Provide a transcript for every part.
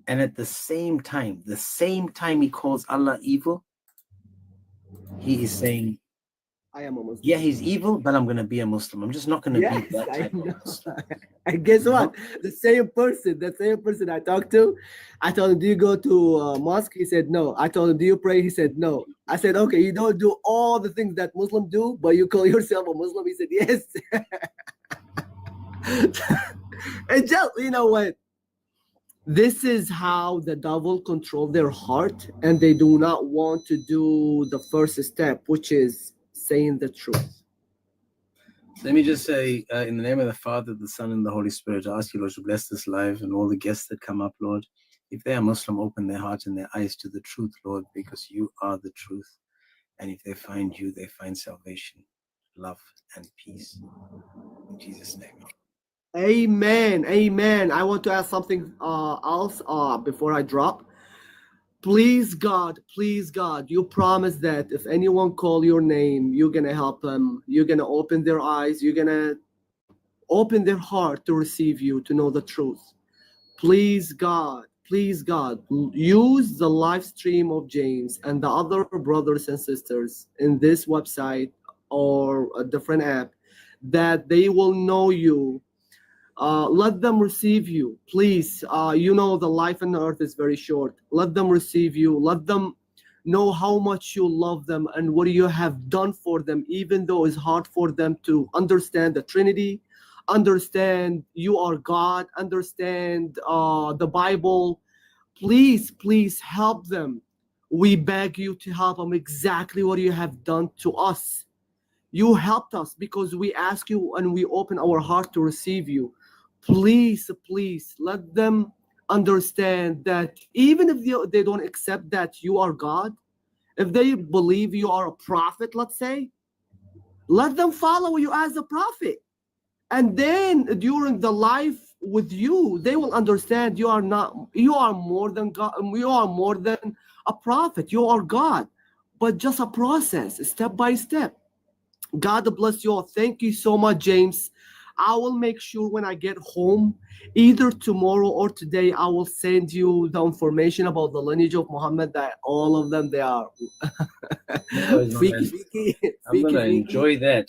And at the same time he calls Allah evil, he is saying, I am a Muslim. yeah, he's evil, but I'm going to be a Muslim. I'm just not going to Yes, be that I type know. of Muslim. And guess what? The same person I talked to, I told him, do you go to mosque? He said, no. I told him, do you pray? He said, no. I said, okay, you don't do all the things that Muslims do, but you call yourself a Muslim? He said, yes. And just, you know what? This is how the devil control their heart, and they do not want to do the first step, which is saying the truth. Let me just say, in the name of the Father, the Son, and the Holy Spirit, I ask you, Lord, to bless this live and all the guests that come up, Lord. If they are Muslim, open their hearts and their eyes to the truth, Lord, because you are the truth. And if they find you, they find salvation, love, and peace. In Jesus' name. Amen. Amen. I want to ask something else before I drop. Please God, you promise that if anyone call your name, you're going to help them. You're going to open their eyes. You're going to open their heart to receive you, to know the truth. Please God, use the live stream of James and the other brothers and sisters in this website or a different app, that they will know you. Let them receive you, please. You know the life on the earth is very short. Let them receive you. Let them know how much you love them and what you have done for them, even though it's hard for them to understand the Trinity, understand you are God, understand the Bible. Please help them. We beg you to help them exactly what you have done to us. You helped us because we ask you and we open our heart to receive you. Please let them understand that even if they don't accept that you are God, if they believe you are a prophet, let's say, let them follow you as a prophet. And then during the life with you, they will understand you are more than God, you are more than a prophet, you are God, but just a process, step by step. God bless you all. Thank you so much, James. I will make sure when I get home, either tomorrow or today, I will send you the information about the lineage of Muhammad, that all of them, they are freaky. I'm going to enjoy that.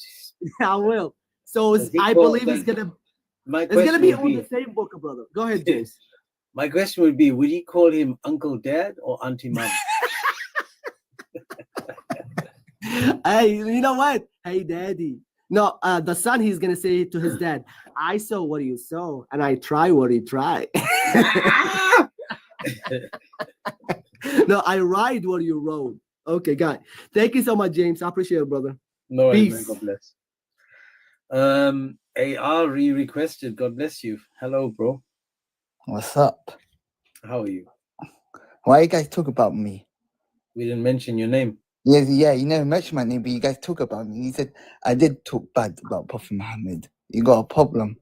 I will. So I believe it's going to be on the same book, brother. Go ahead, James. My question would be, would he call him Uncle Dad or Auntie Mom? Hey, you know what? Hey, Daddy. No, the son, he's going to say to his dad, I saw what you saw, and I try what you try. No, I write what you wrote. Okay, God. Thank you so much, James. I appreciate it, brother. No worries, man. God bless. AR requested. God bless you. Hello, bro. What's up? How are you? Why you guys talk about me? We didn't mention your name. Yeah, you never mentioned my name, but you guys talk about me. You said I did talk bad about Prophet Muhammad. You got a problem.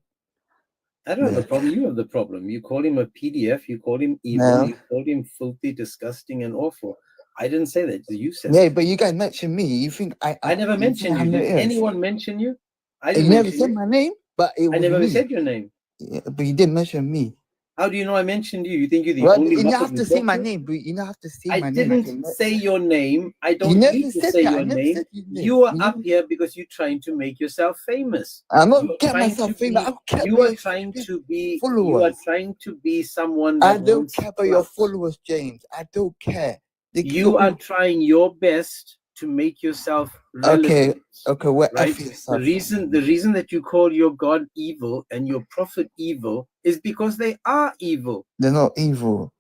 I don't have a problem. You have the problem. You call him a PDF. You call him evil. No. You called him filthy, disgusting, and awful. I didn't say that. You said Yeah, that. but you guys mentioned me. You think I never mentioned you. Did anyone mention you? I didn't you never said my name, but it was I never me. said your name. Yeah, but you didn't mention me. How do you know I mentioned you? You think you're the Well, only you Muslim have to say my name, but you don't have to say my name. I didn't say your name. I don't need to say your name. You are up here because you're trying to make yourself famous. I'm not getting myself famous. You are trying to be followers. You are trying to be someone that I don't care about your followers, James. I don't care. You are trying your best to make yourself relevant. Okay, well, right? The reason that you call your God evil and your prophet evil is because they are evil. They're not evil.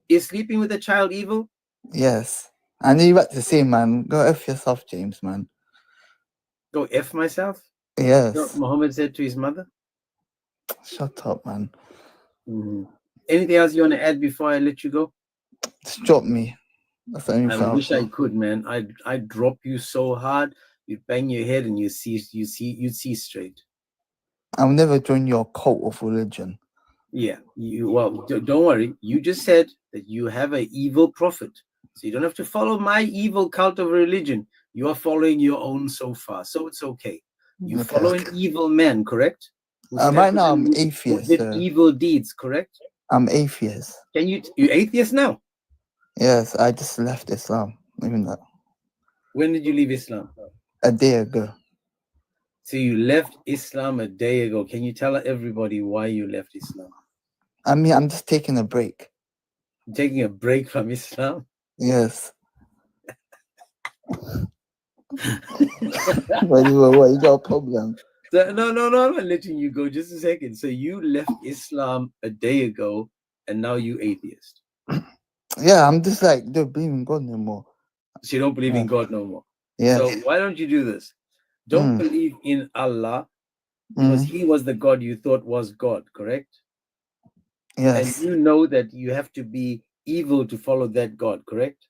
Is sleeping with a child evil? Yes. I knew you about to say, man. Go F yourself, James, man. Go F myself? Yes. That's what Muhammad said to his mother. Shut up, man. Anything else you want to add before I let you go? Just drop me. That's the only I wish I could, man. I'd drop you so hard, you'd bang your head and you'd see straight. I'll never join your cult of religion. Yeah, don't worry. You just said that you have an evil prophet, so you don't have to follow my evil cult of religion. You are following your own so far, so it's okay. You follow an evil man, correct? Right now I'm atheist. Who did evil deeds, correct? I'm atheist. Can you atheist now? Yes, I just left Islam. Even that When did you leave Islam? a day ago. So you left Islam a day ago. Can you tell everybody why you left Islam? I mean, I'm just taking a break. You're taking a break from Islam? Yes. What you got a problem? So, no, I'm not letting you go. Just a second. So you left Islam a day ago, and now you atheist. Yeah, I'm just like, don't believe in God no more. So you don't believe in God no more. Yes. So why don't you do this? Don't believe in Allah, because He was the God you thought was God, correct? Yes. And you know that you have to be evil to follow that God, correct?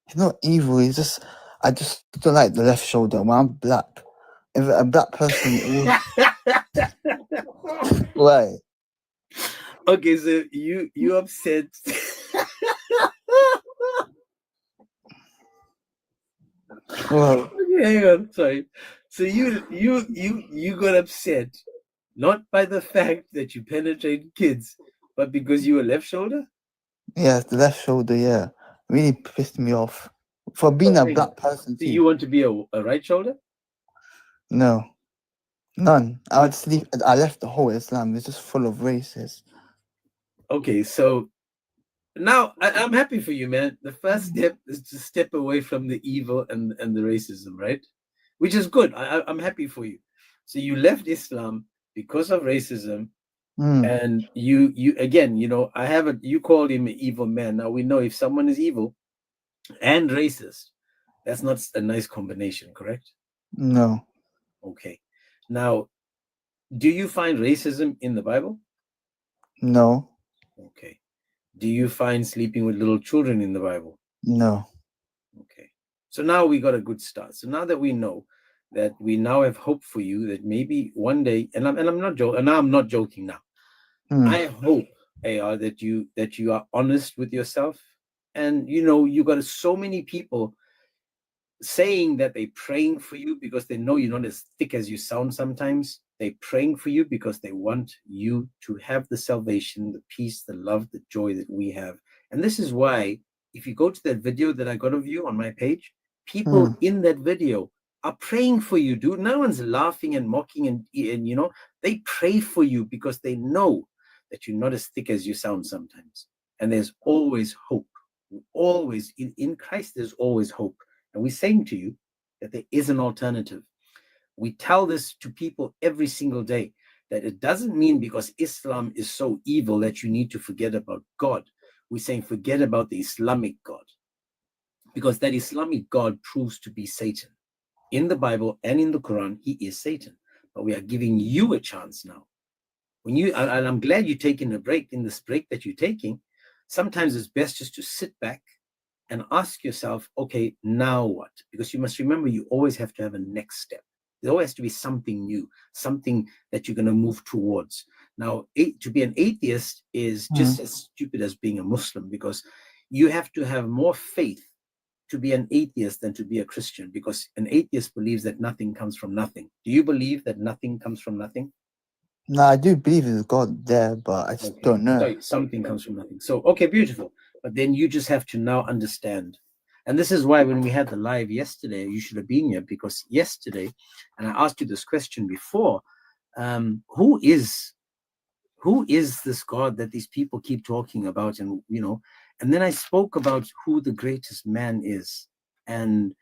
It's not evil. It's just I just don't like the left shoulder. When I'm black, if a black person, why? Okay, so you upset. Well, Okay, hang on, sorry. So you got upset not by the fact that you penetrated kids, but because you were left shoulder? yes, the left shoulder. Yeah, really pissed me off for being a black person So too. you want to be a right shoulder? No, none. I would sleep. I left the whole Islam. It's just full of racists. Okay, so now I'm happy for you, man. The first step is to step away from the evil and the racism, right? Which is good. I'm happy for you. So you left Islam because of racism, and you again, I haven't. You called him an evil man. Now we know if someone is evil and racist, that's not a nice combination, correct? No. Okay. Now, do you find racism in the Bible? No. Okay. Do you find sleeping with little children in the Bible? No. Okay. So now we got a good start. So now that we know that we now have hope for you, that maybe one day, and I'm not joking, and I'm not joking now. I hope, AR, that you are honest with yourself. And you got so many people saying that they're praying for you because they know you're not as thick as you sound sometimes. They're praying for you because they want you to have the salvation, the peace, the love, the joy that we have. And this is why, if you go to that video that I got of you on my page, people in that video are praying for you, dude. No one's laughing and mocking and they pray for you because they know that you're not as thick as you sound sometimes. And there's always hope. Always in Christ, there's always hope. And we're saying to you that there is an alternative. We tell this to people every single day, that it doesn't mean because Islam is so evil that you need to forget about God. We're saying forget about the Islamic God, because that Islamic God proves to be Satan. In the Bible and in the Quran, he is Satan. But we are giving you a chance now. And I'm glad you're taking a break. In this break that you're taking, sometimes it's best just to sit back and ask yourself, okay, now what? Because you must remember, you always have to have a next step. There always has to be something new, something that you're going to move towards. Now, to be an atheist is just as stupid as being a Muslim, because you have to have more faith to be an atheist than to be a Christian, because an atheist believes that nothing comes from nothing. Do you believe that nothing comes from nothing? No, I do believe there's God there, but I just don't know. Sorry, something comes from nothing. So, okay, beautiful. But then you just have to now understand. And this is why when we had the live yesterday, you should have been here, because yesterday, and I asked you this question before, who is this God that these people keep talking about? And, and then I spoke about who the greatest man is. And,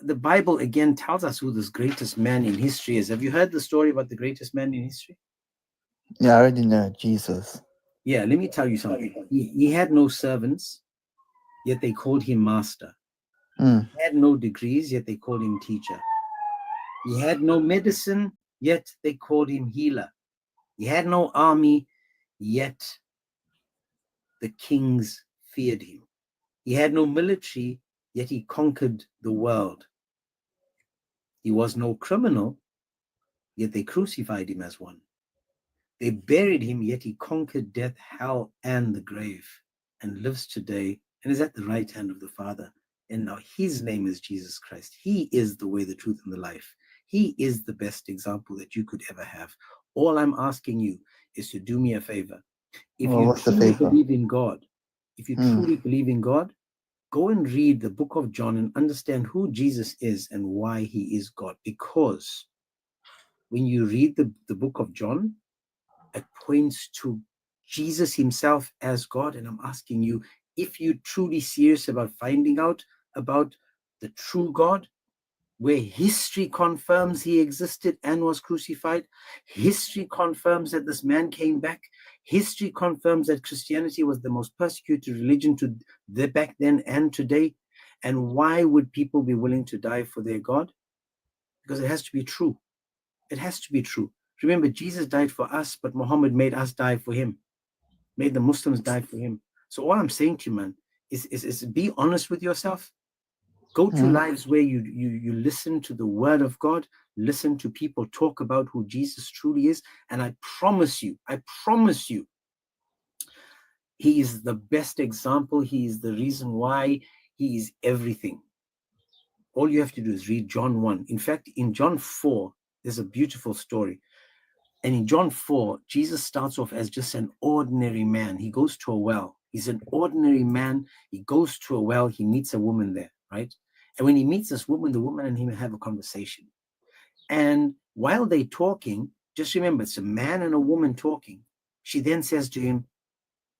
the Bible again tells us who this greatest man in history is. Have you heard the story about the greatest man in history? Yeah, I already know Jesus. Yeah, let me tell you something. He had no servants, yet they called him master. He had no degrees, yet they called him teacher. He had no medicine, yet they called him healer. He had no army, yet the kings feared him. He had no military, yet he conquered the world. He was no criminal, yet they crucified him as one. They buried him, yet he conquered death, hell, and the grave, and lives today and is at the right hand of the Father. And now his name is Jesus Christ. He is the way, the truth, and the life. He is the best example that you could ever have. All I'm asking you is to do me a favor. If Well, you what's the truly favor? believe in God, if you Mm. truly believe in God, go and read the book of John and understand who Jesus is and why he is God. Because when you read the book of John, it points to Jesus himself as God. And I'm asking you, if you're truly serious about finding out about the true God, where history confirms he existed and was crucified, history confirms that this man came back, history confirms that Christianity was the most persecuted religion to the back then and today. And why would people be willing to die for their God? Because it has to be true. It has to be true. Remember, Jesus died for us, but Muhammad made us die for him, made the Muslims die for him. So all I'm saying to you, man, is be honest with yourself. Go to lives where you listen to the word of God, listen to people talk about who Jesus truly is. And I promise you, he is the best example. He is the reason why he is everything. All you have to do is read John 1. In fact, in John 4, there's a beautiful story. And in John 4, Jesus starts off as just an ordinary man. He goes to a well. He's an ordinary man. He goes to a well. He meets a woman there, right? And when he meets this woman, the woman and him have a conversation. And while they're talking, just remember, it's a man and a woman talking. She then says to him,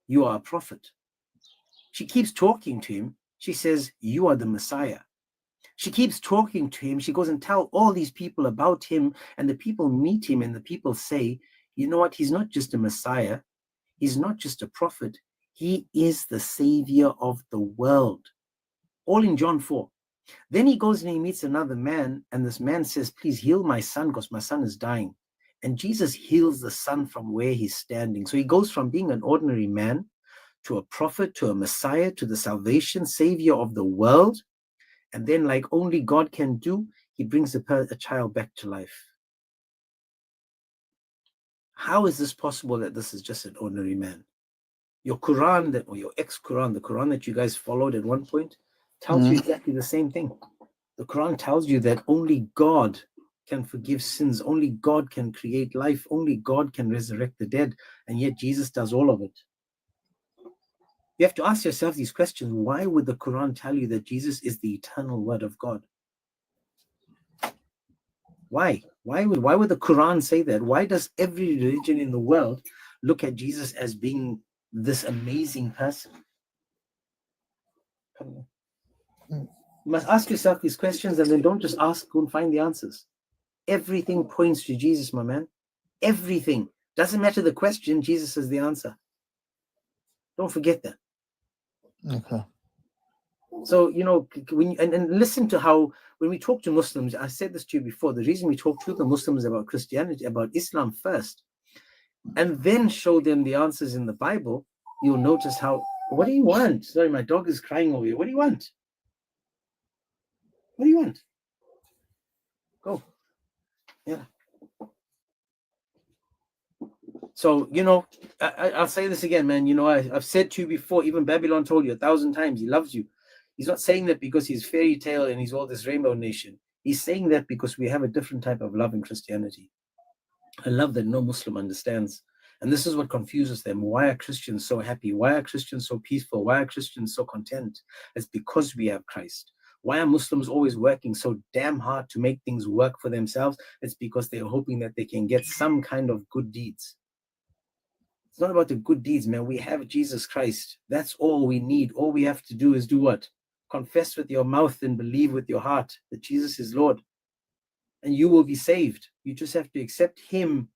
"You are a prophet." She keeps talking to him. She says, "You are the Messiah." She keeps talking to him. She goes and tells all these people about him, and the people meet him, and the people say, "You know what? He's not just a Messiah. He's not just a prophet. He is the savior of the world." All in John 4. Then he goes and he meets another man, and this man says, "Please heal my son because my son is dying." And Jesus heals the son from where he's standing. So he goes from being an ordinary man to a prophet, to a Messiah, to the salvation, savior of the world. And then, like only God can do, he brings a child back to life. How is this possible that this is just an ordinary man? Your Quran, or your ex-Quran, the Quran that you guys followed at one point, tells you exactly the same thing. The Quran tells you that only God can forgive sins, only God can create life, only God can resurrect the dead, and yet Jesus does all of it. You have to ask yourself these questions. Why would the Quran tell you that Jesus is the eternal word of God? Why? Why would the Quran say that? Why does every religion in the world look at Jesus as being this amazing person? You must ask yourself these questions, and then don't just ask, go and find the answers. Everything points to Jesus, my man. Everything. Doesn't matter the question, Jesus is the answer. Don't forget that. Okay. So, you know, and listen to how, when we talk to Muslims, I said this to you before, the reason we talk to the Muslims about Christianity, about Islam first, and then show them the answers in the Bible, you'll notice how, what do you want? Sorry, my dog is crying over here. What do you want? What do you want? Go. Yeah. So, you know, I'll say this again, man. You know, I've said to you before, even Babylon told you 1,000 times, he loves you. He's not saying that because he's fairy tale and he's all this rainbow nation. He's saying that because we have a different type of love in Christianity. A love that no Muslim understands. And this is what confuses them. Why are Christians so happy? Why are Christians so peaceful? Why are Christians so content? It's because we have Christ. Why are Muslims always working so damn hard to make things work for themselves? It's because they're hoping that they can get some kind of good deeds. It's not about the good deeds, man. We have Jesus Christ. That's all we need. All we have to do is do what? Confess with your mouth and believe with your heart that Jesus is Lord. And you will be saved. You just have to accept him.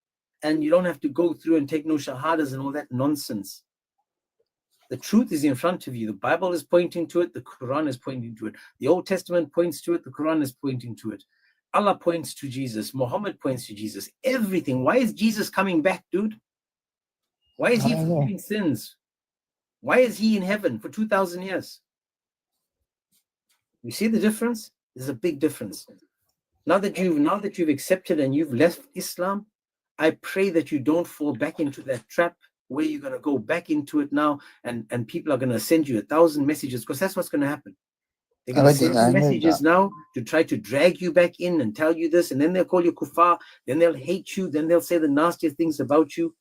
And you don't have to go through and take no shahadas and all that nonsense. The truth is in front of you. The Bible is pointing to it. The Quran is pointing to it. The Old Testament points to it. The Quran is pointing to it. Allah points to Jesus. Muhammad points to Jesus. Everything. Why is Jesus coming back, dude? Why is he forgiving sins? Why is he in heaven for 2,000 years? You see the difference? There's a big difference. Now that you've accepted and you've left Islam, I pray that you don't fall back into that trap where you're going to go back into it now, and people are going to send you 1,000 messages, because that's what's going to happen. They're going to send you messages now to try to drag you back in and tell you this, and then they'll call you kuffar, then they'll hate you, then they'll say the nastiest things about you.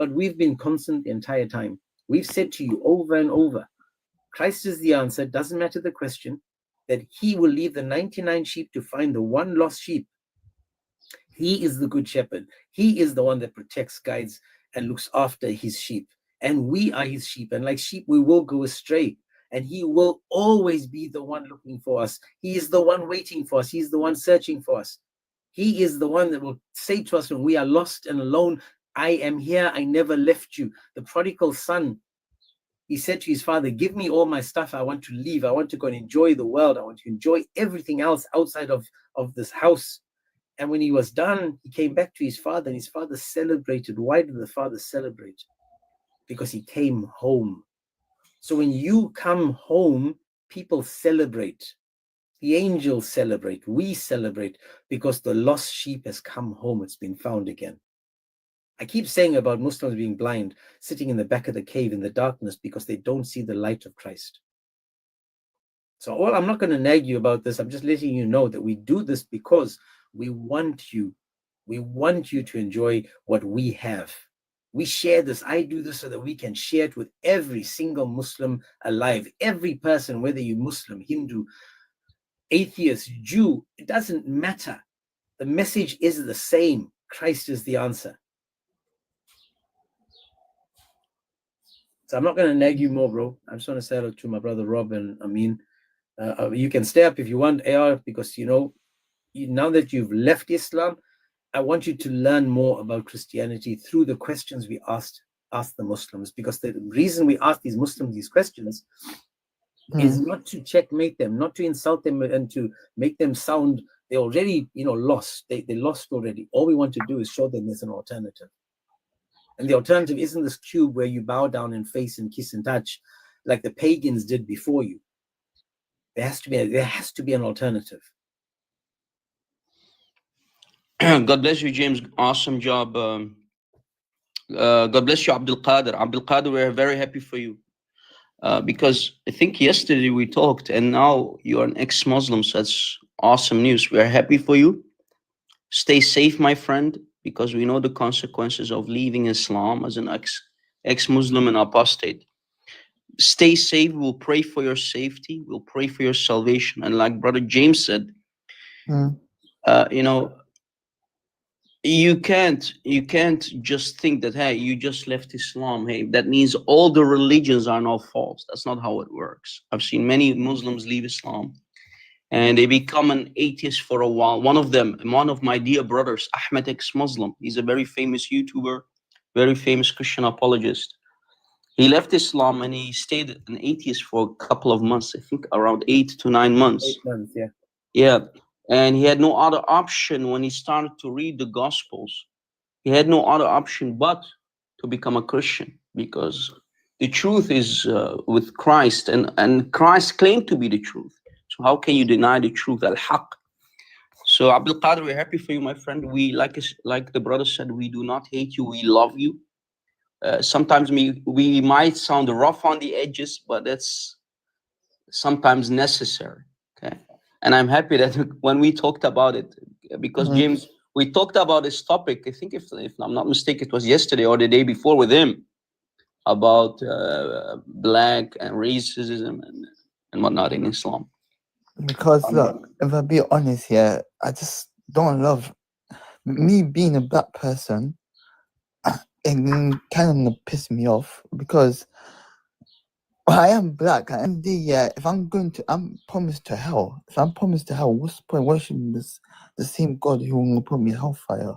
but we've been constant the entire time. We've said to you over and over, Christ is the answer, doesn't matter the question, that he will leave the 99 sheep to find the one lost sheep. He is the good shepherd. He is the one that protects, guides, and looks after his sheep. And we are his sheep. And like sheep, we will go astray. And he will always be the one looking for us. He is the one waiting for us. He's the one searching for us. He is the one that will say to us when we are lost and alone, I am here. I never left you. The prodigal son, he said to his father, give me all my stuff. I want to leave. I want to go and enjoy the world. I want to enjoy everything else outside of this house. And when he was done, he came back to his father, and his father celebrated. Why did the father celebrate? Because he came home. So when you come home, people celebrate. The angels celebrate. We celebrate because the lost sheep has come home. It's been found again. I keep saying about Muslims being blind, sitting in the back of the cave in the darkness because they don't see the light of Christ. So I'm not going to nag you about this. I'm just letting you know that we do this because we want you to enjoy what we have. We share this. I do this so that we can share it with every single Muslim alive. Every person, whether you're Muslim, Hindu, atheist, Jew, it doesn't matter. The message is the same. Christ is the answer. So I'm not going to nag you more, bro. I just want to say hello to my brother Rob and Amin. You can stay up if you want, AR, because now that you've left Islam, I want you to learn more about Christianity through the questions we asked the Muslims, because the reason we ask these Muslims these questions is not to checkmate them, not to insult them and to make them sound they're already lost. They lost already. All we want to do is show them there's an alternative. And the alternative isn't this cube where you bow down and face and kiss and touch like the pagans did before you. There has to be an alternative. God bless you, James. Awesome job. God bless you, Abdul Qadir. Abdul Qadir, we're very happy for you. Because I think yesterday we talked and now you're an ex-Muslim, so that's awesome news. We're happy for you. Stay safe, my friend, because we know the consequences of leaving Islam as an ex-Muslim and apostate. Stay safe. We'll pray for your safety. We'll pray for your salvation. And like Brother James said, you can't just think that, hey, you just left Islam, hey, that means all the religions are now false. That's not how it works. I've seen many Muslims leave Islam and they become an atheist for a while. One of my dear brothers, Ahmed, ex-Muslim, he's a very famous YouTuber, very famous Christian apologist. He left Islam and he stayed an atheist for a couple of months, I think around 8 to 9 months. 8 months, yeah. Yeah. And he had no other option when he started to read the Gospels. He had no other option but to become a Christian, because the truth is with Christ, and Christ claimed to be the truth. So how can you deny the truth, al-haq? So Abdul Qadir, we're happy for you, my friend. We, like the brother said, we do not hate you, we love you. Sometimes we might sound rough on the edges, but that's sometimes necessary. Okay. And I'm happy that when we talked about it, because James, we talked about this topic, I think if I'm not mistaken, it was yesterday or the day before with him, about black and racism and whatnot in Islam. Because look, if I be honest here, I just don't love me being a black person. It kind of piss me off because I am black, and if I'm promised to hell. If I'm promised to hell, what's the point worshiping the same God who will put me in hellfire?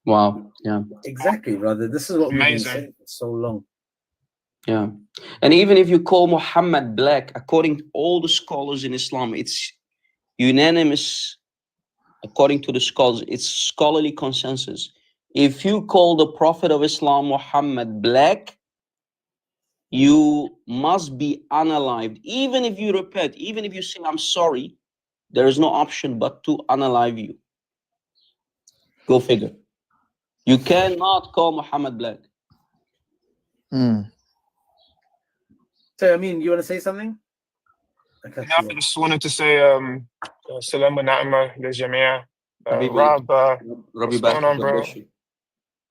Wow. Yeah. Exactly, brother. This is what we've been saying for so long. Yeah. And even if you call Muhammad black, according to all the scholars in Islam, it's unanimous. According to the scholars, it's scholarly consensus. If you call the Prophet of Islam Muhammad black, you must be unalived. Even if you repent, even if you say, I'm sorry, there is no option but to unalive you. Go figure. You cannot call Muhammad black. So, I mean, you want to say something? I just wanted to say, Salam wa na'ma li jamia. Rob, what's going on, bro?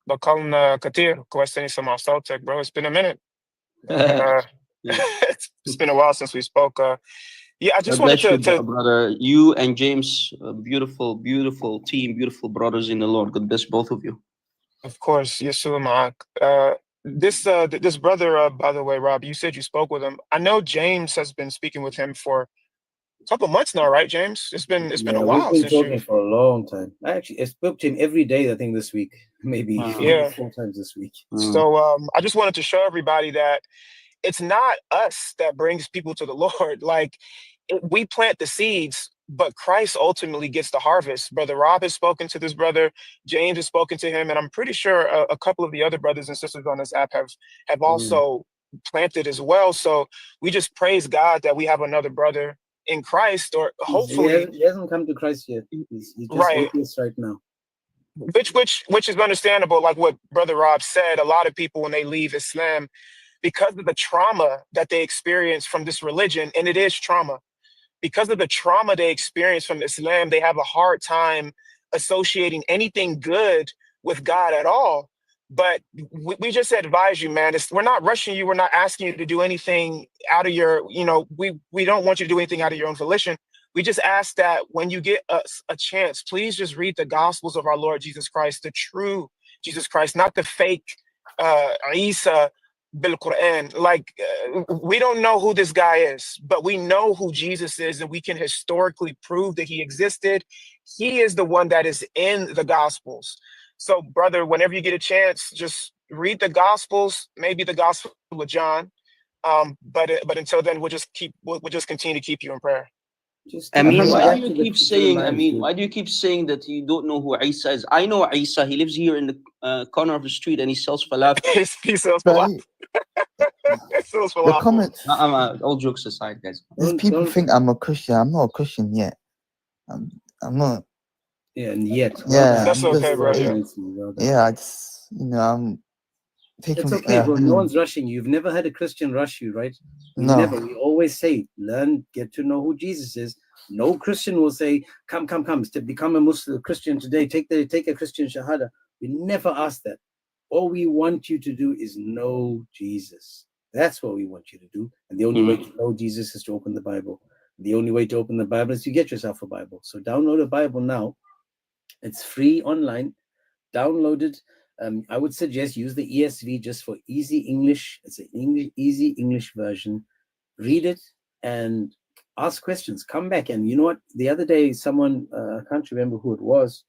بقالنا كتير كويسين سمع صوتك, bro. It's been a minute. And, it's been a while since we spoke. Yeah, I just God wanted bless you, to brother. You and James, beautiful, beautiful team, beautiful brothers in the Lord. God bless both of you. of course, Yeshua Ma'ak. This brother, by the way, Rob, you said you spoke with him. I know James has been speaking with him for a couple months now, right, James? It's been a while we've been since talking you. for a long time. I spoke to him every day, I think, this week. Maybe Yeah. 4 times this week. So I just wanted to show everybody that it's not us that brings people to the Lord. Like, we plant the seeds, but Christ ultimately gets the harvest. Brother Rob has spoken to this brother. James has spoken to him. And I'm pretty sure a couple of the other brothers and sisters on this app have also planted as well. So we just praise God that we have another brother in Christ, or hopefully. He hasn't come to Christ yet. He's just Right. atheist right now. Which is understandable. Like what Brother Rob said, a lot of people, when they leave Islam, because of the trauma that they experience from this religion, and it is trauma, because of the trauma they experience from Islam, they have a hard time associating anything good with God at all. But we just advise you, man, we're not rushing you. We're not asking you to do anything out of your, we don't want you to do anything out of your own volition. We just ask that when you get a chance, please just read the Gospels of our Lord Jesus Christ, the true Jesus Christ, not the fake Isa bil Quran. Like, we don't know who this guy is, but we know who Jesus is, and we can historically prove that he existed. He is the one that is in the Gospels. So, brother, whenever you get a chance, just read the Gospels, maybe the Gospel of John. But until then, we'll just continue to keep you in prayer. I mean, why do you keep saying? Why do you keep saying that you don't know who Isa is? I know Isa. He lives here in the corner of the street, and he sells falafel. He sells falafel. The comments. All jokes aside, guys. These people think I'm a Christian. I'm not a Christian yet. I'm not. Yeah, and yet. Yeah, that's okay, bro. Yeah, I just, I'm taking. It's okay, bro. No one's rushing you. You've never had a Christian rush you, right? No. We always say, learn, get to know who Jesus is. No Christian will say, come, to become a Muslim Christian today, take a Christian Shahada. We never ask that. All we want you to do is know Jesus. That's what we want you to do. And the only way to know Jesus is to open the Bible. The only way to open the Bible is to get yourself a Bible. So download a Bible now. It's free online. Download it. I would suggest use the ESV just for easy English. It's an easy English version. Read it and ask questions. Come back. And you know what? The other day, someone, I can't remember who it was,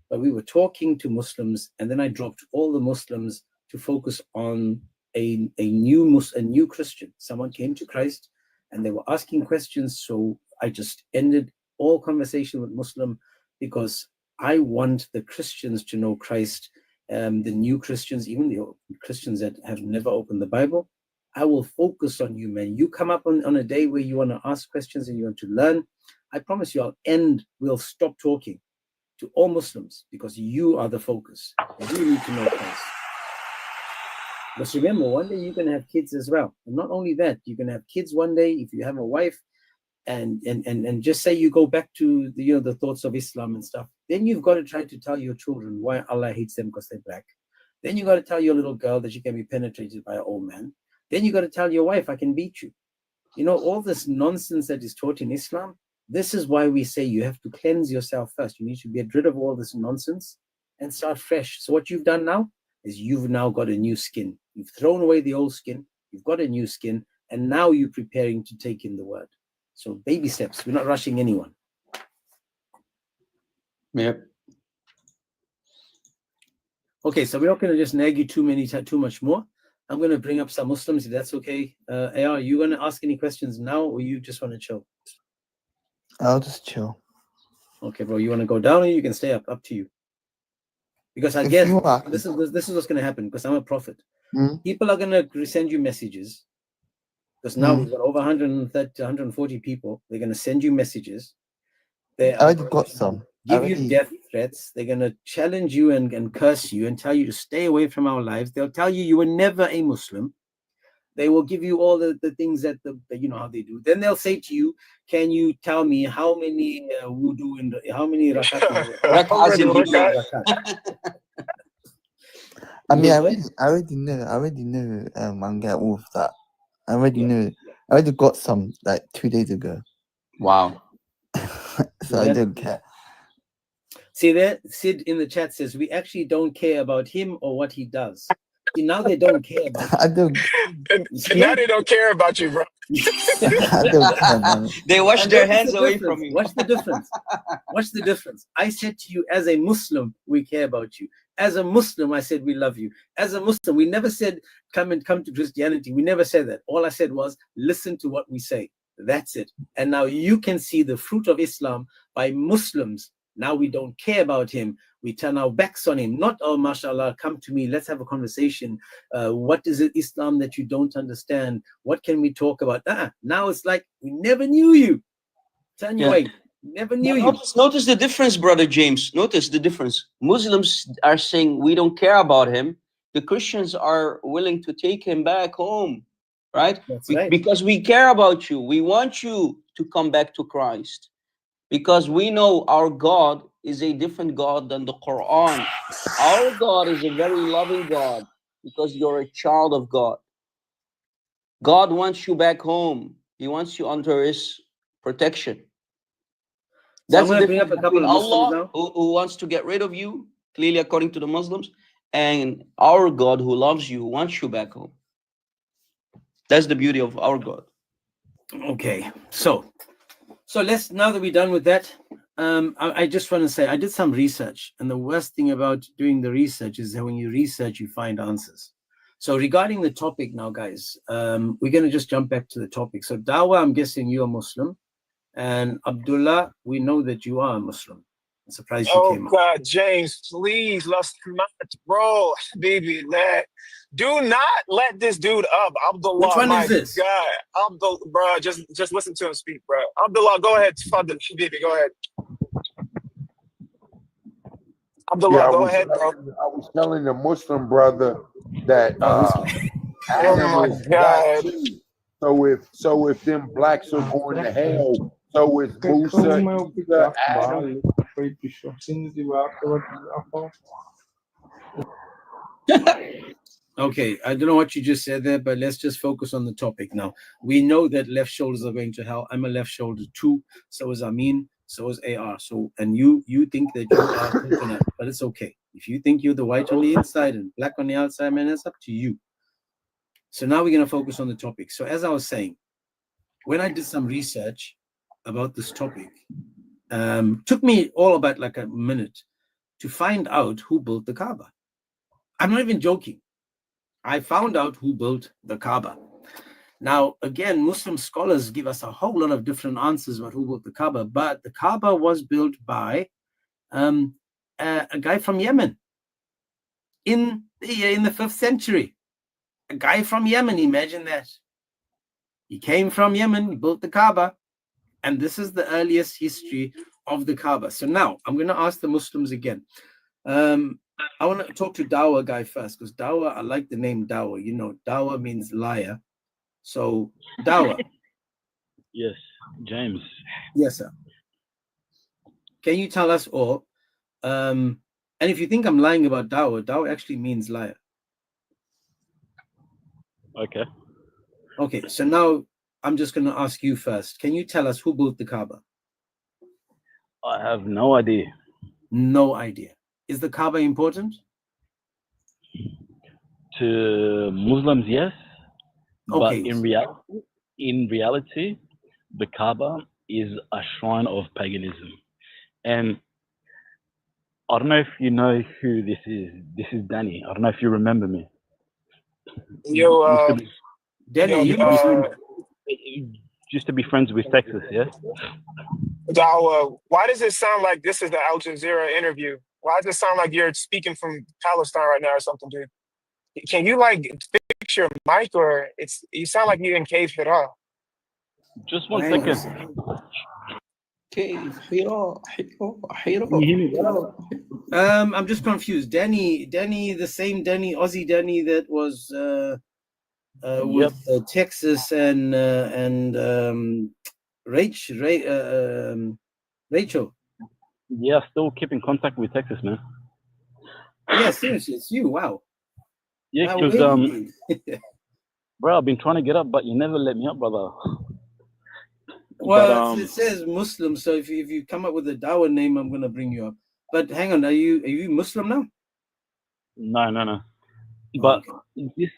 but we were talking to Muslims, and then I dropped all the Muslims to focus on a new Christian. Someone came to Christ, and they were asking questions. So I just ended all conversation with Muslim, because I want the Christians to know Christ. The new Christians, even the Christians that have never opened the Bible, I will focus on you, man. You come up on a day where you want to ask questions and you want to learn. I promise you, we'll stop talking to all Muslims, because you are the focus. You need to know Christ. But remember, one day you're going to have kids as well. And not only that, you're going to have kids one day if you have a wife, and just say you go back to the thoughts of Islam and stuff. Then you've got to try to tell your children why Allah hates them because they're black. Then you got to tell your little girl that she can be penetrated by an old man. Then you got to tell your wife, I can beat you. All this nonsense that is taught in Islam. This is why we say you have to cleanse yourself first. You need to get rid of all this nonsense and start fresh. So what you've done now is you've now got a new skin. You've thrown away the old skin. You've got a new skin. And now you're preparing to take in the word. So baby steps. We're not rushing anyone. Yep. Okay, so we're not going to just nag you too much more. I'm going to bring up some Muslims, if that's okay. AR, are you going to ask any questions now, or you just want to chill? I'll just chill. Okay, bro. You want to go down, or you can stay up? Up to you. Because I guess this is what's going to happen. Because I'm a prophet. People are going to send you messages. Because now we've got over 130, 140 people. They're going to send you messages. I already got some. Give you death threats. They're going to challenge you and curse you and tell you to stay away from our lives. They'll tell you were never a Muslim. They will give you all the things that you know how they do. Then they'll say to you, can you tell me how many wudu and how many rakat? I mean, I already know. I'm getting all of that. I already knew. I already got some like 2 days ago, Wow. so I don't care. See there, Sid in the chat says we actually don't care about him or what he does. See, now they don't care about I don't. And now they don't care about you, bro. I don't care, man. They wash And their notice hands the away difference. from you. Watch the difference. Watch the difference. I said to you, as a Muslim, we care about you. As a Muslim, I said we love you. As a Muslim, we never said come to Christianity. We never said that. All I said was listen to what we say. That's it. And now you can see the fruit of Islam by Muslims. Now we don't care about him. We turn our backs on him. Not, oh, mashallah, come to me. Let's have a conversation. What is it, Islam, that you don't understand? What can we talk about? Now it's like we never knew you. Turn your way. Never knew you. Notice the difference, Brother James. Notice the difference. Muslims are saying we don't care about him. The Christians are willing to take him back home, right? That's right. Because we care about you. We want you to come back to Christ. Because we know our God is a different God than the Quran. Our God is a very loving God because you're a child of God. God wants you back home. He wants you under his protection. So I'm That's going the to bring up a difference couple between of Muslims Allah, now. who wants to get rid of you, clearly according to the Muslims, and our God who loves you, wants you back home. That's the beauty of our God. Okay, so let's, now that we're done with that, I just want to say I did some research, and the worst thing about doing the research is that when you research, you find answers. So regarding the topic now, guys, we're going to just jump back to the topic. So Dawa, I'm guessing you're Muslim, and Abdullah, we know that you are a Muslim. I'm surprised you Oh came up. God, James, please, let's not, bro, baby, do not let this dude up. Abdullah, Which one my is this? God, Abdullah, bro, just listen to him speak, bro. Abdullah, go ahead, Fadl, baby, go ahead. Abdullah, go ahead, bro. I was telling the Muslim brother that Oh, this guy. Adam Oh is my black God. too. So if them blacks are going to hell, so is Musa, Isa, Adam. Okay, I don't know what you just said there, but let's just focus on the topic now. We know that left shoulders are going to hell. I'm a left shoulder too. So is Amin. So is AR. So, and you think that you are coconut, but it's okay. If you think you're the white on the inside and black on the outside, man, that's up to you. So now we're going to focus on the topic. So as I was saying, when I did some research about this topic, took me all about like a minute to find out who built the Kaaba. I'm not even joking. I found out who built the Kaaba. Now, again, Muslim scholars give us a whole lot of different answers about who built the Kaaba, but the Kaaba was built by a guy from Yemen in the 5th century. A guy from Yemen, imagine that. He came from Yemen, he built the Kaaba, and this is the earliest history of the Kaaba. So now I'm going to ask the Muslims again. I want to talk to Dawa guy first, because Dawa, I like the name Dawa. You know, Dawa means liar. So, Dawa. Yes, James. Yes, sir. Can you tell us all? And if you think I'm lying about Dawa, Dawa actually means liar. Okay. Okay, so now I'm just going to ask you first. Can you tell us who built the Kaaba? I have no idea. No idea. Is the Kaaba important? To Muslims, yes. Okay. But in reality, the Kaaba is a shrine of paganism. And I don't know if you know who this is. This is Danny. I don't know if you remember me. Yo, Danny, used to be friends with Texas, yeah? Dawa, why does it sound like this is the Al Jazeera interview? Why does it sound like you're speaking from Palestine right now or something, dude? Can you like fix your mic, or you sound like you're in Cave Hira? Just 1 second. Cave Hira. I'm just confused. Danny, the same Danny, Aussie Danny that was with Texas and Rachel. Yeah, still keep in contact with Texas, man. Yeah, seriously, it's you. Wow. Yeah, Where because have you been? bro, I've been trying to get up, but you never let me up, brother. Well, But it says Muslim, so if you come up with a Dawa name, I'm gonna bring you up. But hang on, are you Muslim now? no. Oh, But okay. this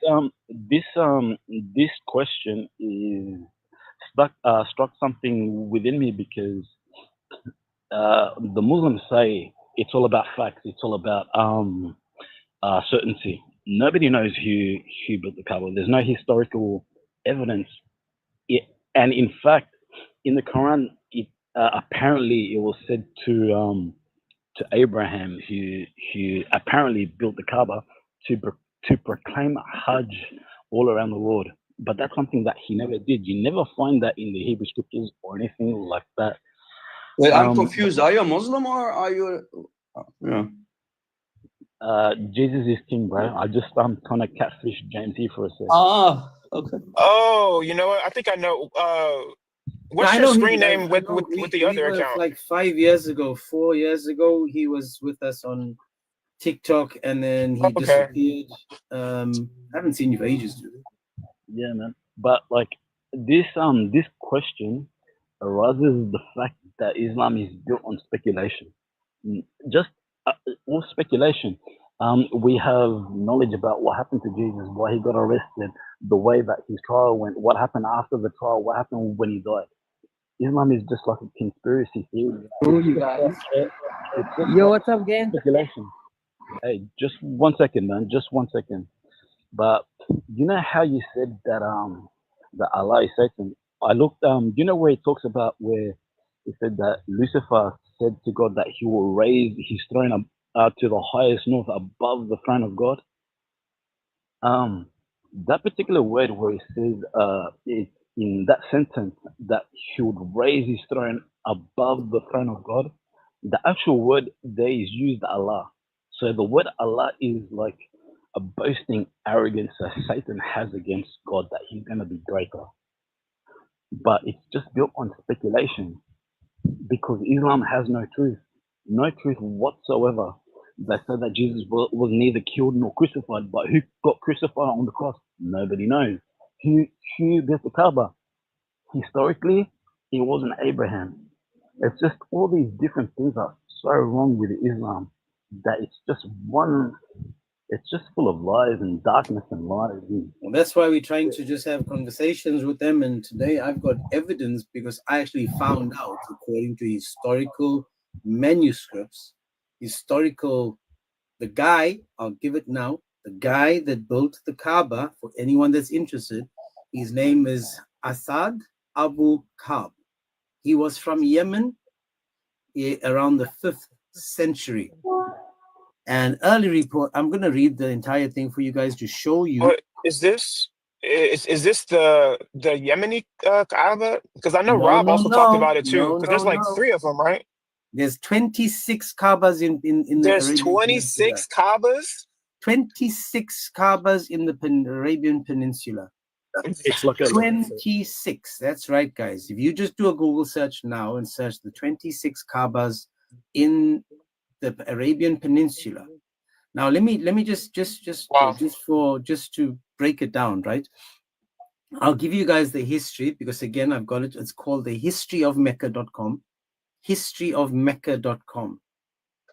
question is struck something within me because the Muslims say it's all about facts, it's all about certainty. Nobody knows who built the Kaaba. There's no historical evidence. And in fact, in the Quran, apparently it was said to Abraham, who apparently built the Kaaba, to proclaim Hajj all around the world. But that's something that he never did. You never find that in the Hebrew scriptures or anything like that. Wait, I'm confused. Are you a Muslim or are you? Yeah. Jesus is king, bro. I just trying to catfish James here for a second. Ah, okay. Oh, you know what? I think I know. What's your screen name with the other account? Like 5 years ago, 4 years ago, he was with us on TikTok, and then he disappeared. I haven't seen you for ages, dude. Yeah, man. But like this question arises the fact that Islam is built on speculation. Just all speculation. We have knowledge about what happened to Jesus, why he got arrested, the way that his trial went, what happened after the trial, what happened when he died. Islam is just like a conspiracy theory. You guys. It's just Yo, what's up, gang? speculation. Hey, just 1 second, man. Just 1 second. But you know how you said that that Allah is Satan? I looked you know where it talks about where it said that Lucifer said to God that he will raise his throne up to the highest north above the throne of God. That particular word where it says it's in that sentence that he would raise his throne above the throne of God, the actual word there is used Allah. So the word Allah is like a boasting arrogance that Satan has against God, that he's going to be greater. But it's just built on speculation because Islam has no truth whatsoever. They say that Jesus was neither killed nor crucified, but who got crucified on the cross? Nobody knows. Who built the Kaaba? Historically, it wasn't Abraham. It's just all these different things are so wrong with Islam that it's just full of lies and darkness and lies. Well, that's why we're trying to just have conversations with them. And today I've got evidence because I actually found out, according to historical manuscripts, the guy, I'll give it now, the guy that built the Kaaba, for anyone that's interested, his name is Asad Abu Kaab. He was from Yemen around the 5th century. And early report, I'm going to read the entire thing for you guys to show you. What is this? Is this the Yemeni Kaaba? Because I know Rob also talked about it too. Because there's like 3 of them, right? There's 26 Kaabas in the There's Arabian 26 Peninsula. Kaabas? 26 Kaabas in the Arabian Peninsula. It's like 26. That's right, guys. If you just do a Google search now and search the 26 Kaabas in the Arabian Peninsula. Now let me just to break it down, right? I'll give you guys the history because again I've got it. It's called the historyofmecca.com. Historyofmecca.com.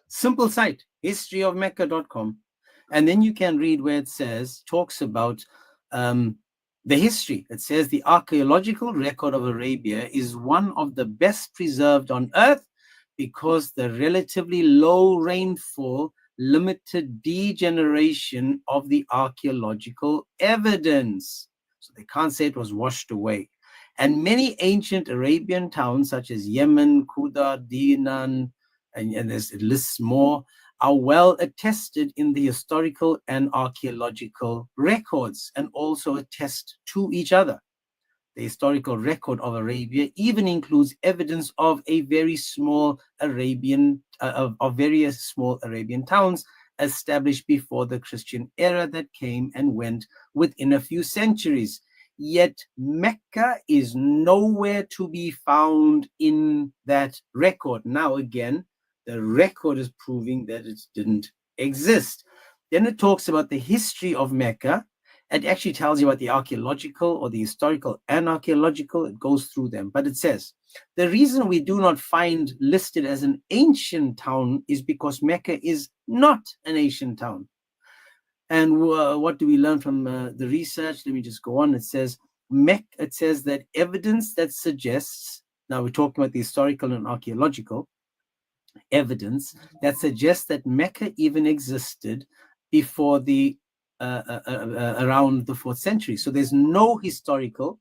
Simple site, historyofmecca.com. And then you can read where it talks about the history. It says the archaeological record of Arabia is one of the best preserved on earth because the relatively low rainfall limited degeneration of the archaeological evidence. So they can't say it was washed away. And many ancient Arabian towns such as Yemen, Kuda, Dinan, and it lists more, are well attested in the historical and archaeological records and also attest to each other. The historical record of Arabia even includes evidence of a very small Arabian, of various small Arabian towns established before the Christian era that came and went within a few centuries. Yet Mecca is nowhere to be found in that record. Now again, the record is proving that it didn't exist. Then it talks about the history of Mecca. It actually tells you about the archaeological or the historical and archaeological. It goes through them. But it says, the reason we do not find listed as an ancient town is because Mecca is not an ancient town. And what do we learn from the research? Let me just go on. It says, it says that evidence that suggests, now we're talking about the historical and archaeological evidence that suggests that Mecca even existed before the around the 4th century. So there's no historical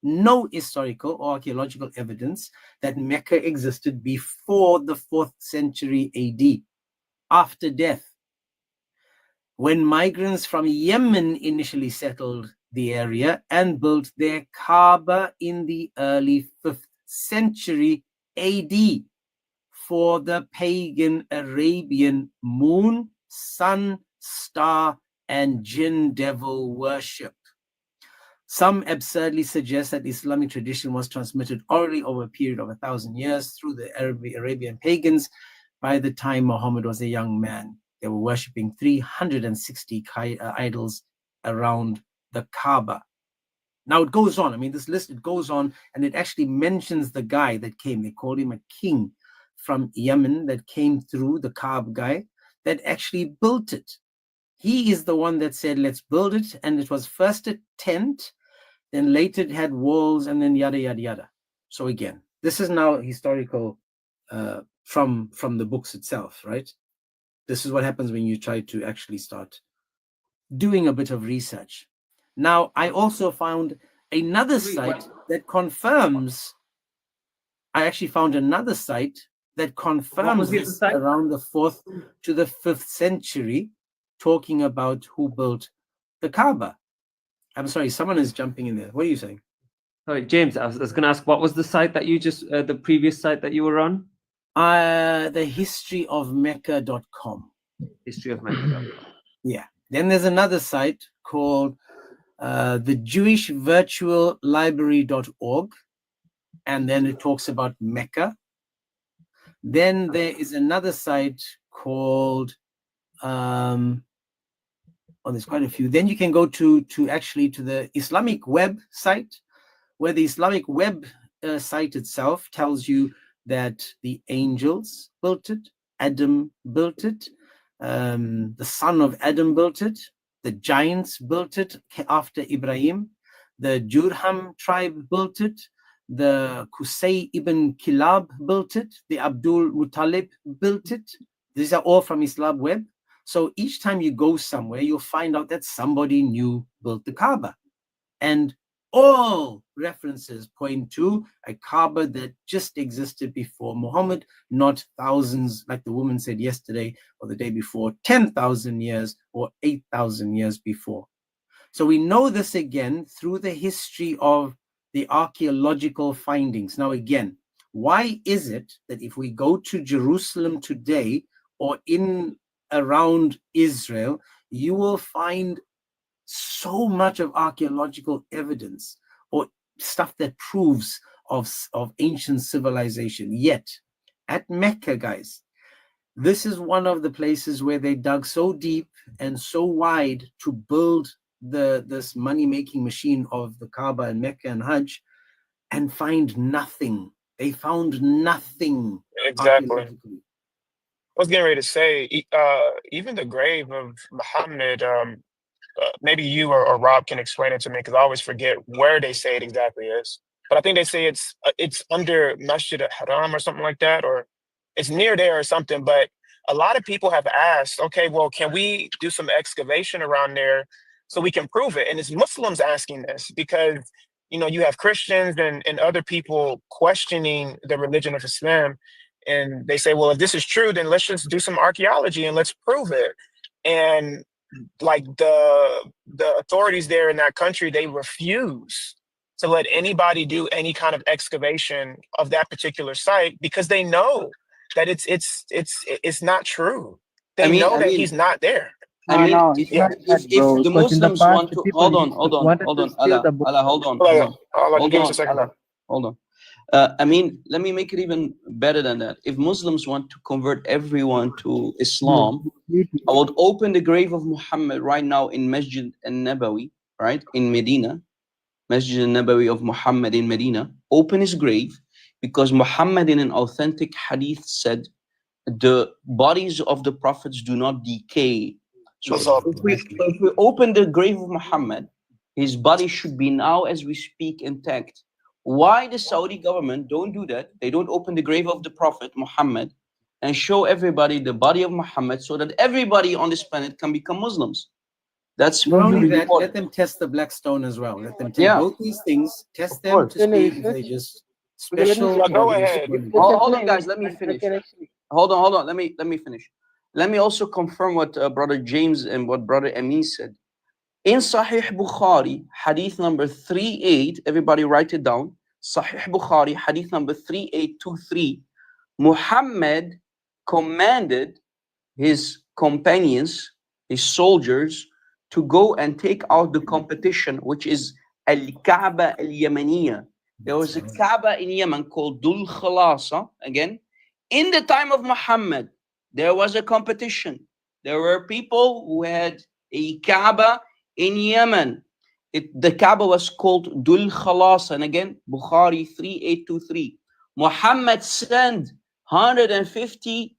or archaeological evidence that Mecca existed before the 4th century AD, after death. When migrants from Yemen initially settled the area and built their Kaaba in the early 5th century AD for the pagan Arabian moon, sun, star, and jinn devil worship. Some absurdly suggest that the Islamic tradition was transmitted orally over a period of 1,000 years through the Arabian pagans. By the time Muhammad was a young man, they were worshipping 360 idols around the Kaaba. Now it goes on. I mean, this list, it goes on, and it actually mentions the guy that came. They called him a king from Yemen that came through, the Kaaba guy, that actually built it. He is the one that said, let's build it. And it was first a tent, then later it had walls, and then yada, yada, yada. So again, this is now historical from the books itself, right? This is what happens when you try to actually start doing a bit of research. Now, I also found another site that confirms, I actually found another site that confirms this around the 4th to the 5th century, talking about who built the Kaaba. I'm sorry, someone is jumping in there. What are you saying? Sorry, James, I was going to ask, what was the site that you just, the previous site that you were on? The historyofmecca.com. History of Mecca. Yeah. Then there's another site called the Jewish Virtual Library.org. And then it talks about Mecca. Then there is another site called, there's quite a few. Then you can go to the Islamic web site, where the Islamic web site itself tells you that the angels built it, Adam built it, the son of Adam built it, the giants built it after Ibrahim, the Jurham tribe built it, the Qusay ibn Kilab built it, the Abdul Muttalib built it. These are all from Islam web. So each time you go somewhere, you'll find out that somebody new built the Kaaba. And all references point to a Kaaba that just existed before Muhammad, not thousands, like the woman said yesterday or the day before, 10,000 years or 8,000 years before. So we know this again through the history of the archaeological findings. Now again, why is it that if we go to Jerusalem today or in around Israel, you will find so much of archaeological evidence or stuff that proves of ancient civilization? Yet at Mecca, guys, this is one of the places where they dug so deep and so wide to build this money-making machine of the Kaaba and Mecca and Hajj, and find nothing. They found nothing. Exactly. I was getting ready to say, even the grave of Muhammad, maybe you or Rob can explain it to me, because I always forget where they say it exactly is. But I think they say it's under Masjid al-Haram or something like that, or it's near there or something. But a lot of people have asked, okay, well, can we do some excavation around there so we can prove it? And it's Muslims asking this because, you have Christians and other people questioning the religion of Islam. And they say, well, if this is true, then let's just do some archaeology and let's prove it. And like the authorities there in that country, they refuse to let anybody do any kind of excavation of that particular site because they know that it's not true. They know that he's not there. I mean, no, if, it's not that, if bro. the Because in the Muslims past, want the to people hold on, wanted to steal Allah, the book. Allah, hold on, Hold on, give us a second. hold on. I mean, let me make it even better than that. If Muslims want to convert everyone to Islam, I would open the grave of Muhammad right now in Masjid al-Nabawi, right, in Medina, Masjid al-Nabawi of Muhammad in Medina, open his grave, because Muhammad in an authentic hadith said, the bodies of the prophets do not decay. So if we open the grave of Muhammad, his body should be now as we speak intact. Why the Saudi government don't do that? They don't open the grave of the Prophet Muhammad and show everybody the body of Muhammad so that everybody on this planet can become Muslims. That's Not only really that, important. let them test the black stone as well. Let them take Yeah. both these things, test them to see if they just special. Yeah, go or they just ahead. really- Hold on, guys. Let me finish. Hold on. Let me finish. Let me also confirm what Brother James and what Brother Amin said. In Sahih Bukhari, hadith number 38, everybody write it down. Sahih Bukhari, hadith number 3823, Muhammad commanded his companions, his soldiers, to go and take out the competition, which is Al-Kaa'ba al-Yamaniya. There was a Kaaba in Yemen called Dhul Khalasa. Again, in the time of Muhammad, there was a competition. There were people who had a Kaaba in Yemen. The Kaaba was called Dhul Khalasa. And again, Bukhari 3823. Muhammad sent 150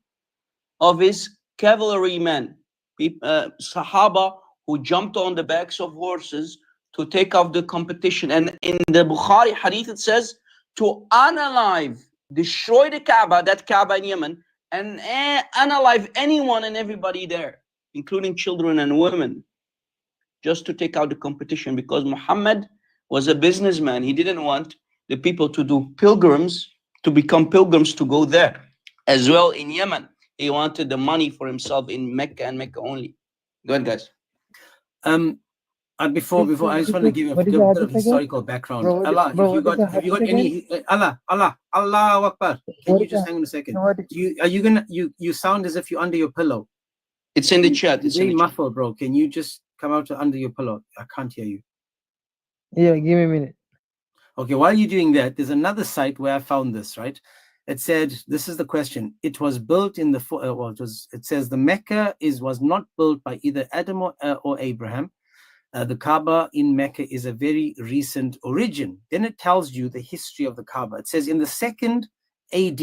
of his cavalrymen, Sahaba, who jumped on the backs of horses to take off the competition. And in the Bukhari hadith, it says to unalive, destroy the Kaaba, that Kaaba in Yemen, and unalive anyone and everybody there, including children and women, just to take out the competition, because Muhammad was a businessman. He didn't want the people to do pilgrims, to become pilgrims to go there. As well in Yemen, he wanted the money for himself in Mecca and Mecca only. Go ahead, guys. Before I just want to give you a bit of historical background. Allah, have you got any Allah Akbar. Can you just hang on a second? You sound as if you're under your pillow. It's in the chat. It's very muffled, bro. Can you just come out under your pillow? I can't hear you. Yeah, give me a minute. Okay, while you're doing that, there's another site where I found this, right? It said, this is the question. It was built in the, it says the Mecca was not built by either Adam or Abraham. The Kaaba in Mecca is a very recent origin. Then it tells you the history of the Kaaba. It says in the 2nd AD,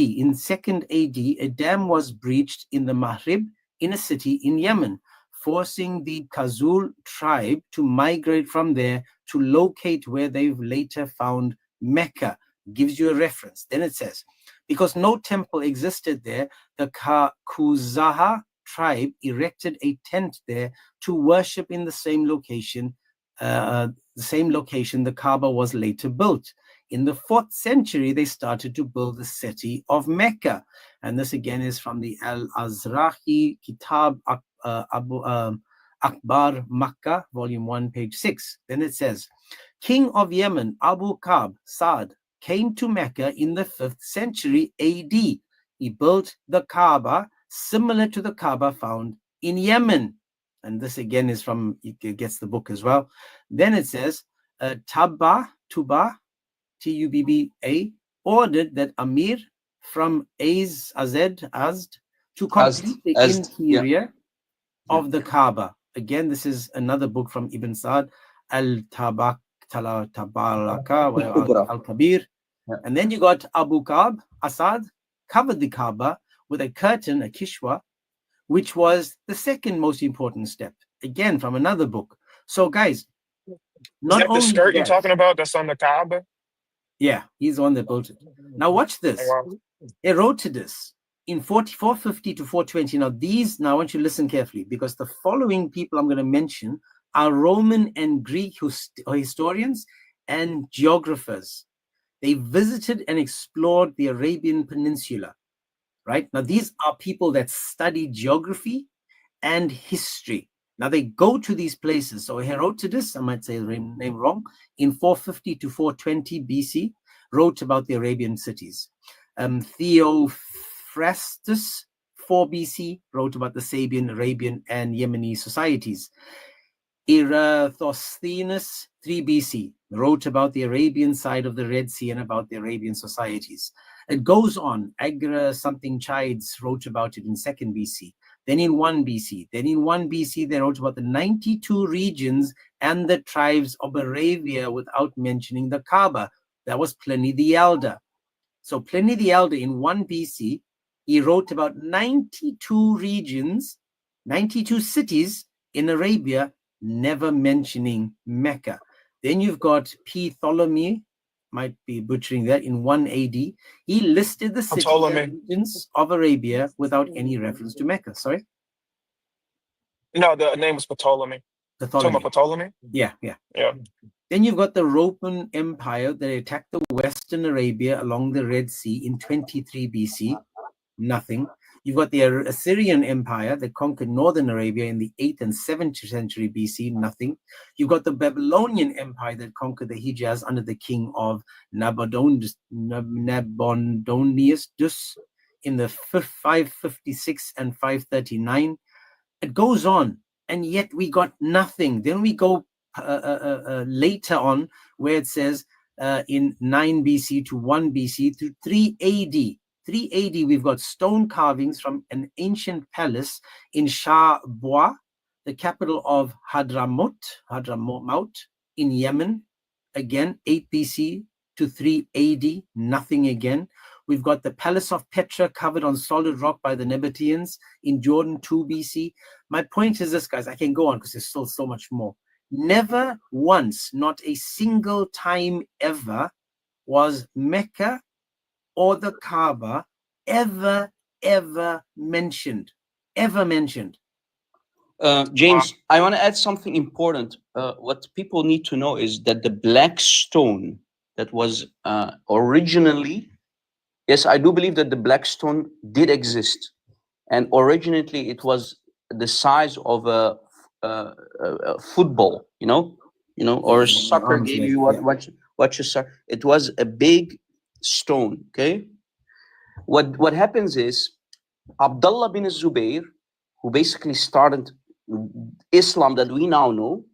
a dam was breached in the Maghrib in a city in Yemen, forcing the Khazul tribe to migrate from there to locate where they've later found Mecca. Gives you a reference. Then it says, because no temple existed there, the Kuzaha tribe erected a tent there to worship in the same location. The Kaaba was later built. In the 4th century, they started to build the city of Mecca. And this again is from the Al-Azrahi Kitab Akbar Makkah, volume 1, page 6. Then it says, King of Yemen, Abu Ka'b Sa'd, came to Mecca in the 5th century AD. He built the Kaaba similar to the Kaaba found in Yemen. And this again is from, it gets the book as well. Then it says, Tuba, T-U-B-B-A, ordered that Amir from Azd to complete the interior of the Kaaba. Again, this is another book from Ibn Sa'd, Al-Tabaraka, Al-Kabir. And then you got Abu Ka'b, Asad, covered the Kaaba with a curtain, a kishwa, which was the 2nd most important step. Again, from another book. So guys, not Is that the only skirt you're that, talking about that's on the Kaaba? yeah, he's the one that built it. Now watch this. Oh, wow. Herodotus in 450 to 420. Now I want you to listen carefully, because the following people I'm going to mention are Roman and Greek historians and geographers. They visited and explored the Arabian Peninsula, right? Now, these are people that study geography and history. Now, they go to these places. So Herodotus, I might say the name wrong, in 450 to 420 BC, wrote about the Arabian cities. Theophrastus, 4 BC, wrote about the Sabian, Arabian, and Yemeni societies. Eratosthenes, 3 BC, wrote about the Arabian side of the Red Sea and about the Arabian societies. It goes on. Agra something Chides wrote about it in 2nd BC, then in 1 BC. Then in 1 BC, they wrote about the 92 regions and the tribes of Arabia without mentioning the Kaaba. That was Pliny the Elder. So Pliny the Elder in 1 BC, he wrote about 92 regions, 92 cities in Arabia, never mentioning Mecca. Then you've got P. Ptolemy, might be butchering that, in 1 AD. He listed the cities and regions of Arabia without any reference to Mecca. Sorry? No, the name was Ptolemy. Ptolemy. Ptolemy? Yeah. Then you've got the Roman Empire that attacked the Western Arabia along the Red Sea in 23 BC. Nothing. You've got the Assyrian Empire that conquered northern Arabia in the 8th and 7th century BC. Nothing. You've got the Babylonian Empire that conquered the Hijaz under the king of Nabonidus in the 556 and 539. It goes on, and yet we got nothing. Then we go later on, where it says in 9 BC to 1 BC to 3 AD. 3 AD, we've got stone carvings from an ancient palace in Shahbois, the capital of Hadramaut in Yemen. Again, 8 BC to 3 AD, nothing again. We've got the Palace of Petra covered on solid rock by the Nabateans in Jordan, 2 BC. My point is this, guys, I can go on because there's still so much more. Never once, not a single time ever, was Mecca or the Kaaba ever mentioned. James, I want to add something important. What people need to know is that the black stone that was originally, yes, I do believe that the black stone did exist, and originally it was the size of a football, or soccer game. You watch a soccer. It was a big stone. Okay. What happens is Abdullah bin Zubayr, who basically started Islam that we now know,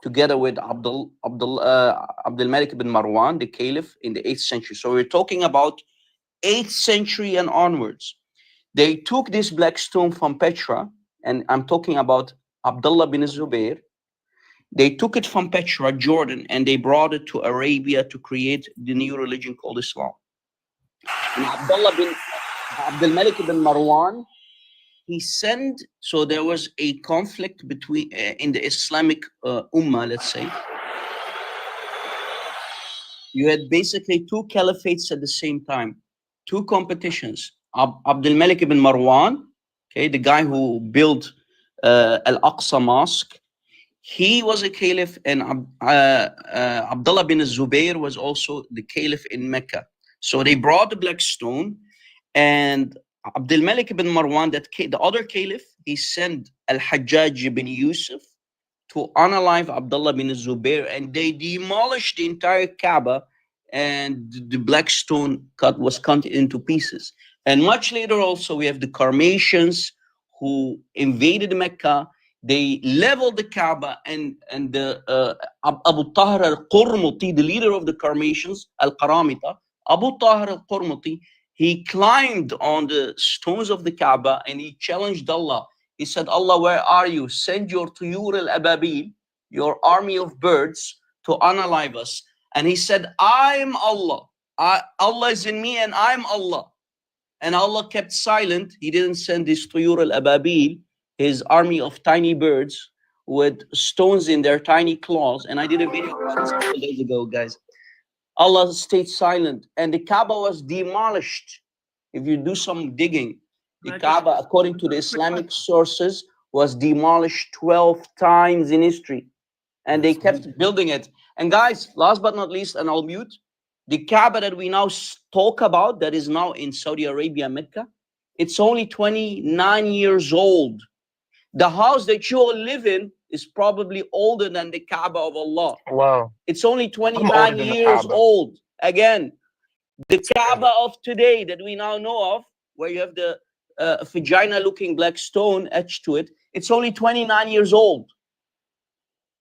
together with Abdul Malik bin Marwan, the caliph in the 8th century. So we're talking about 8th century and onwards. They took this black stone from Petra, and I'm talking about Abdullah bin Zubayr. They took it from Petra, Jordan, and they brought it to Arabia to create the new religion called Islam. And Abdul Malik bin Marwan, he sent, so there was a conflict between in the Islamic Ummah, let's say. You had basically 2 caliphates at the same time, 2 competitions. Abdul Malik bin Marwan, okay, the guy who built Al-Aqsa Mosque, he was a caliph, and Abdullah bin Zubayr was also the caliph in Mecca. So they brought the black stone, and Abdul Malik bin Marwan, the other caliph, he sent Al-Hajjaj bin Yusuf to unalive Abdullah bin Zubayr, and they demolished the entire Kaaba, and the black stone was cut into pieces. And much later also, we have the Karmatians who invaded Mecca. They leveled the Kaaba, and the Abu Tahir al-Qurmuti, the leader of the Karmatians, al-Qaramita, Abu Tahir al-Qurmuti, he climbed on the stones of the Kaaba and he challenged Allah. He said, Allah, where are you? Send your tuyur al-ababil, your army of birds, to unalive us. And he said, I'm Allah. Allah is in me and I'm Allah. And Allah kept silent. He didn't send his tuyur al-ababil, his army of tiny birds with stones in their tiny claws. And I did a video a couple days ago, guys. Allah stayed silent, and the Kaaba was demolished. If you do some digging, the Kaaba, according to the Islamic sources, was demolished 12 times in history, and they kept building it. And guys, last but not least, and I'll mute, the Kaaba that we now talk about, that is now in Saudi Arabia, Mecca, it's only 29 years old. The house that you all live in is probably older than the Kaaba of Allah. Wow. It's only 29 years old. Again, the Kaaba of today that we now know of, where you have the vagina-looking black stone etched to it, it's only 29 years old.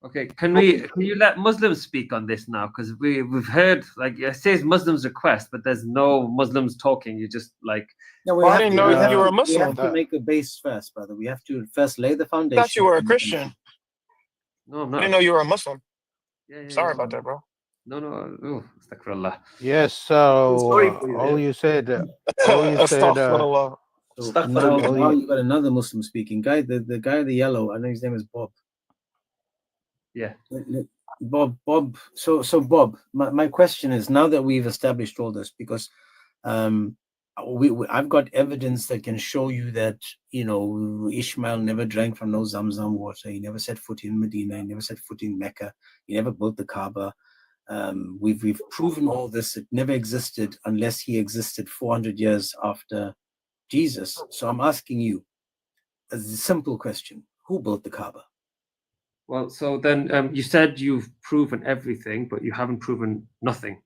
Okay, can you let Muslims speak on this now? Because we've heard, like, it says Muslims request, but there's no Muslims talking. You just like. No, Well, I didn't know you were a we Muslim. have to make a base first, brother. We have to first lay the I foundation. thought you were a Christian. No, I'm I not. didn't know you were a Muslim. Yeah, Sorry about that, bro. No. Oh, astaghfirullah. Yes, so Sorry for you, all yeah. you said, Astaghfirullah. So Astaghfirullah. now you got another Muslim speaking guy. The guy in the yellow. I know his name is Bob. Yeah. Bob. So Bob, my question is, now that we've established all this, because I've got evidence that can show you that, you know, Ishmael never drank from no Zamzam water. He never set foot in Medina. He never set foot in Mecca. He never built the Kaaba. We've proven all this. It never existed unless he existed 400 years after Jesus. So I'm asking you a simple question: who built the Kaaba? Well, so then you said you've proven everything, but you haven't proven nothing.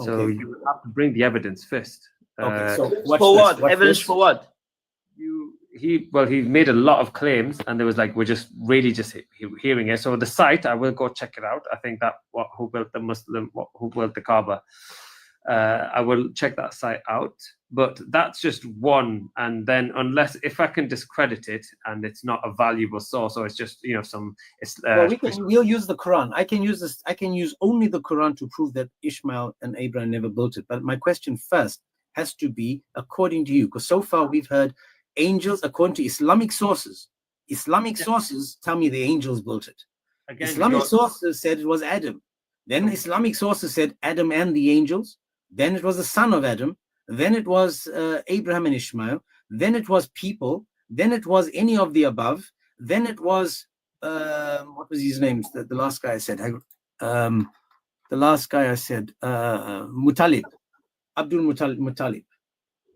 So Okay. you have to bring the evidence first. Okay, so For what? Evidence for what? He made a lot of claims, and there was like, we're just really just hearing it. So the site, I will go check it out. I think that who built the Kaaba. I will check that site out, but that's just one. And then if I can discredit it and it's not a valuable source, or it's just, you know, we'll use the Quran. I can use only the Quran to prove that Ishmael and Abraham never built it. But my question first has to be according to you, because so far we've heard angels according to Islamic sources. Islamic sources tell me the angels built it. Again, Islamic sources said it was Adam. Then Islamic sources said Adam and the angels. Then it was the son of Adam. Then it was Abraham and Ishmael. Then it was people. Then it was any of the above. Then it was what was his name? The last guy I said. Muttalib, Abdul Muttalib.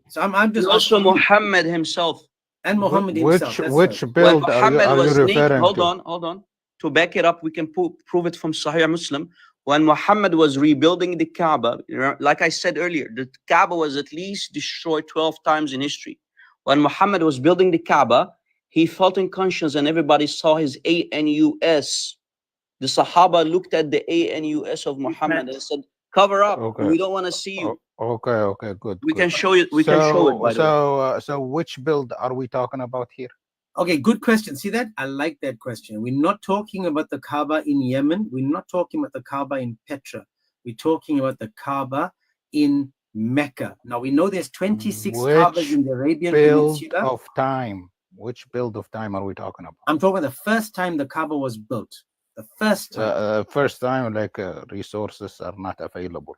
So I'm just also Muhammad himself. And Muhammad himself. Which build are you referring hold to? on. To back it up, we can prove it from Sahih Muslim. When Muhammad was rebuilding the Kaaba, like I said earlier, the Kaaba was at least destroyed 12 times in history. When Muhammad was building the Kaaba, he felt in conscience and everybody saw his ANUS. The Sahaba looked at the ANUS of Muhammad and said, cover up, Okay. we don't want to see you. Okay, good. We can show you, can show it, by the way. So which build are we talking about here? Okay, good question. See that? I like that question. We're not talking about the Kaaba in Yemen. We're not talking about the Kaaba in Petra. We're talking about the Kaaba in Mecca. Now, we know there's 26 Kaabas in the Arabian Peninsula. Which build of time are we talking about? I'm talking about the first time the Kaaba was built. The first time. First time, like resources are not available.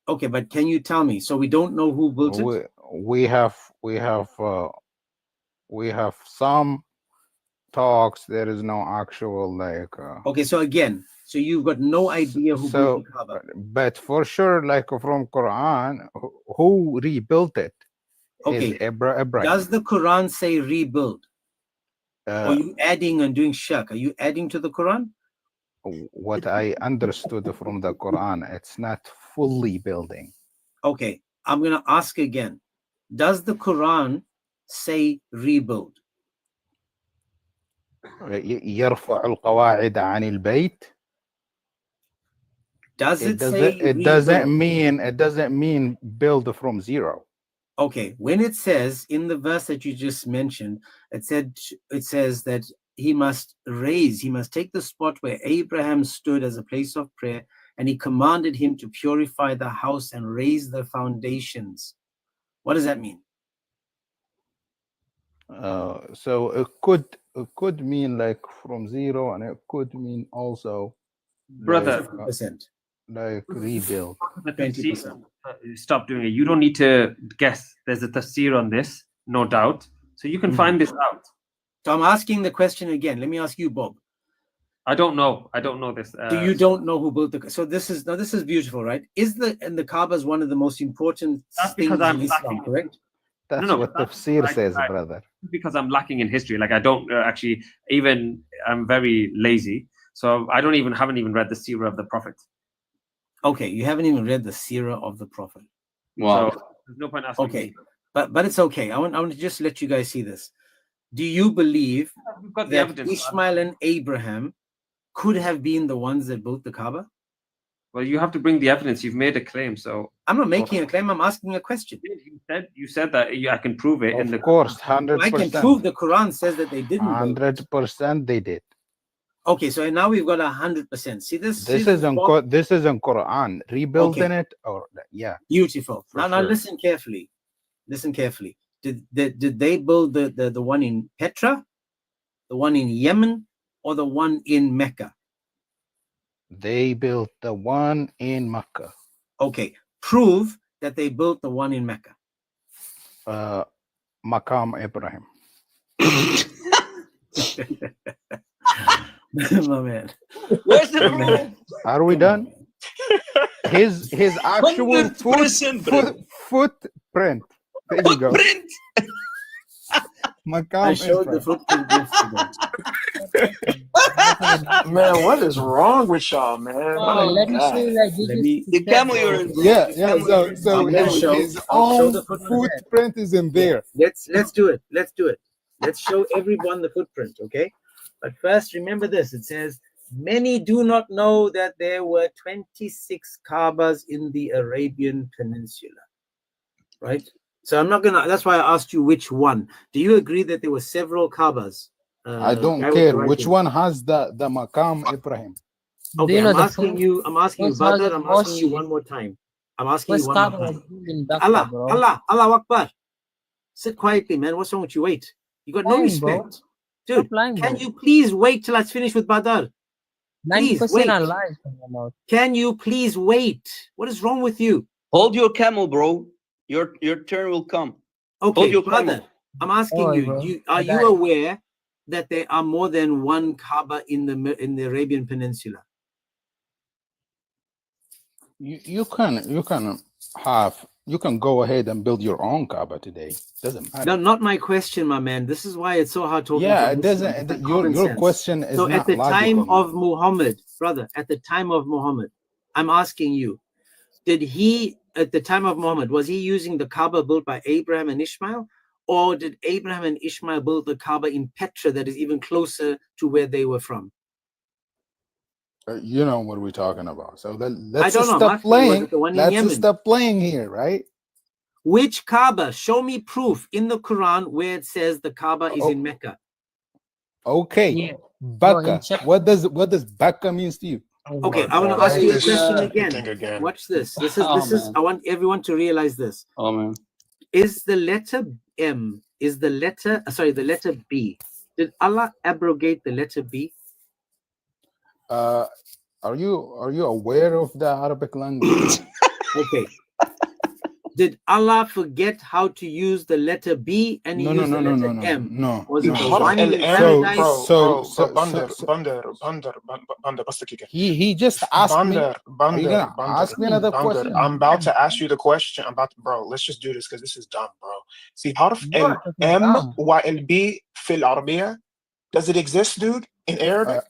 Okay, but can you tell me? So we don't know who built it? We have some talks. There is no actual Okay, so again, so you've got no idea who built the Kaaba. But for sure, like from Quran, who rebuilt it? Okay. Is Abraham. Does the Quran say rebuild? Or are you adding and doing shirk? Are you adding to the Quran? What I understood from the Quran, it's not fully building. Okay, I'm going to ask again. Does the Quran say rebuild? يرفع القواعد عن البيت. Does it say it doesn't mean build from zero. Okay, when it says in the verse that you just mentioned, it says that he must take the spot where Abraham stood as a place of prayer, and he commanded him to purify the house and raise the foundations. What does that mean? So it could mean like from zero, and it could mean also, brother, like rebuild. 20%. Stop doing it. You don't need to guess. There's a tafsir on this, no doubt. So you can find this out. So I'm asking the question again. Let me ask you, Bob. I don't know this. So you don't know who built the? So this is beautiful, right? The Kaaba is one of the most important things in Islam, correct? That's what tafsir says, brother. Because I'm lacking in history. Like I don't actually even. I'm very lazy, so I haven't even read the seerah of the Prophet. Okay, you haven't even read the seerah of the Prophet. Wow. So there's no point asking. Okay, but it's okay. I want to just let you guys see this. Do you believe that Ishmael and Abraham could have been the ones that built the Kaaba? Well, you have to bring the evidence. You've made a claim, so I'm not making a claim. I'm asking a question. you said that I can prove it in the Of course, I can 100%. prove the Quran says that they didn't. build it. 100% they did. Okay, so now we've got 100%. See this? This see is in this is in Quran. Rebuilding it or yeah. Beautiful. For Now sure. listen carefully. Listen carefully. Did they build the one in Petra, the one in Yemen, or the one in Mecca? They built the one in Mecca. Okay, prove that they built the one in Mecca. Maqam Ibrahim. My man. Where's the proof? Are we done? His actual 100% footprint. There you go. Footprint. Maqam I showed the Ibrahim. footprint yesterday. Man, what is wrong with y'all, man? Oh, let me show you like Let me- The camel you're in. Yeah. So I'm gonna his, show- his I'll show own the footprint. footprint is in there. Let's do it. Let's do it. Let's show everyone the footprint, okay? But first, remember this. It says, many do not know that there were 26 Kaabas in the Arabian Peninsula, right? So I'm not gonna, that's why I asked you which one. Do you agree that there were several Kaabas? I don't guy with care the right which thing. one has the Maqam Ibrahim. Okay, know I'm the asking proof? you, First Badr, house I'm was asking you Moshi. one more time. I'm asking you First one more Kaaba was time. built in Baka, Allah, bro. Allah Akbar. Sit quietly, man. What's wrong with you? Wait. You got no Lying, bro. respect. Dude, Stop lying, can bro. you please wait till I finish with Badr? Please 90% wait. are lies from your mouth. Can you please wait? What is wrong with you? Hold your camel, bro. Your turn will come. Hold Okay, your brother, camel. I'm asking Don't worry, you, bro. are I you got it. aware that there are more than one Kaaba in the Arabian Peninsula? You can go ahead and build your own Kaaba today. Doesn't matter. No, not my question, my man. This is why it's so hard talking Yeah, to it Muslims. doesn't. It's Your common sense. question is So not at the logical, time man. of Muhammad, brother, at the time of Muhammad, I'm asking you, did he, at the time of Muhammad, was he using the Kaaba built by Abraham and Ishmael? Or did Abraham and Ishmael build the Kaaba in Petra that is even closer to where they were from? You know what we're talking about. So I let's don't know. I'm stop asking you, was playing. it the one in Let's Yemen? stop playing here, right? Which Kaaba? Show me proof in the Quran where it says the Kaaba is in Mecca. Okay. Yeah. Baka. What does Baka means to you? Okay, I want to God, ask you a this question thing again. again. Watch this. This Oh, is. man. I want everyone to realize this. Oh man. Is the letter M? Is the letter? The letter B. Did Allah abrogate the letter B? Are you aware of the Arabic language? Okay. Did Allah forget how to use the letter B and he used the letter M? No. Was it the حرف one in الام paradise? بندر بس دقيقة. He just asked me. Are you gonna ask me another question? I'm about to ask you the question. Bro, let's just do this because this is dumb, bro. See, حرف الام والB في العربية, does it exist, dude, in Arabic?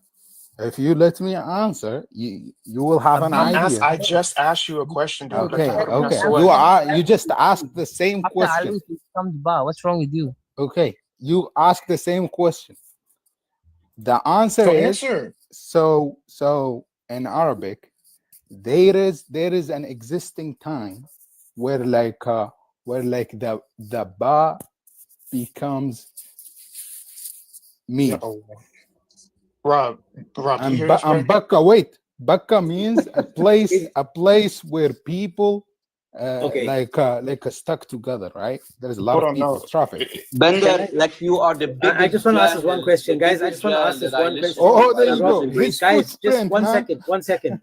If you let me answer, you will have an idea. I just asked you a question, dude. You just asked the same question. What's wrong with you? Okay, you asked the same question. The answer is so in Arabic, there is an existing time where the ba becomes me. Rob, and Baka, wait. Baka means a place where people stuck together, right? There's a lot of people, traffic. Bender, like you are the biggest. I just want to ask this one question, guys. I just want to ask this one question. Oh, there you go. Guys, just one second.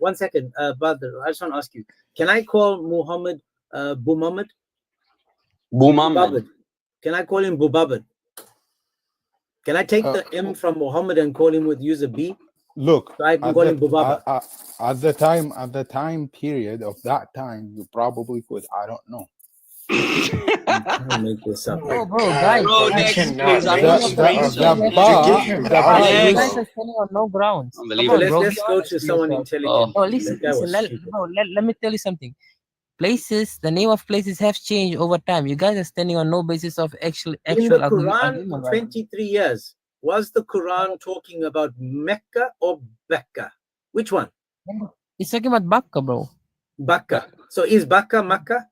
Badr, I just want to ask you, can I call Muhammad Bumamad? Bumamad. Can I call him Bubabad? Can I take the M from Muhammad and call him with use a B? Look, so I can call him Bubaba. At the time period of that time, you probably could. I don't know. I'm gonna make this up. Bro, guys. Bro, next, please. You guys are standing on no grounds. Let's go to someone intelligent. Oh, listen, let me tell you something. Places, the name of places have changed over time. You guys are standing on no basis of actual in the Quran, 23 years. Was the Quran talking about Mecca or Baka? Which one? It's talking about Baka, bro. Baka. So is Baka Makkah?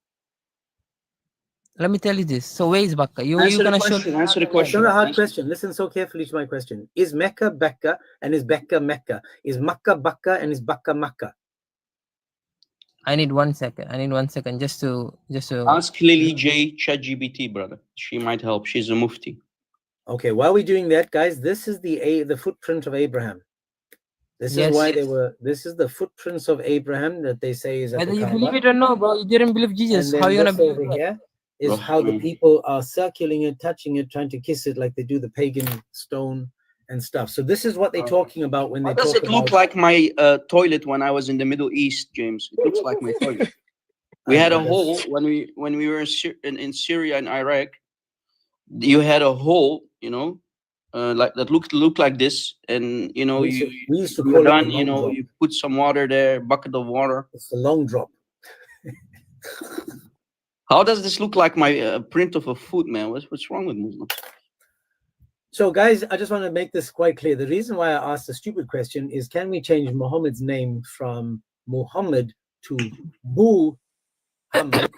Let me tell you this. So where is Baka? You Answer the gonna show question. me? Answer the It's question. not a hard question. Listen so carefully to my question. Is Mecca Becca and is Becca Mecca? Is Makkah Baka and is Baka Makkah? I need 1 second. I need 1 second just to Ask Lily J ChatGPT, brother. She might help. She's a mufti. Okay, while we're doing that, guys, this is the footprint of Abraham. This Yes, is why yes. they were. This is the footprints of Abraham that they say is at Whether the you Kaaba. believe it or not, bro, you didn't believe Jesus. And How then you gonna this believe over that? here is Oh, how the man. people are circling it, touching it, trying to kiss it like they do the pagan stone and stuff. So this is what they're talking about when they Why does talk it look about. like my toilet when I was in the Middle East, James? It looks like my toilet. We had a hole when we were in Syria and Iraq. You had a hole, you know, like that looked like this, and you know, We used to you're call it done. the You long know, drop. you put some water there, bucket of water. It's the long drop. How does this look like my print of a foot, man? What's wrong with Muslims? So, guys, I just want to make this quite clear. The reason why I asked a stupid question is, can we change Muhammad's name from Muhammad to Muhammad?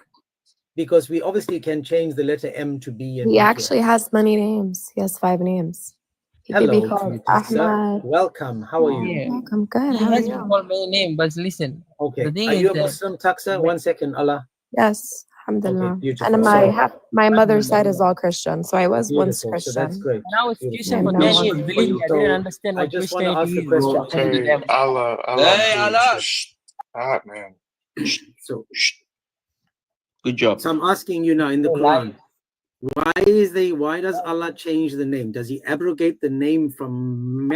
Because we obviously can change the letter M to B. And He actually has many names. He has 5 names. He could Hello be to called you, Tessa. Ahmad. Welcome. How are you? Yeah. Welcome. Good. He How are has been you? called many names, but listen. Okay. The thing Are is you a that Muslim, Taxa? 1 second, Allah. Yes. Alhamdulillah. beautiful. And So- my mother's side is all Christian, so I was once Beautiful. So that's Christian. great. when I was Beautiful. Christian And for no 10 longer. years, believe me, I So, didn't understand I what just want to Christianity ask the is, bro. question. I tell you Okay, that. Allah, Hey, dude, Allah. just stop, man. So, Good job. so I'm asking you now in the Oh, Quran, why does Allah change the name? Does he abrogate the name from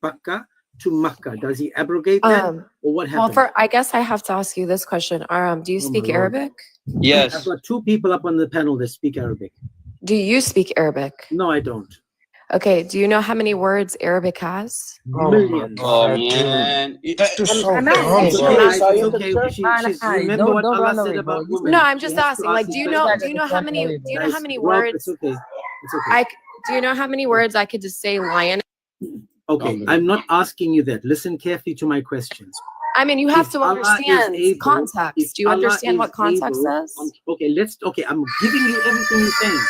Baka to Makkah? Does he abrogate that? Or what Well, happened? I guess I have to ask you this question. Do you Oh speak my Lord. Arabic? Yes. I've got 2 people up on the panel that speak Arabic. Do you speak Arabic? No, I don't. Okay. Do you know how many words Arabic has? Millions. Oh God, dude. man. It's just so I'm dumb, asking. It's I'm okay, bro. guys. asking. It's okay. Remember Don't what Allah run said away, bro. about Listen. women. No, I'm He just has to asking. ask Like, his do you question. know how many? Do you know how many Rob, words? it's okay. It's okay. Do you know how many words I could just say lion? Okay, I'm not asking you that. Listen carefully to my questions. I mean, you have If to Allah is understand able- if context. Do you Allah understand is what context able- is? Okay, I'm giving you everything you're saying.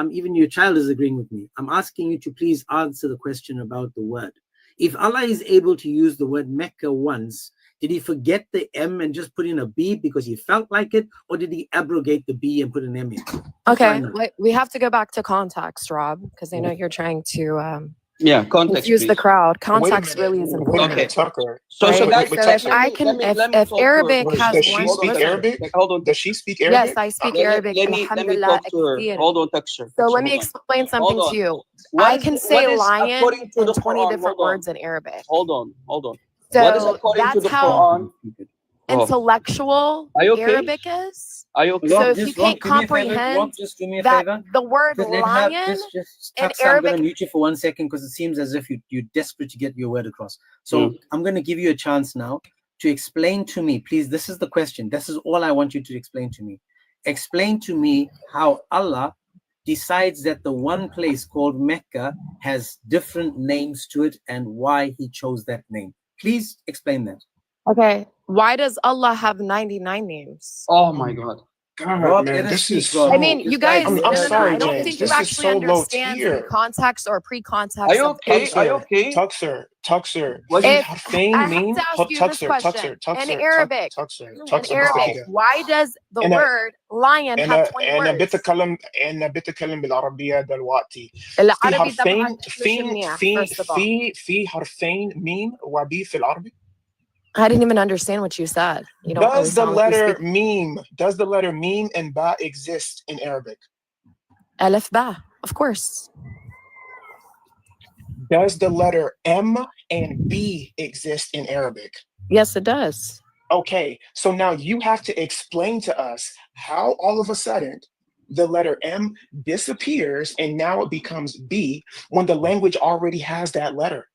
I'm even your child is agreeing with me. I'm asking you to please answer the question about the word. If Allah is able to use the word Mecca once, did he forget the M and just put in a B because he felt like it, or did he abrogate the B and put an M in? Okay, we have to go back to context, Rob, because I know you're trying to Yeah, context, confuse the please. crowd. Wait a Context minute. really is Wait a important. minute, Tucker. So Right? guys, Wait, So if Tucker. I can, let me if talk to Arabic her. has Does she one, speak listen, Arabic? Hold on. Does she speak yes, Arabic? I speak Let Arabic. me Alhamdulillah, talk to her. akthir. Hold on, Taksir. So let me Hold on. explain something Hold on. to you. What I is can the- say what is lion according to in the 20 Quran? different Hold on. words in Arabic. Hold on. What is So according to that's the how Quran? Oh. intellectual Are you okay? Arabic is. Are you okay? So Rob, if you just Rob, can't do me a favor. comprehend Rob, just do me a that favor. the word Just let her, lion just in Taxa, I'm going to Arabic, mute you for 1 second because it seems as if you're desperate to get your word across. So I'm going to give you a chance now to explain to me, please. This is the question. This is all I want you to explain to me. Explain to me how Allah decides that the one place called Mecca has different names to it and why he chose that name. Please explain that. okay, why does Allah have 99 names? Oh my God. God, Rob, man, let us this speak, is Rob. I so. mean, you This guy- guys, I'm no, sorry, I don't James. think you This is actually so low understand the tier. context or pre-context Are you of okay? anything. Are you okay? Tuxer. What في If حرفين I have ميم to ask you this question, in Arabic, why does the word lion have 20 أنا words? بتكلم بالعربية دلوقتي. في العربي ده حرفين بتاعتك مش منيح, first of all. في حرفين ميم وبي في العربي. I didn't even understand what you said. You don't really Does the sound like you letter meme and ba exist in Arabic? Alif ba, of course. Does the letter M and B exist in Arabic? Yes, it does. Okay, so now you have to explain to us how all of a sudden the letter M disappears and now it becomes B when the language already has that letter.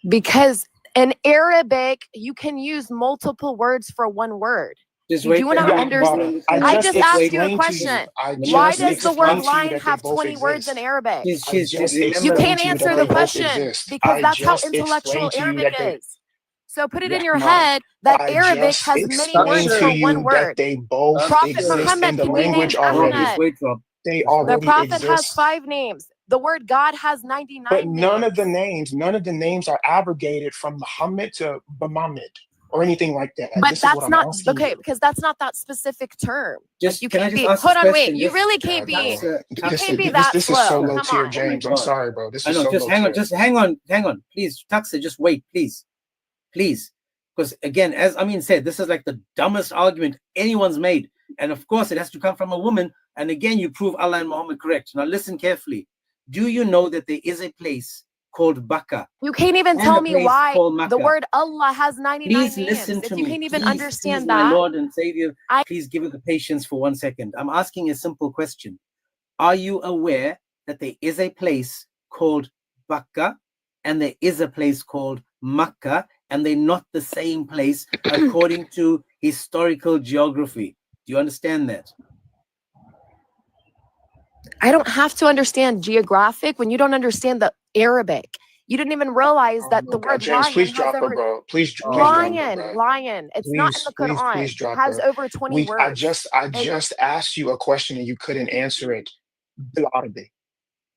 Because in Arabic, you can use multiple words for one word. Just You wait. do not Yeah, understand. but I just asked you a explained to you. question. I Why just does the word explained to you lion that they have both 20 words in exist. Arabic? I just You explained can't to you answer that the they both question exist. because I that's how just intellectual explained to you Arabic that they. is. So put it in your Rahman, head that I Arabic just has many explained words to for one you that word. they both Prophet exist Muhammad in the can be language named already. Ahmed. Wait, Rob. They The already prophet has exist. 5 names. The word God has 99 But names. none of the names are abrogated from Muhammad to Muhammad or anything like that. But This is what that's I'm not asking okay you. because that's not that specific term. Just Like you can I can't just be. ask Hold this on, wait. question? You Just really can't be. You can't be that This is so slow. low Come tier, on. James. Oh I'm my God. sorry, bro. This I is know. so Just low hang on. tier. Just hang on. Please, Taxa, just wait, please. Because again, as Amin said, this is like the dumbest argument anyone's made, and of course, it has to come from a woman. And again, you prove Allah and Muhammad correct. Now, listen carefully. Do you know that there is a place called Baka? You can't even and tell a me place why called the Makkah? word Allah has 99 Please names. listen If to you me. can't even Please, understand my that, Lord and Savior, please give it the patience for 1 second. I'm asking a simple question. Are you aware that there is a place called Baka and there is a place called Makkah, and they're not the same place according to historical geography? Do you understand that? I don't have to understand geographic when you don't understand the Arabic. You didn't even realize that the word James, lion please has drop her, over bro. Please drop her, bro. lion. It's not in the Quran. Please drop Has her. over 20 words. I just asked you a question and you couldn't answer it. Bilarabi.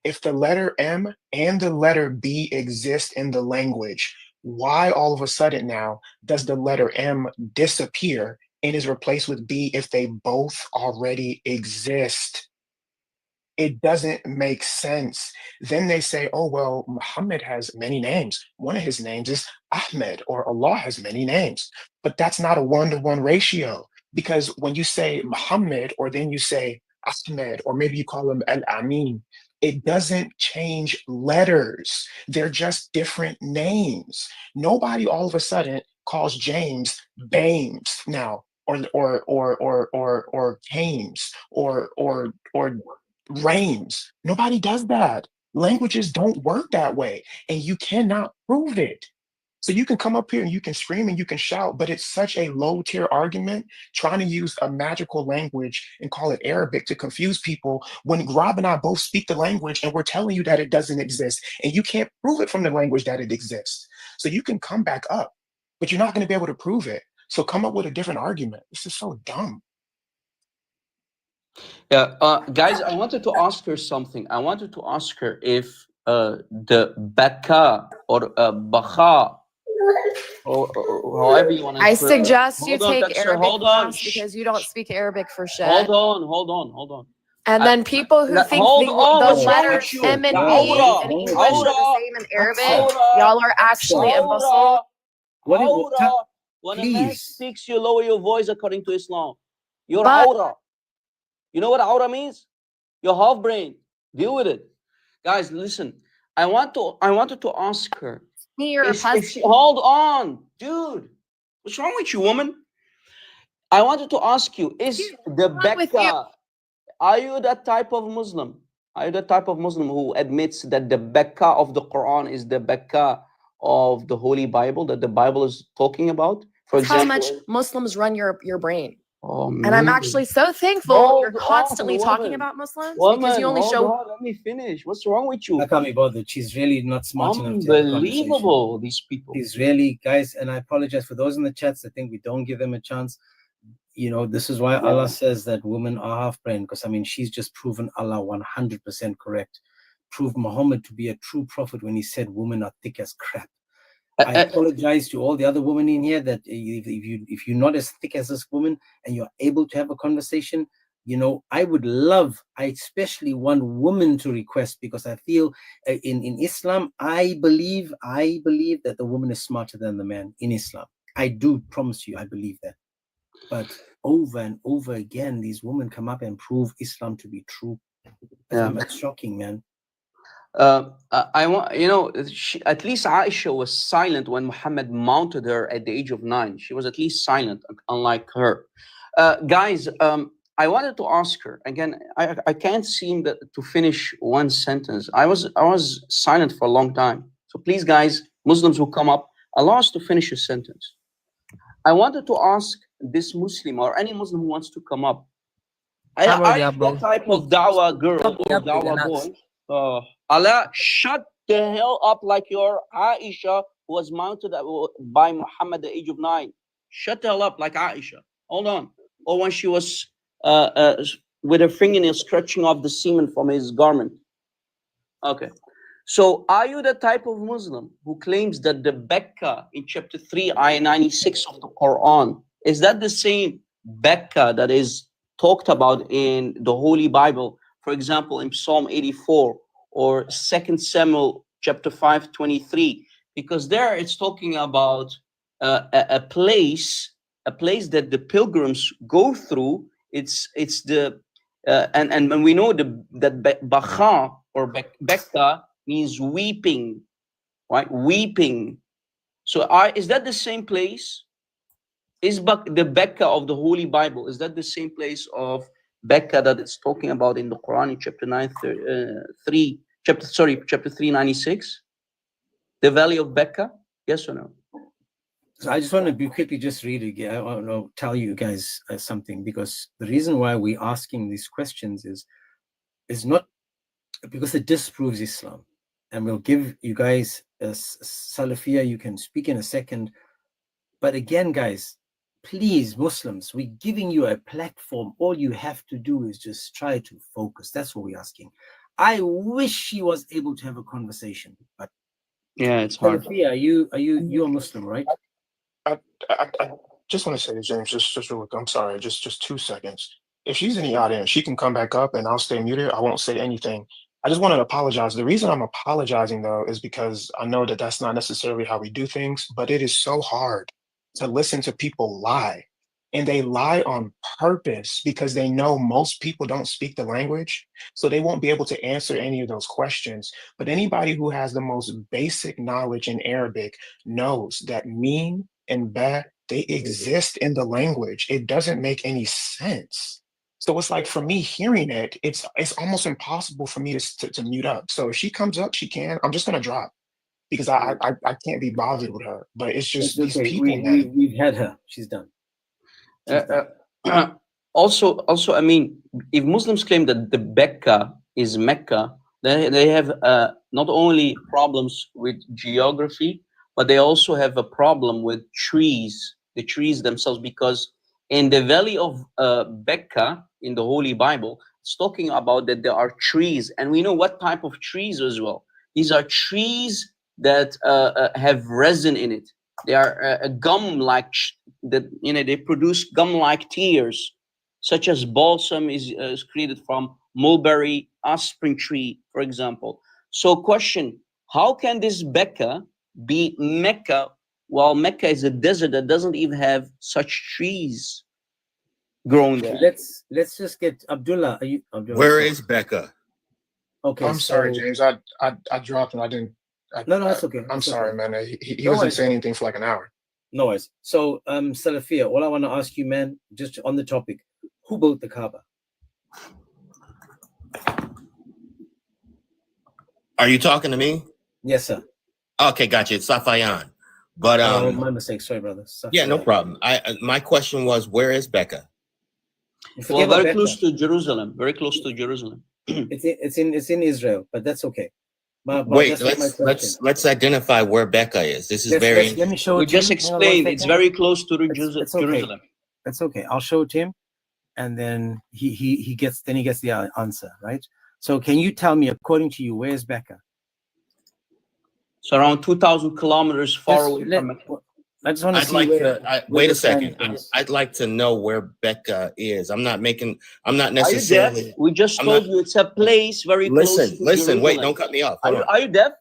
If the letter M and the letter B exist in the language, why all of a sudden now does the letter M disappear and is replaced with B if they both already exist? It doesn't make sense. Then they say, oh, well, Muhammad has many names. One of his names is Ahmed, or Allah has many names. But that's not a 1-to-1 ratio, because when you say Muhammad, or then you say Ahmed, or maybe you call him Al-Amin, it doesn't change letters. They're just different names. Nobody all of a sudden calls James Bames now, or James, or Rains. Nobody does that. Languages don't work that way, and you cannot prove it. So you can come up here and you can scream and you can shout, but it's such a low tier argument trying to use a magical language and call it Arabic to confuse people when Rob and I both speak the language and we're telling you that it doesn't exist, and you can't prove it from the language that it exists. So you can come back up, but you're not going to be able to prove it. So come up with a different argument. This is so dumb. Yeah, guys, I wanted to ask her something. I wanted to ask her if the Baka or Baka, or however you want to. I suggest you Hold on, take Dexter, Arabic hold on. class because you don't speak Arabic for shit. Hold on. And then people who think the letters M and B in English are the same in Arabic, y'all are actually imbeciles. When a man speaks, you lower your voice according to Islam. You're But- aura. You know what aura means? You're half brain. Deal with it. Guys, listen. I wanted to ask her. Hold on, dude. What's wrong with you, woman? I wanted to ask you, is the Baka, are you that type of Muslim? Are you the type of Muslim who admits that the Baka of the Quran is the Baka of the Holy Bible, that the Bible is talking about? For example, how much Muslims run your brain. Oh, and I'm actually so thankful you're constantly talking about Muslims because you only show. Let me finish. What's wrong with you? I can't be bothered. She's really not smart enough to have a conversation. Unbelievable, these people. She's really, guys, and I apologize for those in the chats that think we don't give them a chance. You know, this is why Allah says that women are half brain, because I mean, she's just proven Allah 100% correct. Proved Muhammad to be a true prophet when he said women are thick as crap. I apologize to all the other women in here that if you're not as thick as this woman and you're able to have a conversation, you know, I especially want women to request, because I feel in Islam, I believe that the woman is smarter than the man in Islam. I do promise you, I believe that. But over and over again, these women come up and prove Islam to be true. That's shocking, man. I want, you know, at least Aisha was silent when Muhammad mounted her at the age of 9. She was at least silent, unlike her. Guys, I wanted to ask her again. I can't seem to finish one sentence. I was silent for a long time. So please, guys, Muslims who come up, allow us to finish a sentence. I wanted to ask this Muslim or any Muslim who wants to come up. Come on, Are yeah, you bro. that type of dawah girl Stop or yapping dawah and boy? ask. Allah, shut the hell up like your Aisha who was mounted by Muhammad at the age of 9. Shut the hell up like Aisha. Hold on. Or when she was with her fingernails scratching off the semen from his garment. Okay. So are you the type of Muslim who claims that the Baka in chapter 3, ayah 96 of the Quran, is that the same Baka that is talked about in the Holy Bible? For example, in Psalm 84 or 2 Samuel chapter 5:23, because there it's talking about a place that the pilgrims go through. It's the and when we know that Baka or Baka means weeping, right? Weeping. So is that the same place? Is the Baka of the Holy Bible, is that the same place of Baka that it's talking about in the Quran in chapter 396? The valley of Baka? Yes or no? So I just want to quickly just read it again. I want to tell you guys something, because the reason why we're asking these questions is not because it disproves Islam. And we'll give you guys Salafia, you can speak in a second. But again, guys, please, Muslims, we're giving you a platform. All you have to do is just try to focus. That's what we're asking. I wish she was able to have a conversation, but yeah, it's hard. Salafia, you're a Muslim, right? I just want to say to James, just real quick, I'm sorry, just 2 seconds. If she's in the audience, she can come back up and I'll stay muted. I won't say anything. I just wanted to apologize. The reason I'm apologizing, though, is because I know that that's not necessarily how we do things, but it is so hard to listen to people lie. And they lie on purpose because they know most people don't speak the language, so they won't be able to answer any of those questions. But anybody who has the most basic knowledge in Arabic knows that meen and ba, they exist in the language. It doesn't make any sense. So it's like, for me hearing it, it's almost impossible for me to mute up. So if she comes up, she can. I'm just gonna drop because I can't be bothered with her. But it's just It's these okay. people, man. We've had her. She's done. Also, I mean, if Muslims claim that the Baka is Mecca, they have not only problems with geography, but they also have a problem with trees, the trees themselves, because in the valley of Baka in the Holy Bible, it's talking about that there are trees, and we know what type of trees as well. These are trees that have resin in it. They are gum-like, that they produce gum-like tears, such as balsam is created from mulberry aspen tree, for example. So, question: how can this Baka be Mecca, while Mecca is a desert that doesn't even have such trees growing there? Let's just get Abdullah. Are you Abdullah? Where is Baka? Okay, I'm sorry, James. I dropped and I didn't. No, that's okay. I'm sorry, man. He No wasn't worries. saying anything for like an hour. No worries. So, Salafia, all I want to ask you, man, just on the topic, who built the Kaaba? Are you talking to me? Yes, sir. Okay, gotcha. It's Safayan. But my mistake. Sorry, brother. yeah, no problem. My question was, where is Baka? Well, very close to Jerusalem. Very close to Jerusalem. It's in Israel, but that's okay. But wait, let's identify where Baka is. This is let me show it. We just explained it's very close to Jerusalem. That's okay. I'll show it to him, and then he gets the answer, right? So can you tell me, according to you, where is Baka? It's around 2,000 kilometers far away from Mecca. I just want to see wait a second. I'd like to know where Baka is. I'm not necessarily. We just told you it's a place very close to Listen, Jerusalem. wait, don't cut me off. Are you deaf?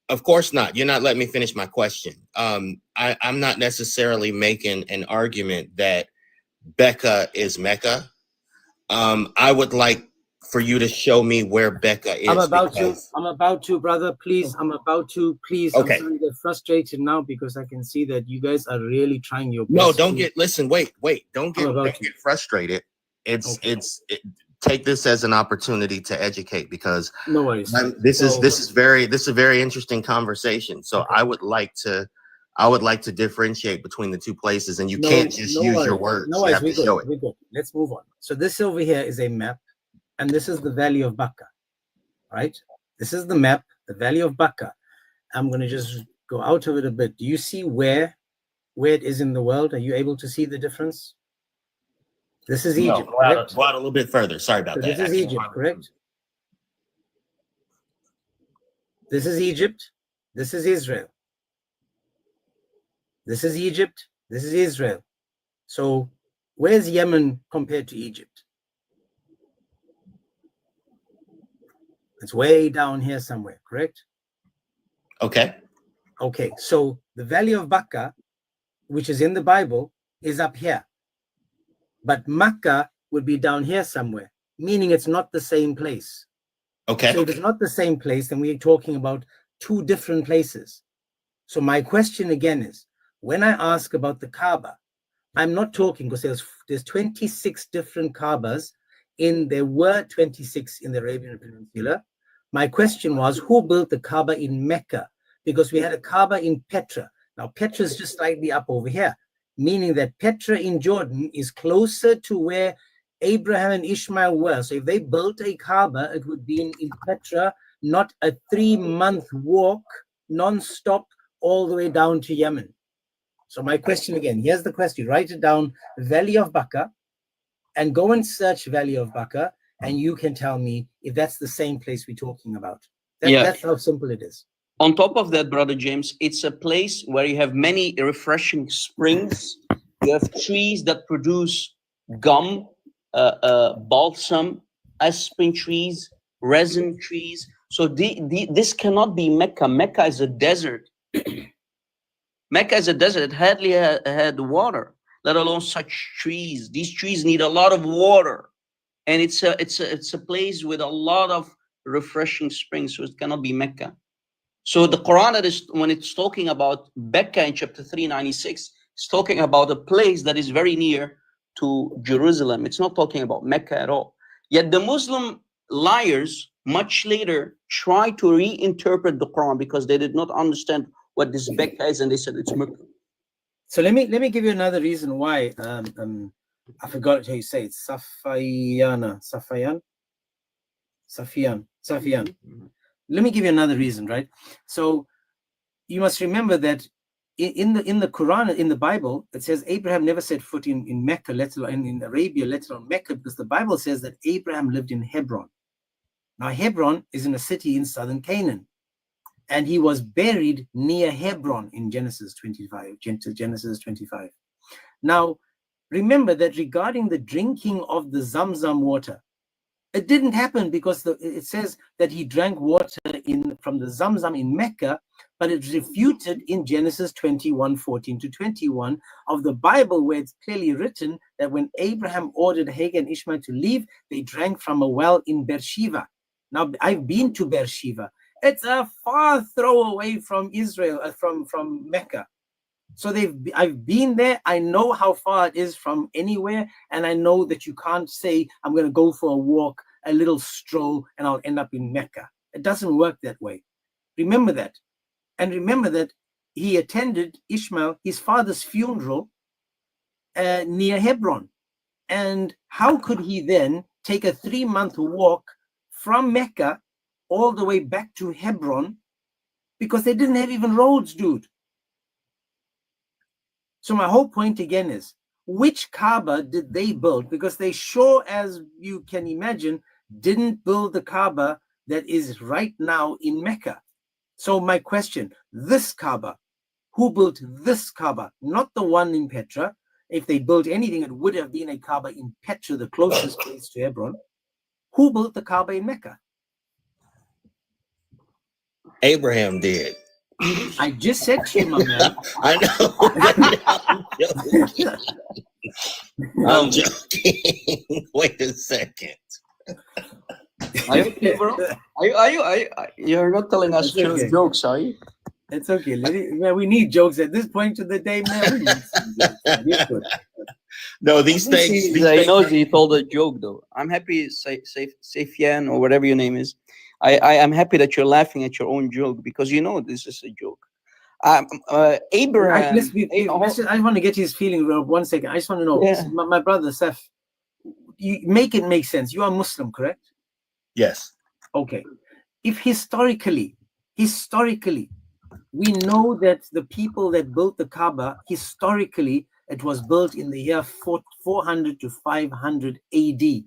Of course not. You're not letting me finish my question. I'm not necessarily making an argument that Baka is Mecca. I would like for you to show me where Baka is. I'm about to, brother. Please, please. Okay. I'm starting to get frustrated now because I can see that you guys are really trying your best. No, don't get frustrated. Take this as an opportunity to educate, because no worries. This is a very interesting conversation. So okay. I would like I would like to differentiate between the two places, and you can't just use your words. No you worries, have to show it. we're good. Let's move on. So this over here is a map, and this is the Valley of Baka, right? This is the map, the Valley of Baka. I'm going to just go out of it a bit. Do you see where it is in the world? Are you able to see the difference? This is Egypt, correct? Go out a little bit further. Sorry about So that. this is Egypt, correct? This is Egypt. This is Israel. This is Egypt. This is Israel. So where's Yemen compared to Egypt? It's way down here somewhere, correct? Okay. Okay, so the Valley of Baka, which is in the Bible, is up here. But Mecca would be down here somewhere, meaning it's not the same place. Okay. So if it's not the same place, then we're talking about two different places. So my question again is, when I ask about the Kaaba, I'm not talking because there's 26 different Kaabas there were 26 in the Arabian Peninsula. My question was, who built the Kaaba in Mecca? Because we had a Kaaba in Petra. Now Petra is just slightly up over here, meaning that Petra in Jordan is closer to where Abraham and Ishmael were. So if they built a Kaaba, it would be in Petra, not a 3-month walk non-stop all the way down to Yemen. So my question again, here's the question, write it down, Valley of Baka, and go and search Valley of Baka, and you can tell me if that's the same place we're talking about. That's how simple it is. On top of that, Brother James, it's a place where you have many refreshing springs. You have trees that produce gum, balsam, aspen trees, resin trees. So this cannot be Mecca. Mecca is a desert. Mecca is a desert. It hardly had water, let alone such trees. These trees need a lot of water, and it's a place with a lot of refreshing springs. So it cannot be Mecca. So the Quran, when it's talking about Becca in chapter 396, it's talking about a place that is very near to Jerusalem. It's not talking about Mecca at all. Yet the Muslim liars much later try to reinterpret the Quran because they did not understand what this Becca is, and they said it's Mecca. So let me give you another reason why. I forgot how you say it. Safiyan. Let me give you another reason, right? So you must remember that in the Quran, in the Bible, it says Abraham never set foot in Mecca, let alone in Arabia, let alone Mecca, because the Bible says that Abraham lived in Hebron. Now Hebron is in a city in southern Canaan, and he was buried near Hebron in Genesis 25. Now remember that regarding the drinking of the Zamzam water, it didn't happen because it says that he drank water from the Zamzam in Mecca, but it's refuted in Genesis 21:14-21 of the Bible, where it's clearly written that when Abraham ordered Hagar and Ishmael to leave, they drank from a well in Beersheba. Now, I've been to Beersheba. It's a far throw away from Israel, from Mecca. So I've been there. I know how far it is from anywhere, and I know that you can't say I'm going to go for a walk, a little stroll, and I'll end up in Mecca. It doesn't work that way. Remember that, and remember that he attended Ishmael, his father's funeral, near Hebron. And how could he then take a 3-month walk from Mecca all the way back to Hebron? Because they didn't have even roads, dude. So my whole point again is, which Kaaba did they build? Because they sure, as you can imagine, didn't build the Kaaba that is right now in Mecca. So my question, this Kaaba, who built this Kaaba? Not the one in Petra. If they built anything, it would have been a Kaaba in Petra, the closest place to Hebron. Who built the Kaaba in Mecca? Abraham did. I just said to you, my man. I know. I'm joking. Wait a second. Are you okay, bro? You're not telling us okay. jokes, are you? It's okay. We need jokes at this point of the day, man. No, these things. He knows he told a joke, though. I'm happy, Saifian, or whatever your name is. I am happy that you're laughing at your own joke, because you know this is a joke. Abraham. I want to get his feeling real 1 second. I just want to know, Yeah. my brother Seth, you make it make sense. You are Muslim, correct? Yes. Okay. If historically, we know that the people that built the Kaaba, historically, it was built in the year 400 to 500 AD.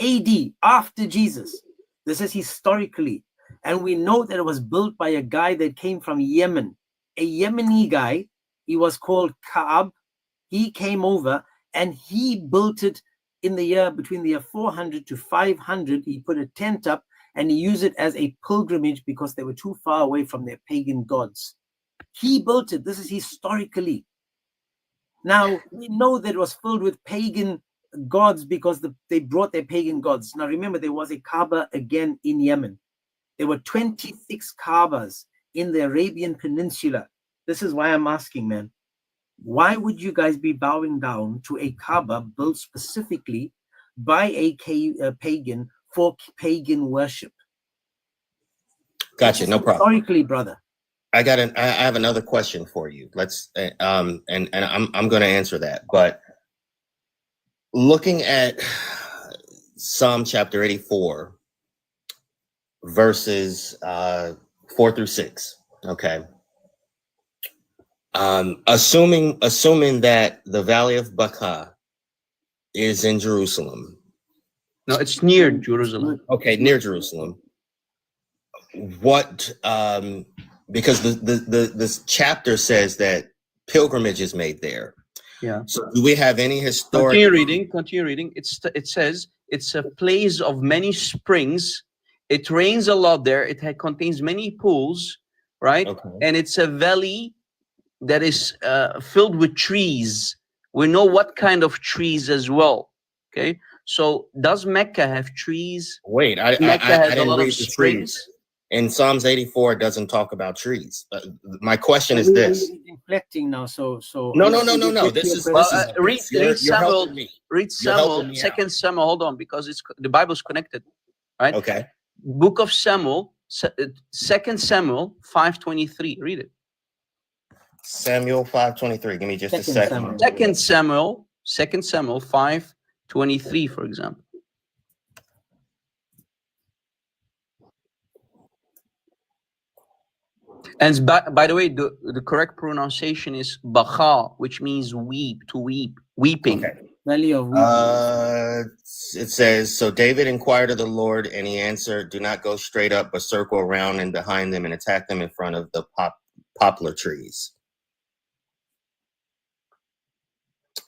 AD, after Jesus. This is historically. And we know that it was built by a guy that came from Yemen. A Yemeni guy. He was called Kaa'ba. He came over and he built it in the year, between the year 400 to 500. He put a tent up and he used it as a pilgrimage because they were too far away from their pagan gods. He built it. This is historically. Now, we know that it was filled with pagan gods because they brought their pagan gods. Now, remember, there was a Kaaba again in Yemen. There were 26 Kaabas in the Arabian Peninsula. This is why I'm asking, man. Why would you guys be bowing down to a Kaaba built specifically by a pagan for pagan worship? Gotcha. No problem. Historically, brother. I have another question for you. Let's and I'm going to answer that. But looking at Psalm chapter 84, verses 4 through 6. Okay. Assuming that the Valley of Baka is in Jerusalem. No, it's near Jerusalem. Okay, near Jerusalem. What? Because this chapter says that pilgrimage is made there. Yeah. So do we have any historic? Continue reading. It says it's a place of many springs. It rains a lot there. It contains many pools, right? Okay. And it's a valley that is filled with trees. We know what kind of trees as well. Okay. So does Mecca have trees? Wait, I didn't read the trees. In Psalms 84, it doesn't talk about trees. My question is this. Reflecting now, so no. This is read Samuel. Read Samuel, me 2 Samuel. Hold on, because the Bible is connected, right? Okay. Book of Samuel, 2 Samuel 5:23. Read it. Samuel 5:23. Give me just a second. 2 Samuel 5:23, for example. And by the way, the correct pronunciation is Baka, which means weeping. Okay. Valley of weeping. It says, so David inquired of the Lord, and he answered, do not go straight up, but circle around and behind them and attack them in front of the poplar trees.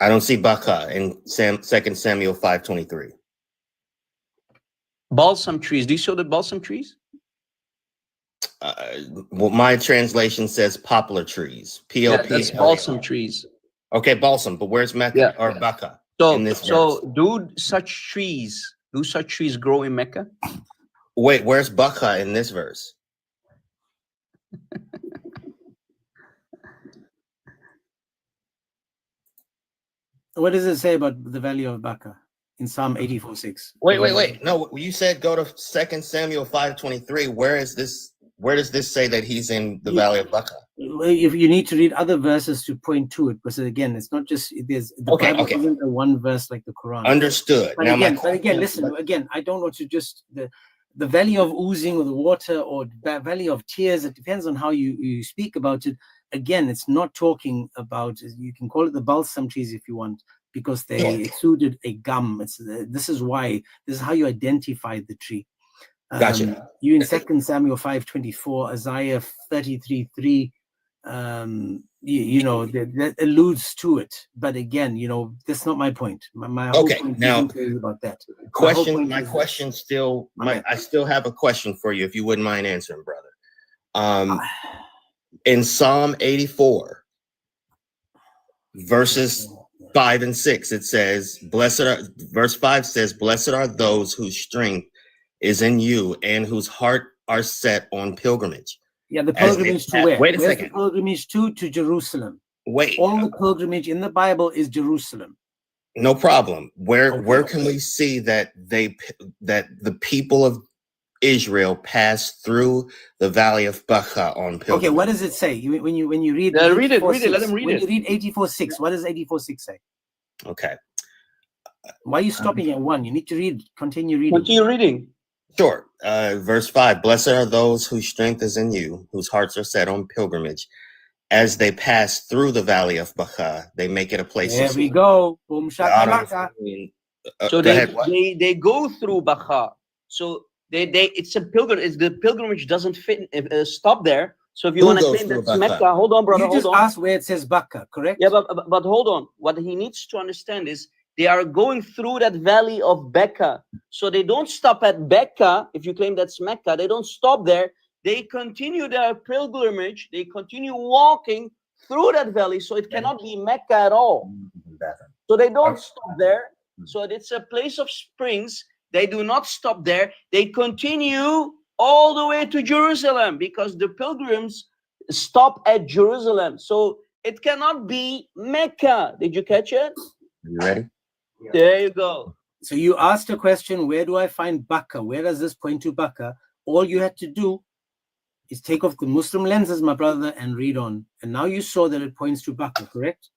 I don't see Baka in 2 Samuel 5:23. Balsam trees. Do you show the balsam trees? Well, my translation says poplar trees. P-O-P. That's balsam trees. Okay, balsam. But where's Mecca or Baka in this verse? do such trees grow in Mecca? Wait, where's Baka in this verse? What does it say about the Valley of Baka in Psalm 84:6? Wait. No, you said go to 2 Samuel 5:23. Where does this say that he's in the Valley of Baka? If you need to read other verses to point to it, because again, it's not just the Bible isn't a one verse like the Quran. Understood. But again, listen. Again, I don't want to just the Valley of oozing or the water or Valley of tears. It depends on how you speak about it. Again, it's not talking about. You can call it the balsam trees if you want, because they exuded a gum. This is how you identify the tree. Gotcha. You in 2 Samuel 5:24, Isaiah 33:3, that alludes to it. But again, that's not my point. My whole point now is about that. I still have a question for you, if you wouldn't mind answering, brother. In Psalm 84, verses 5 and 6, it says, verse 5 says, blessed are those whose strength is in you and whose heart are set on pilgrimage. Yeah, the pilgrimage to where? Wait a second. The pilgrimage to Jerusalem. Wait. All the pilgrimage in the Bible is Jerusalem. No problem. Where can we see that the people of Israel passed through the valley of Baka on pilgrimage. Okay, what does it say? When you read Read it, let him read when it. you read 84:6, what does 84:6 say? Okay. Why are you stopping at 1? You need to read, continue reading. Continue reading. Sure. Verse 5, blessed are those whose strength is in you, whose hearts are set on pilgrimage. As they pass through the valley of Baka, they make it a place There of we go. Boom shakalaka. So go they, ahead. What? they go through Baka. So they it's a pilgrimage. The pilgrimage doesn't fit stop there. So if you Who want to goes claim through that's Baka? Mecca, hold on, brother, You just hold on. asked where it says Baka, correct? Yeah, but hold on. What he needs to understand is they are going through that valley of Baka. So they don't stop at Baka. If you claim that's Mecca, they don't stop there. They continue their pilgrimage. They continue walking through that valley. So it cannot be Mecca at all. So they don't stop there. So it's a place of springs. They do not stop there. They continue all the way to Jerusalem because the pilgrims stop at Jerusalem. So it cannot be Mecca. Did you catch it? You ready? There you go. So you asked a question, where do I find Baka? Where does this point to Baka? All you had to do is take off the Muslim lenses, my brother, and read on. And now you saw that it points to Baka, correct?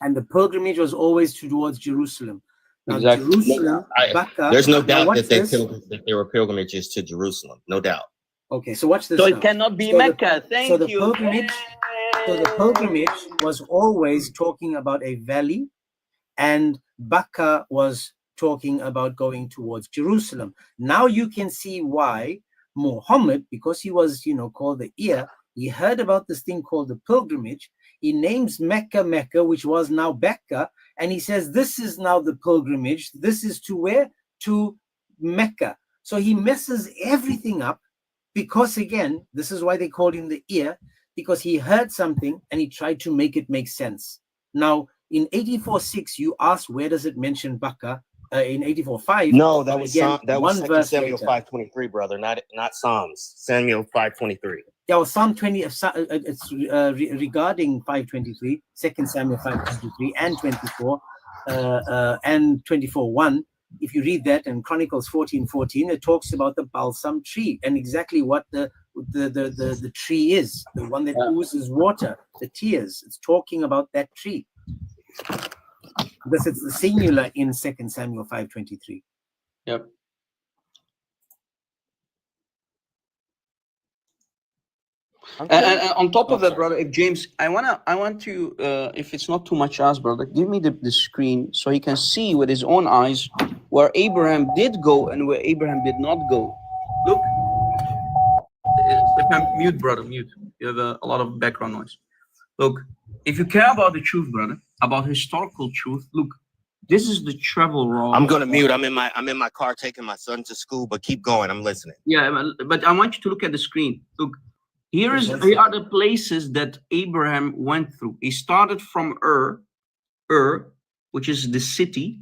And the pilgrimage was always towards Jerusalem. Now, Exactly. Jerusalem, Baka. There's no now doubt watch that this. there were pilgrimages to Jerusalem. No doubt. Okay, so watch this. So now. it cannot be So Mecca. Thank the you. pilgrimage, so the pilgrimage was always talking about a valley, and Baka was talking about going towards Jerusalem. Now you can see why Muhammad, because he was, called the ear, he heard about this thing called the pilgrimage. He names Mecca, Mecca, which was now Becca, and he says, this is now the pilgrimage. This is to where? To Mecca. So he messes everything up because, again, this is why they called him the ear, because he heard something and he tried to make it make sense. Now, in 84:6, you asked where does it mention Baka? In 84:5. No, that was again, that was one 2 verse Samuel later. 5:23, brother, not Psalms. Samuel 5:23. Yeah, well, Psalm 20, it's regarding 5:23, 2 Samuel 5:23 and 24, and 24:1. If you read that, and Chronicles 14:14, it talks about the balsam tree and exactly what the tree is, the one that oozes water, the tears. It's talking about that tree. Because it's the singular in 2 Samuel 5:23. Yep. And on top of that, brother, if James, I want to, if it's not too much asked, brother, give me the screen so he can see with his own eyes where Abraham did go and where Abraham did not go. Look, mute, brother, mute. You have a lot of background noise. Look, if you care about the truth, brother, about historical truth, look, this is the travel route. I'm gonna mute. I'm in my car taking my son to school, but keep going. I'm listening. Yeah, but I want you to look at the screen. Look, here are the places that Abraham went through. He started from Ur, which is the city,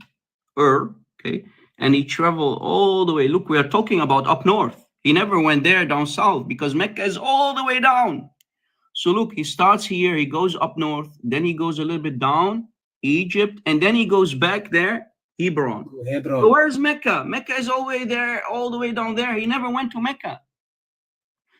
okay, and he traveled all the way. Look, we are talking about up north. He never went there down south because Mecca is all the way down. So look, he starts here, he goes up north, then he goes a little bit down, Egypt, and then he goes back there, Hebron. So where's Mecca? Mecca is all the way there, all the way down there. He never went to Mecca.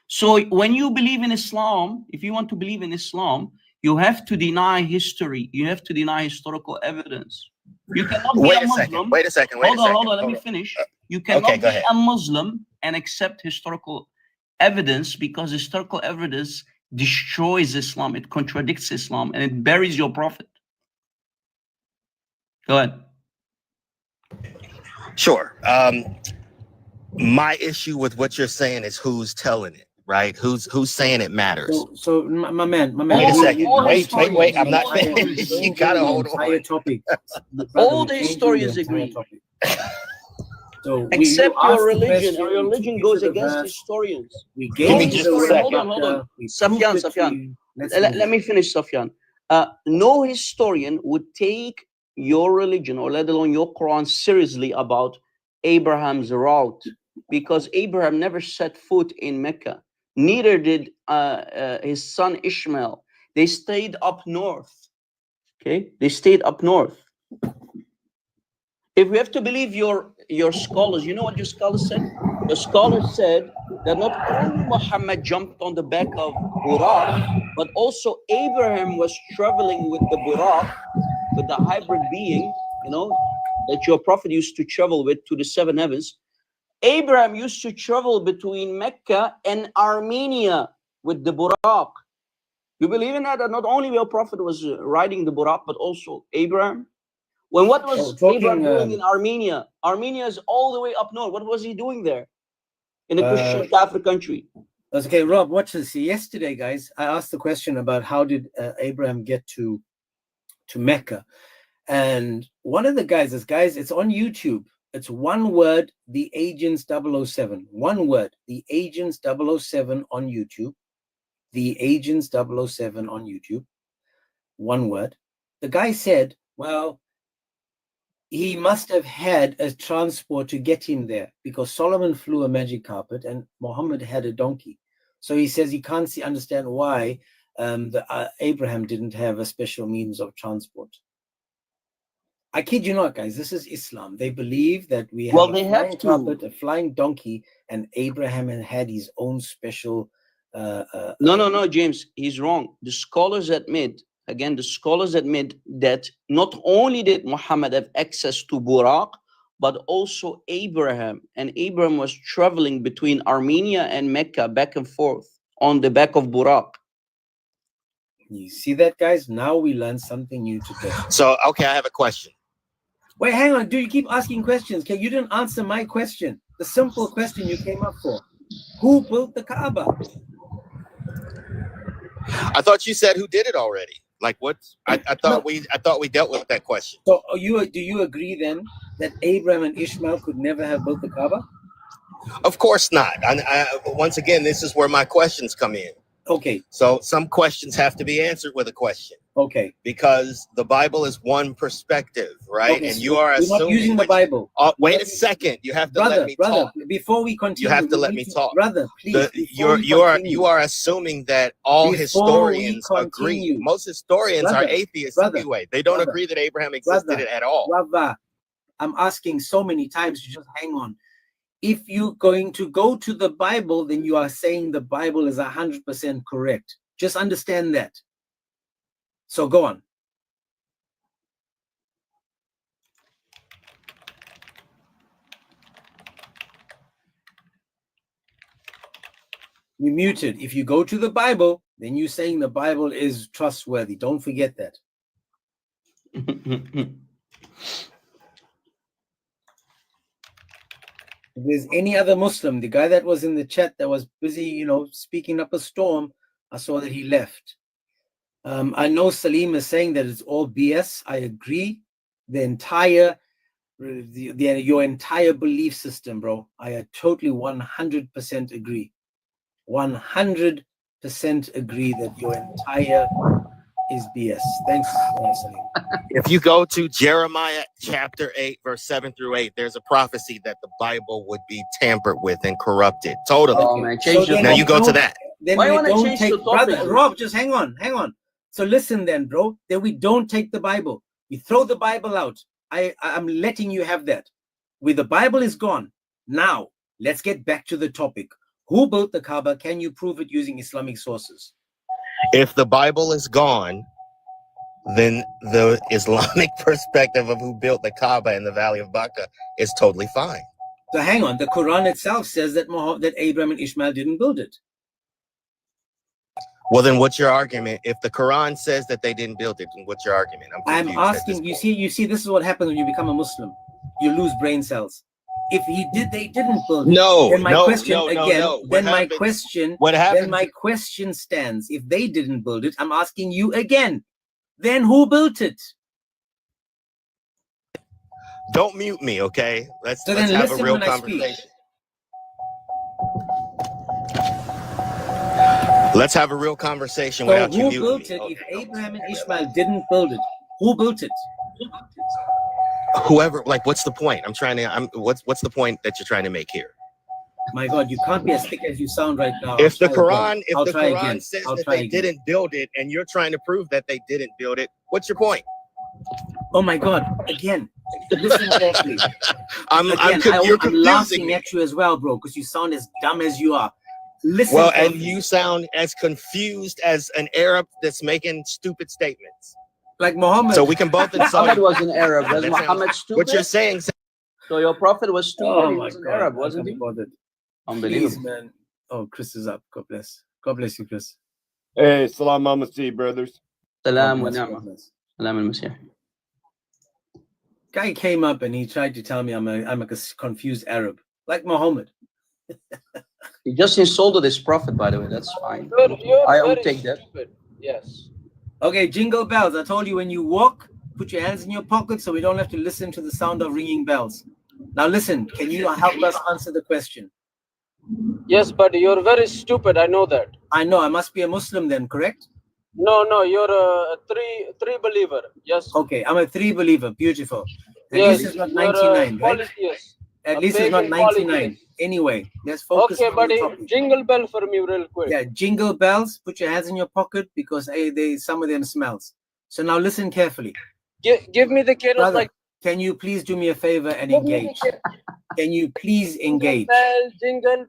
So when you believe in Islam, if you want to believe in Islam, you have to deny history. You have to deny historical evidence. You cannot be a Muslim. Wait a second. Hold on. Let me finish. You cannot be a Muslim and accept historical evidence because historical evidence destroys Islam. It contradicts Islam and it buries your prophet. Go ahead. Sure. My issue with what you're saying is who's telling it, right? Who's saying it matters. So my man. Wait a second. Wait. I'm not finished. You gotta hold on. Topic. All the historians agree. So except your religion. Your religion goes against historians. We gave me just a second. Hold on. Safyan. Let me finish, Safyan. No historian would take your religion or let alone your Quran seriously about Abraham's route because Abraham never set foot in Mecca. Neither did his son Ishmael. They stayed up north. Okay, they stayed up north. If we have to believe your scholars, you know what your scholars said? the scholar said that not only Muhammad jumped on the back of Buraq, but also Abraham was traveling with the Buraq, with the hybrid being, you know, that your prophet used to travel with to the seven heavens. Abraham used to travel between Mecca and Armenia with the Buraq. You believe in that? That not only your prophet was riding the Buraq, but also Abraham? When what was Abraham doing in Armenia? Armenia is all the way up north. What was he doing there? In a Christian Catholic country. Okay, Rob, watch this. Yesterday, guys, I asked the question about how did Abraham get to Mecca? And one of the guys, it's on YouTube. It's one word, The Agents 007. One word, The Agents 007 on YouTube. The Agents 007 on YouTube. One word. The guy said, well, he must have had a transport to get him there because Solomon flew a magic carpet and Muhammad had a donkey. So he says he can't understand why Abraham didn't have a special means of transport. I kid you not, guys. This is Islam. They believe that we have a flying carpet, a flying donkey, and Abraham had his own special. No, James, he's wrong. The scholars admit. Again, the scholars admit that not only did Muhammad have access to Buraq, but also Abraham. And Abraham was traveling between Armenia and Mecca back and forth on the back of Buraq. You see that, guys? Now we learn something new today. So, okay, I have a question. Wait, hang on. Do you keep asking questions? Okay, you didn't answer my question. The simple question you came up for. Who built the Kaaba? I thought you said who did it already. Like what? I thought we dealt with that question. So do you agree then that Abraham and Ishmael could never have built the Kaaba? Of course not. Once again, this is where my questions come in. Okay. So some questions have to be answered with a question. Okay. Because the Bible is one perspective, right? Okay, and so you are assuming not using the Bible. Wait a second. You have to let me talk. Before we continue, you have to let me talk. Brother, please. You are assuming that all historians agree. Most historians are atheists anyway. They don't agree that Abraham existed at all. Brother, I'm asking so many times. You just hang on. If you're going to go to the Bible, then you are saying the Bible is 100% correct. Just understand that. So go on. You're muted. If you go to the Bible, then you're saying the Bible is trustworthy. Don't forget that. If there's any other Muslim, the guy that was in the chat that was busy, speaking up a storm, I saw that he left. I know Salim is saying that it's all BS. I agree. Your entire belief system, bro. I totally 100% agree. 100% agree that your entire is BS. Thanks, Salim. If you go to Jeremiah chapter 8, verse 7 through 8, there's a prophecy that the Bible would be tampered with and corrupted. Totally. Oh, man, now you go to that. Then we don't take, brother, Rob, just hang on. So listen then, bro. Then we don't take the Bible. We throw the Bible out. I'm letting you have that. The Bible is gone. Now, let's get back to the topic. Who built the Kaaba? Can you prove it using Islamic sources? If the Bible is gone, then the Islamic perspective of who built the Kaaba in the Valley of Baka is totally fine. So hang on. The Quran itself says that Abraham and Ishmael didn't build it. Well, then what's your argument? If the Quran says that they didn't build it, then what's your argument? I'm asking, you see, this is what happens when you become a Muslim. You lose brain cells. If they didn't build it. Then my question stands. If they didn't build it, I'm asking you again. Then who built it? Don't mute me, okay? Let's have a real conversation. Let's have a real conversation without you muting me. Who built it if Abraham and Ishmael didn't build it? Who built it? Whoever, what's the point? What's the point that you're trying to make here? My God, you can't be as thick as you sound right now. If the Quran says that they didn't build it and you're trying to prove that they didn't build it, what's your point? Oh my God, again, Listen carefully. I'm Again, you're I'm confusing laughing me. at you as well, bro, because you sound as dumb as you are. Listen Well, and carefully. you sound as confused as an Arab that's making stupid statements. Like Muhammad. So we can both insult Muhammad you. was an Arab. Was That sounds- Muhammad What you're stupid? saying? So your prophet was stupid. Oh He my was an God, Arab, I wasn't can't he? be bothered. Unbelievable. Please, man. Oh, Chris is up. God bless. God bless you, Chris. Hey, salam alaikum, brothers. Salam wa God bless, ni'ma. God bless. Salam al-Masih. Guy came up and he tried to tell me I'm a confused Arab, like Muhammad. He just insulted his prophet, by the way. That's fine. I will take that. Yes. Okay, jingle bells. I told you when you walk, put your hands in your pocket so we don't have to listen to the sound of ringing bells. Now listen, can you help us answer the question? Yes, but you're very stupid. I know that. I know, I must be a Muslim then, correct? No, you're a three believer. Yes. Okay, I'm a 3 believer. Beautiful. At Yes, least it's not you're a 99, right? polytheist. At A least it's not pagan 99. polytheist. Anyway, let's focus Okay, on the buddy, topic. jingle bell for me real quick. Yeah, jingle bells. Put your hands in your pocket because some of them smells. So now listen carefully. Give me the candles. Brother, Like, can you please do me a favor and give me the engage? Can you please engage? jingle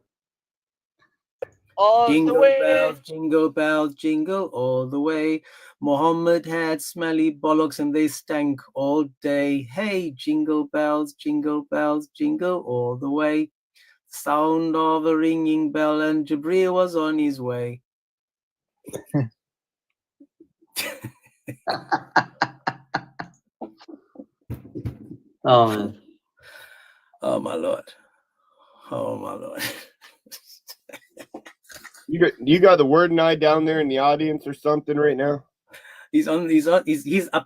all the Jingle way. bells, jingle bells, jingle all the way. Muhammad had smelly bollocks and they stank all day. Hey, jingle bells, jingle all the way. Sound of a ringing bell and Jibreel was on his way. Oh man. Oh my Lord. Oh my Lord. You got the word and I down there in the audience or something right now? He's up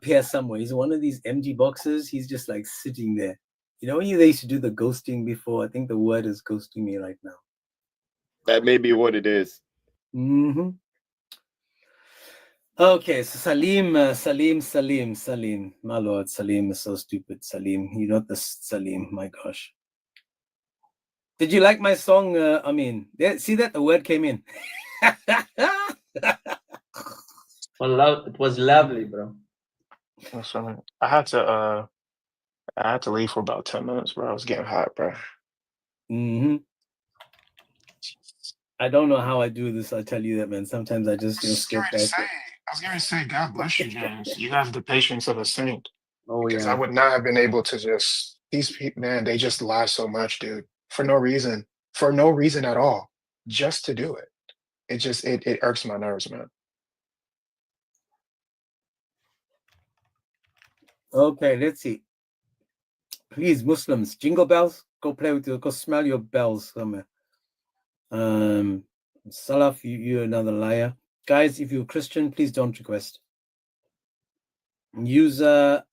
here somewhere. He's one of these MG boxes. He's just like sitting there. You know when they used to do the ghosting before? I think the word is ghosting me right now. That may be what it is. Mm-hmm. Okay, so Salim. My Lord, Salim is so stupid. Salim, you're not the Salim. My gosh. Did you like my song? See that the word came in. Well, it was lovely, bro. I had to leave for about 10 minutes, bro. I was getting hot, bro. Mm-hmm. I don't know how I do this. I tell you that, man. Sometimes I just skip past it. I was going to say, God bless you, James. You have the patience of a saint. Oh Because yeah. I would not have been able to these people, man, they just lie so much, dude. For no reason at all. Just to do it. It irks my nerves, man. Okay, let's see. Please, Muslims, jingle bells. Go play with go smell your bells somewhere. Salaf, you're another liar. Guys, if you're Christian, please don't request. User,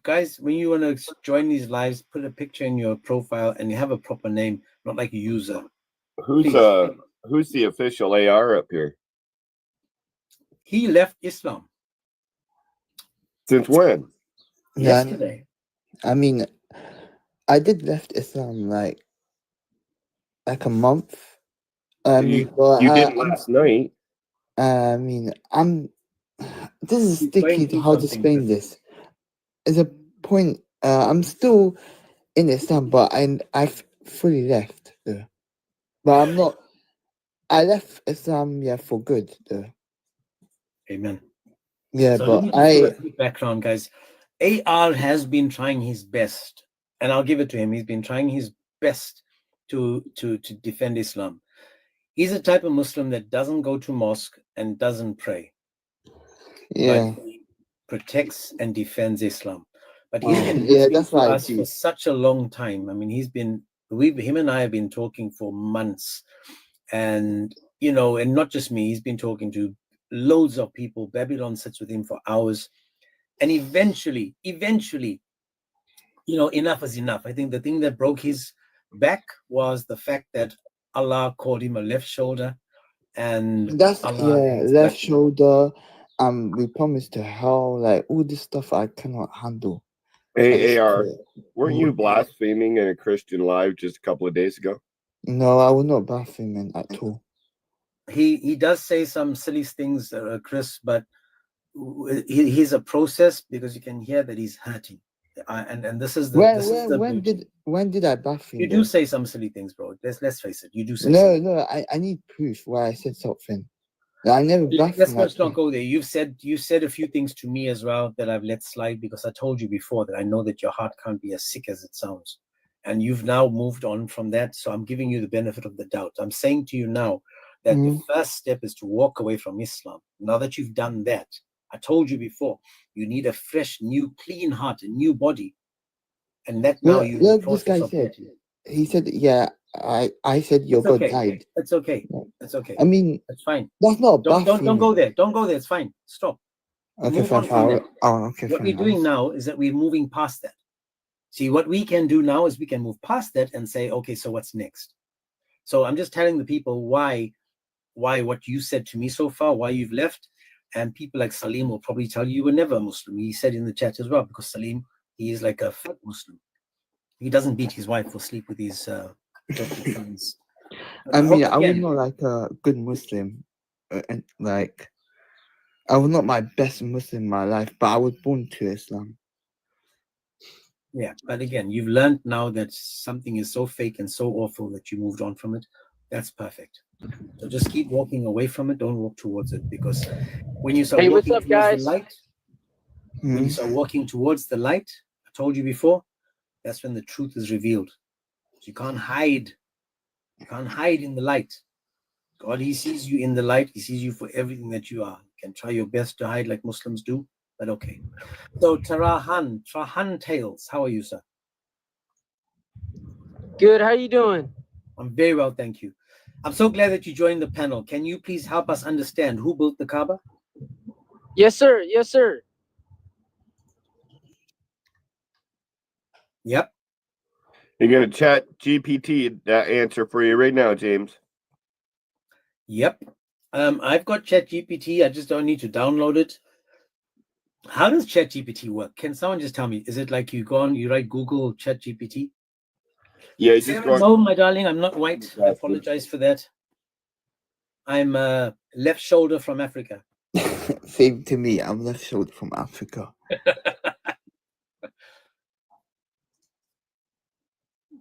guys, when you want to join these lives, put a picture in your profile and you have a proper name, not like a user. Who's the official AR up here? He left Islam. Since when? Yesterday. I mean, I did left Islam like a month. You didn't last night. This is sticky to how to explain this. As a point, I'm still in Islam, but I've fully left. But I'm not. I left Islam, for good. Amen. Yeah, so but let me just give a quick background, guys. AR has been trying his best, and I'll give it to him. He's been trying his best to defend Islam. He's a type of Muslim that doesn't go to mosque and doesn't pray. Yeah. But he protects and defends Islam. But he's been listening to us for such a long time. I mean, him and I have been talking for months. And, and not just me, he's been talking to loads of people. Babylon sits with him for hours. And eventually, enough is enough. I think the thing that broke his back was the fact that Allah called him a left shoulder. And that's Allah left shoulder. We promised to hell, like all this stuff I cannot handle. Hey, AR, weren't you blaspheming in a Christian live just a couple of days ago? No, I was not blaspheming at all. He does say some silly things, Chris, but he's a process because you can hear that he's hurting. And this is the when did I bath you in do there? say some silly things, bro. Let's face it. You do say No, I need proof where I said something. I never bath let's in not that. go there. You said a few things to me as well that I've let slide because I told you before that I know that your heart can't be as sick as it sounds. And you've now moved on from that. So I'm giving you the benefit of the doubt. I'm saying to you now that the first step is to walk away from Islam. Now that you've done that, I told you before, you need a fresh, new, clean heart, a new body. And that now you Look, this guy said. He said, "Yeah, I said your God died." It's okay. It's okay. I mean, it's fine. That's not don't go there. Don't go there. It's fine. Stop. Okay, Move on fine. from that. Okay, what fine. we're doing now is that we're moving past that. See, what we can do now is we can move past that and say, okay, so what's next? So I'm just telling the people why what you said to me so far, why you've left. And people like Salim will probably tell you were never a Muslim. He said in the chat as well, because Salim, he is like a fat Muslim. He doesn't beat his wife or sleep with his friends. I mean, I was not like a good Muslim, and like I was not my best Muslim in my life, but I was born to Islam. Yeah, but again, you've learned now that something is so fake and so awful that you moved on from it. That's perfect. So just keep walking away from it. Don't walk towards it, because when you start walking towards the light, when you start walking towards the light, I told you before, that's when the truth is revealed. So you can't hide. You can't hide in the light. God, he sees you in the light. He sees you for everything that you are. You can try your best to hide like Muslims do, but okay. So Trahan Tales, how are you, sir? Good, how you doing? I'm very well, thank you. I'm so glad that you joined the panel. Can you please help us understand who built the Kaaba? Yes, sir. Yes, sir. Yep. You're gonna chat GPT that answer for you right now, James. Yep. I've got ChatGPT. I just don't need to download it. How does ChatGPT work? Can someone just tell me? Is it like you go on, you write Google ChatGPT? Yeah, No, my darling, I'm not white. I apologize for that. I'm left shoulder from Africa. Same to me. I'm left shoulder from Africa.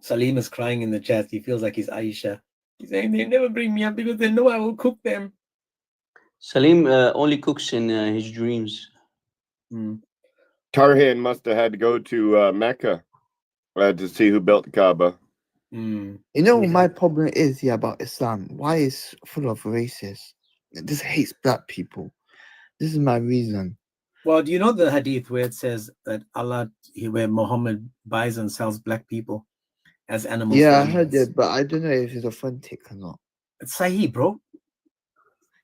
Salim is crying in the chat. He feels like he's Aisha. He's saying they never bring me up because they know I will cook them. Salim only cooks in his dreams. Tarhan must have had to go to Mecca to see who built the Kaaba. You know what my problem is about Islam? Why it's full of racists? It just hates black people. This is my reason. Well, do you know the hadith where it says that where Muhammad buys and sells black people as animals? Yeah, I heard it, but I don't know if it's authentic or not. It's Sahih, bro.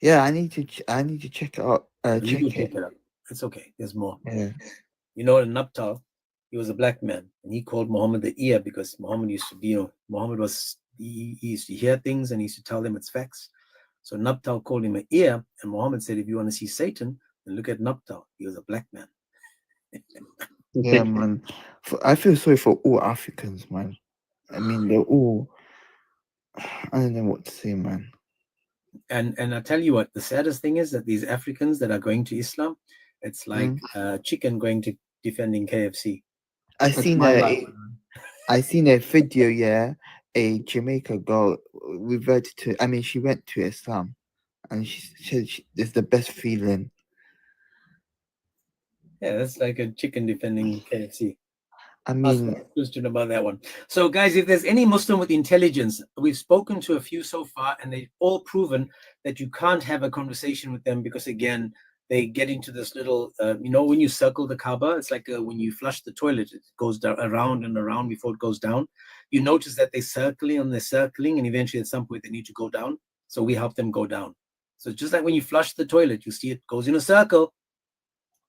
Yeah, I need to check it out. You do check it out. It's okay. There's more. Yeah. You know, in Nabtal, he was a black man, and he called Muhammad the ear because Muhammad used to be, Muhammad was he used to hear things and he used to tell them it's facts. So Nabtal called him an ear, and Muhammad said, if you want to see Satan, then look at Nabtal. He was a black man. Yeah, man. I feel sorry for all Africans, man. I mean, they're all. I don't know what to say, man. And I tell you what, the saddest thing is that these Africans that are going to Islam, it's like chicken going to defending KFC. I seen a video, yeah. A Jamaica girl reverted to. I mean, she went to Islam, and she said it's the best feeling. Yeah, that's like a chicken defending KFC. I mean, ask a question about that one. So, guys, if there's any Muslim with intelligence, we've spoken to a few so far, and they've all proven that you can't have a conversation with them because, again, they get into this little, when you circle the Kaaba, it's like when you flush the toilet, it goes around and around before it goes down. You notice that they're circling, and eventually at some point they need to go down. So we help them go down. So just like when you flush the toilet, you see it goes in a circle,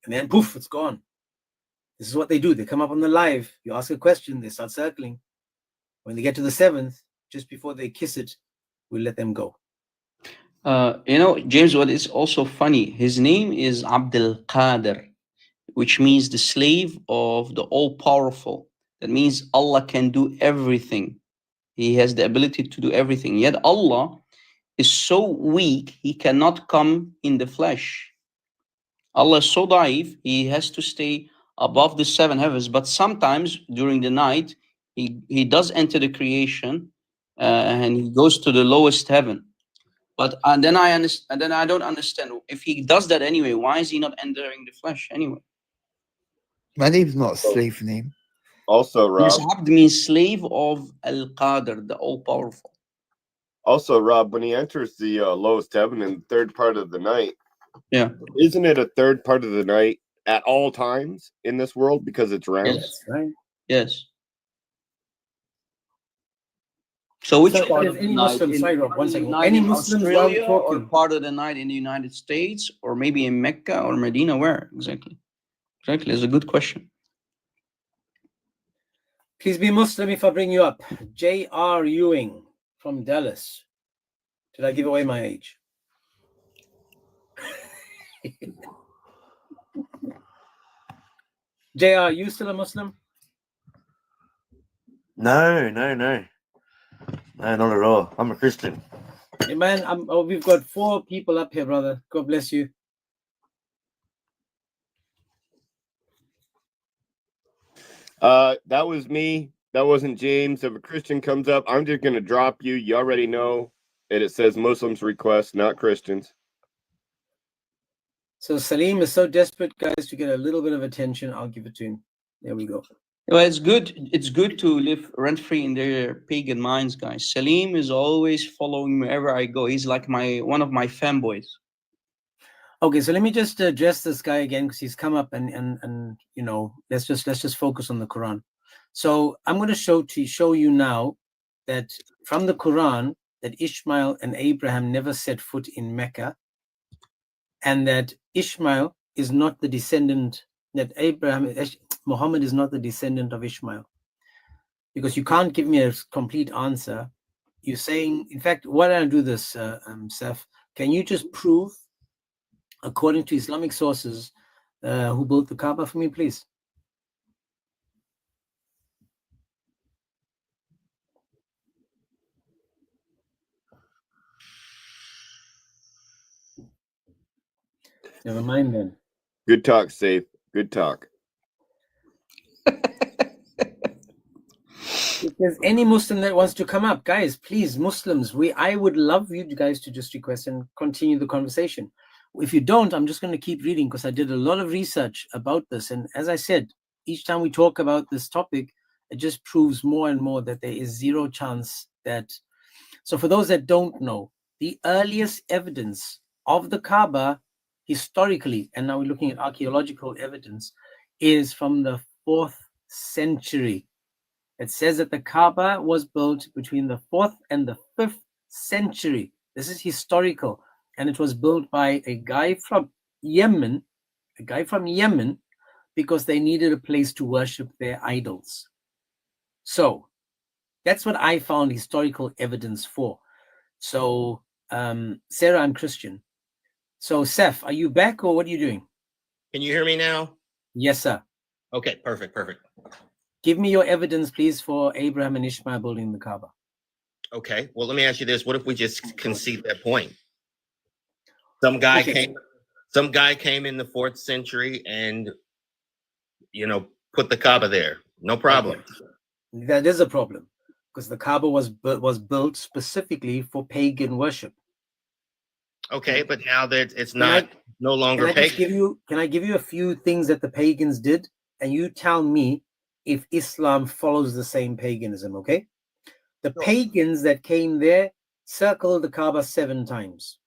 and then poof, it's gone. This is what they do. They come up on the live. You ask a question, they start circling. When they get to the seventh, just before they kiss it, we'll let them go. James, what is also funny, his name is Abdul Qadir, which means the slave of the all-powerful. That means Allah can do everything. He has the ability to do everything. Yet Allah is so weak, he cannot come in the flesh. Allah is so da'if, he has to stay above the 7 heavens, but sometimes during the night he does enter the creation and he goes to the lowest heaven. But then I don't understand, if he does that anyway, why is he not entering the flesh anyway? My name's not a slave name. Also, Rob. Yes, Abd means slave of Al-Qadir, the all-powerful. Also, Rob, when he enters the lowest heaven in the third part of the night, yeah, isn't it a third part of the night at all times in this world because it's round? Yes, right. Yes. So which part of the any night? Muslim, sorry, Rob, one second. Night Any in Muslims while Australia, we're or talking? part of the night in the United States, or maybe in Mecca or Medina? Where exactly? Exactly, it's a good question. Please be Muslim if I bring you up. J.R. Ewing from Dallas. Did I give away my age? J.R., you still a Muslim? No, not at all. I'm a Christian. Hey man, we've got 4 people up here, brother. God bless you. That was me. That wasn't James. If a Christian comes up, I'm just gonna drop you. You already know. And it says Muslims request, not Christians. So Salim is so desperate, guys, to get a little bit of attention. I'll give it to him. There we go. Well, it's good. It's good to live rent-free in their pagan minds, guys. Salim is always following me wherever I go. He's like one of my fanboys. Okay, so let me just address this guy again, because he's come up and you know, let's just focus on the Quran. So I'm going to show you now that from the Quran that Ishmael and Abraham never set foot in Mecca, and that Ishmael is not the descendant, that Muhammad is not the descendant of Ishmael. Because you can't give me a complete answer. You're saying, in fact, why don't I do this, Seth? Can you just prove, according to Islamic sources, who built the Kaaba for me, please? Never mind then. Good talk, Safe. Good talk. If there's any Muslim that wants to come up, guys, please, Muslims, I would love you guys to just request and continue the conversation. If you don't, I'm just going to keep reading, because I did a lot of research about this. And as I said, each time we talk about this topic, it just proves more and more that there is zero chance that. So for those that don't know, the earliest evidence of the Kaaba historically, and now we're looking at archaeological evidence, is from the 4th century. It says that the Kaaba was built between the 4th and the 5th century. This is historical. And it was built by a guy from Yemen, because they needed a place to worship their idols. So that's what I found historical evidence for. So, Sarah, I'm Christian. So, Seth, are you back, or what are you doing? Can you hear me now? Yes, sir. Okay, perfect. Give me your evidence, please, for Abraham and Ishmael building the Kaaba. Okay, well, let me ask you this. What if we just concede that point? Some guy came in the 4th century and, put the Kaaba there. No problem. Okay. That is a problem, because the Kaaba was built specifically for pagan worship. Okay, but now that it's no longer pagan. Can I give you a few things that the pagans did, and you tell me if Islam follows the same paganism, okay? The pagans that came there circled the Kaaba 7 times.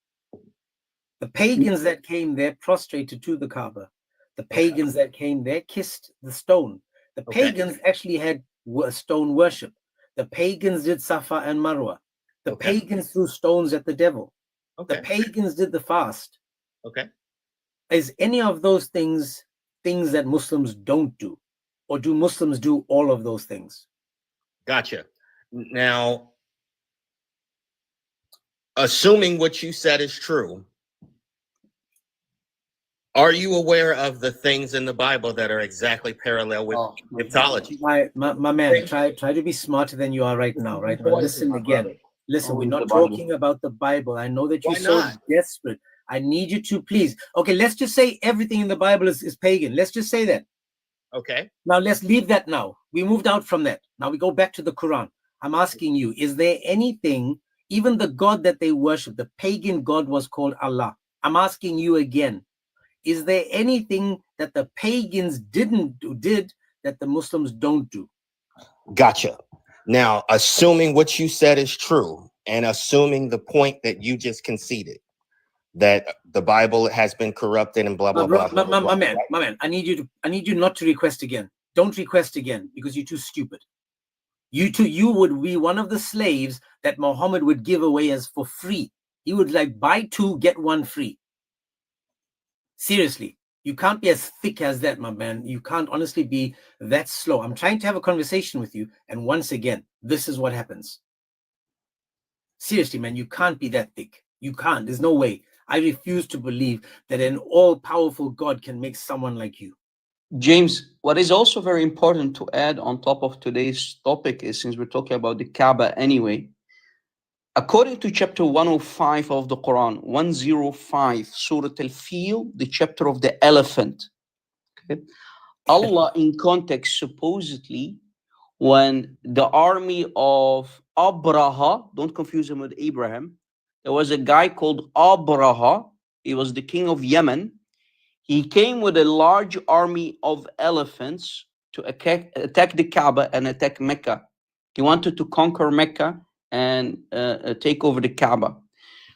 The pagans that came there prostrated to the Kaaba. The pagans that came there kissed the stone. The pagans actually had stone worship. The pagans did Safa and Marwa. The pagans threw stones at the devil. The pagans did the fast. Okay. Is any of those things that Muslims don't do? Or do Muslims do all of those things? Gotcha. Now, assuming what you said is true, are you aware of the things in the Bible that are exactly parallel with Egyptology? My man, try to be smarter than you are right now, right? But listen again. Listen, we're not talking about the Bible. I know that you're so desperate. I need you to please. Okay, let's just say everything in the Bible is pagan. Let's just say that. Okay. Now let's leave that now. We moved out from that. Now we go back to the Quran. I'm asking you, is there anything, even the God that they worship, the pagan God was called Allah. I'm asking you again, is there anything that the pagans did that the Muslims don't do? Gotcha. Now, assuming what you said is true, and assuming the point that you just conceded, that the Bible has been corrupted and blah blah blah. My man, I need you not to request again. Don't request again because you're too stupid. You would be one of the slaves that Muhammad would give away as for free. He would like buy 2, get 1 free. Seriously, you can't be as thick as that, my man. You can't honestly be that slow. I'm trying to have a conversation with you, and once again, this is what happens. Seriously, man, you can't be that thick. You can't. There's no way. I refuse to believe that an all-powerful God can make someone like you. James, what is also very important to add on top of today's topic is, since we're talking about the Kaaba anyway, according to chapter 105 of the Quran, 105, Surah Al-Fil, the chapter of the elephant, okay? Allah in context, supposedly, when the army of Abraha, don't confuse him with Abraham, there was a guy called Abraha, he was the king of Yemen. He came with a large army of elephants to attack the Kaaba and attack Mecca. He wanted to conquer Mecca and take over the Kaaba.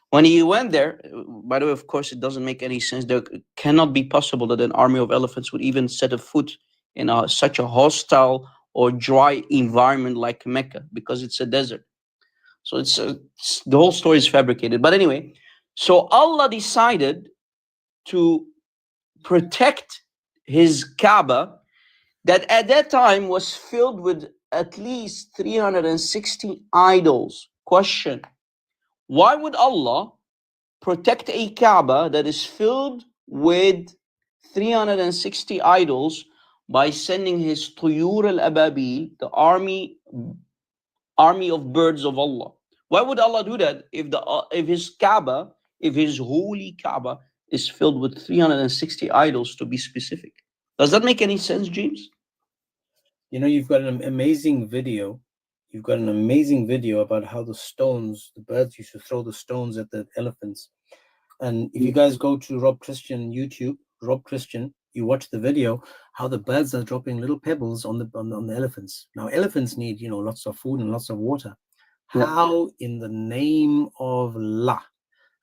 When he went there, by the way, of course, it doesn't make any sense. There cannot be possible that an army of elephants would even set a foot in such a hostile or dry environment like Mecca, because it's a desert. So the whole story is fabricated. But anyway, so Allah decided to protect his Kaaba, that at that time was filled with at least 360 idols. Question: why would Allah protect a Kaaba that is filled with 360 idols by sending his Tuyur al-Ababil, the army of birds of Allah? Why would Allah do that if his Kaaba, if his holy Kaaba is filled with 360 idols, to be specific? Does that make any sense, James? You know, you've got an amazing video. You've got an amazing video about how the birds used to throw the stones at the elephants. And if you guys go to Rob Christian YouTube, Rob Christian, you watch the video, how the birds are dropping little pebbles on the elephants. Now, elephants need, lots of food and lots of water. Yeah. How in the name of Allah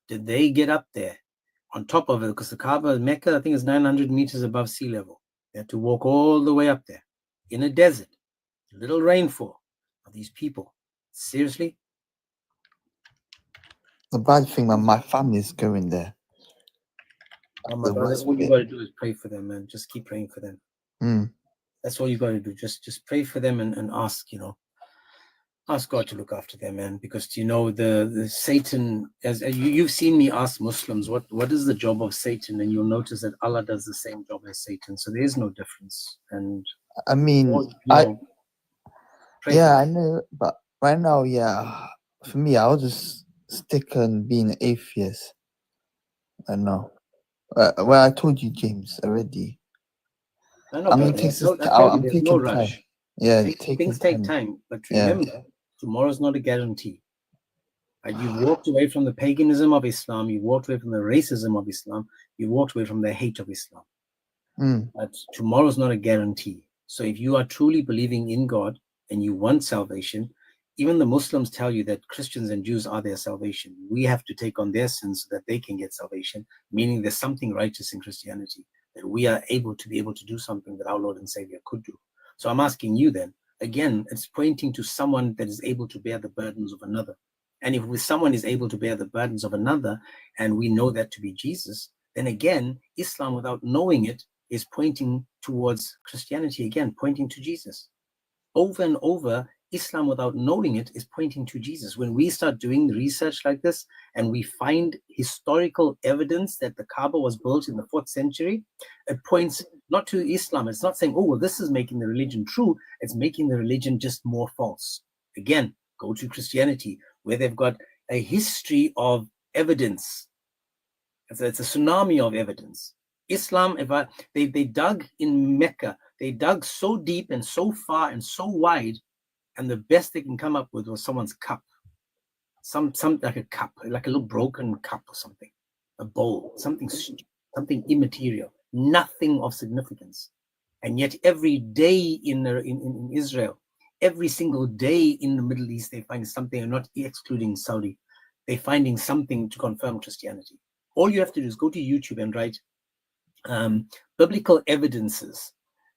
did they get up there on top of it? Because the Kaaba, Mecca, I think is 900 meters above sea level. They had to walk all the way up there in a desert, a little rainfall. Are these people seriously? The bad thing, man, my family's going there. Oh my brother, all you gotta do is pray for them, man. Just keep praying for them. That's all you gotta do. Just pray for them and ask, ask God to look after them, man. Because the Satan, as you've seen me ask Muslims, what is the job of Satan, and you'll notice that Allah does the same job as Satan. So there is no difference. And I mean, I know, but right now, for me, I'll just stick on being an atheist. I know. Well, I told you, James, already. I know, I'm brother. I'm There's taking no time. rush. Yeah, Things take time, but remember, tomorrow's not a guarantee. You walked away from the paganism of Islam. You walked away from the racism of Islam. You walked away from the hate of Islam. But tomorrow's not a guarantee. So if you are truly believing in God and you want salvation, even the Muslims tell you that Christians and Jews are their salvation. We have to take on their sins so that they can get salvation, meaning there's something righteous in Christianity, that we are able to do something that our Lord and Savior could do. So I'm asking you then, again, it's pointing to someone that is able to bear the burdens of another. And if someone is able to bear the burdens of another, and we know that to be Jesus, then again, Islam, without knowing it, is pointing towards Christianity again, pointing to Jesus. Over and over, Islam, without knowing it, is pointing to Jesus. When we start doing research like this and we find historical evidence that the Kaaba was built in the 4th century, it points not to Islam. It's not saying, oh, well, this is making the religion true. It's making the religion just more false. Again, go to Christianity, where they've got a history of evidence. It's a tsunami of evidence. Islam, they dug in Mecca, They dug so deep and so far and so wide, and the best they can come up with was someone's cup. Some like a cup, like a little broken cup or something, a bowl, something immaterial, nothing of significance. And yet every day in Israel, every single day in the Middle East, they find something, and not excluding Saudi, they're finding something to confirm Christianity. All you have to do is go to YouTube and write biblical evidences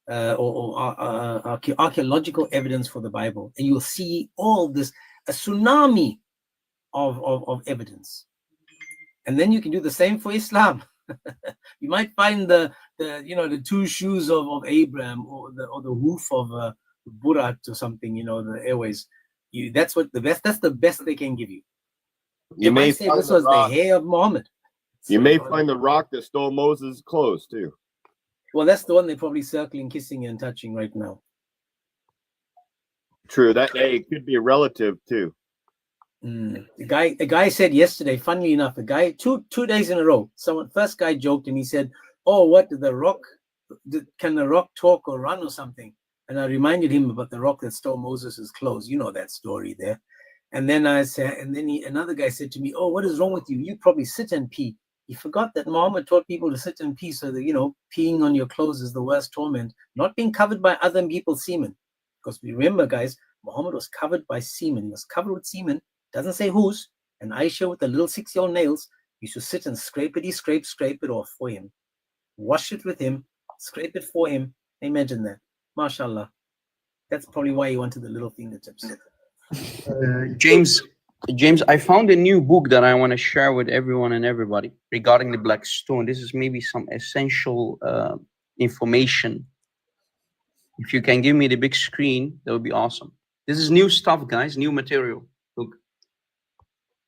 or archaeological evidence for the Bible, and you'll see all this, a tsunami of evidence. And then you can do the same for Islam. You might find the two shoes of Abraham, or the hoof of Burat or something, the airways. That's the best they can give you. You may say this was the hair of Muhammad. You may find the rock that stole Moses' clothes too. Well, that's the one they're probably circling, kissing, and touching right now. True, that it could be a relative too. The guy said yesterday, funnily enough, the guy two days in a row, first guy joked and he said, "Oh, what did the rock? Can the rock talk or run or something?" And I reminded him about the rock that stole Moses' clothes. You know that story there. And then I said, another guy said to me, "Oh, what is wrong with you? You probably sit and pee." He forgot that Muhammad taught people to sit and pee, so that peeing on your clothes is the worst torment. Not being covered by other people's semen, because remember, guys, Muhammad was covered by semen. He was covered with semen. Doesn't say whose. And Aisha with the little 6-year-old nails used to sit and scrape it off for him. Wash it with him, scrape it for him. Imagine that. MashaAllah. That's probably why he wanted the little fingertips. James, I found a new book that I want to share with everyone and everybody regarding the Black Stone. This is maybe some essential information. If you can give me the big screen, that would be awesome. This is new stuff, guys, new material. Look.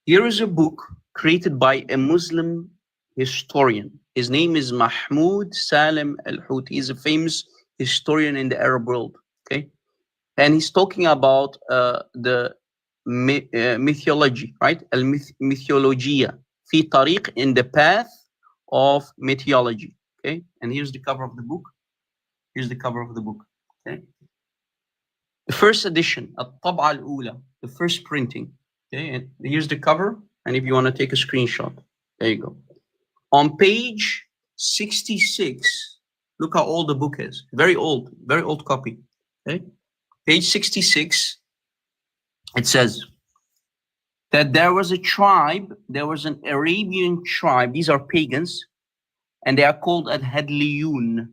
Here is a book created by a Muslim historian. His name is Mahmoud Salem Al-Houthi. He's a famous historian in the Arab world. Okay, and he's talking about the mythology, right? Al-mythologia, fi tariq, in the path of mythology. Okay, and here's the cover of the book. Here's the cover of the book. Okay, the first edition, Al-Tab'a Al-Ula, the first printing. Okay, and here's the cover. And if you want to take a screenshot, there you go. On page 66, look how old the book is. Very old copy. Okay, page 66. It says that there was a tribe, there was an Arabian tribe. These are pagans, and they are called Al-Hadliyun.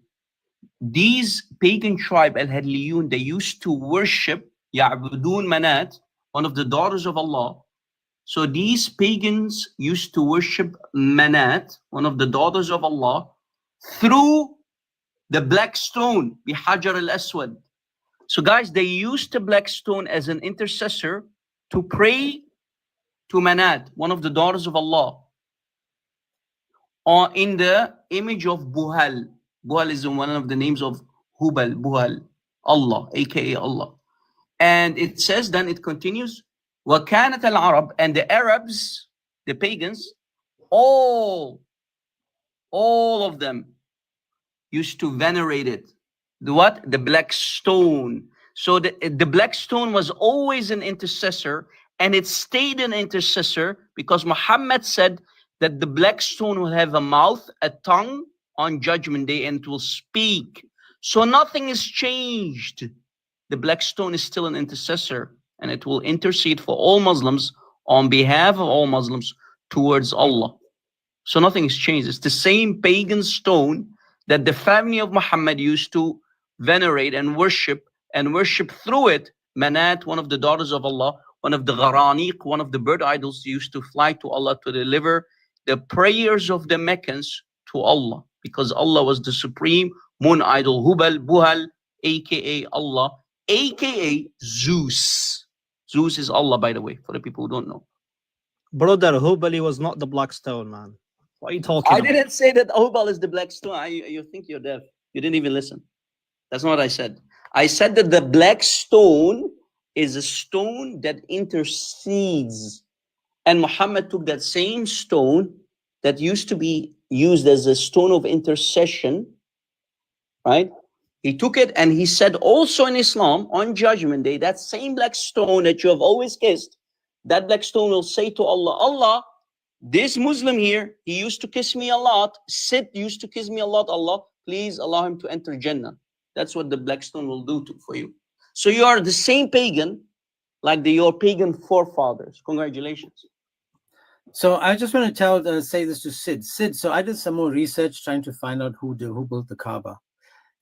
These pagan tribe, Al-Hadliyun, they used to worship Ya'budun Manat, one of the daughters of Allah. So these pagans used to worship Manat, one of the daughters of Allah, through the black stone, Bihajar al-Aswad. So guys, they used the black stone as an intercessor to pray to Manat, one of the daughters of Allah, in the image of Buhal. Buhal is one of the names of Hubal, Buhal, Allah, aka Allah. And it says, then it continues, وَكَانَتَ الْعَرَبِ, and the Arabs, the pagans, all of them used to venerate it. The black stone. So the black stone was always an intercessor, and it stayed an intercessor because Muhammad said that the black stone will have a mouth, a tongue on Judgment Day, and it will speak. So nothing is changed. The black stone is still an intercessor, and it will intercede for all Muslims on behalf of all Muslims towards Allah. So nothing has changed. It's the same pagan stone that the family of Muhammad used to venerate and worship through it. Manat, one of the daughters of Allah, one of the Gharaniq, one of the bird idols, used to fly to Allah to deliver the prayers of the Meccans to Allah, because Allah was the supreme moon idol, Hubal, Buhal, aka Allah, aka Zeus. Zeus is Allah, by the way, for the people who don't know. Brother, Hubali was not the black stone, man. What are you talking about? I didn't say that Hubal is the black stone. You think you're deaf. You didn't even listen. That's not what I said. I said that the black stone is a stone that intercedes. And Muhammad took that same stone that used to be used as a stone of intercession, right? He took it and he said also in Islam on Judgment Day, that same black stone that you have always kissed, that black stone will say to Allah, Allah, this Muslim here, he used to kiss me a lot. Sid used to kiss me a lot. Allah, please allow him to enter Jannah. That's what the black stone will do for you. So you are the same pagan like your pagan forefathers. Congratulations. So I just want to say this to Sid. Sid, so I did some more research trying to find out who built the Kaaba.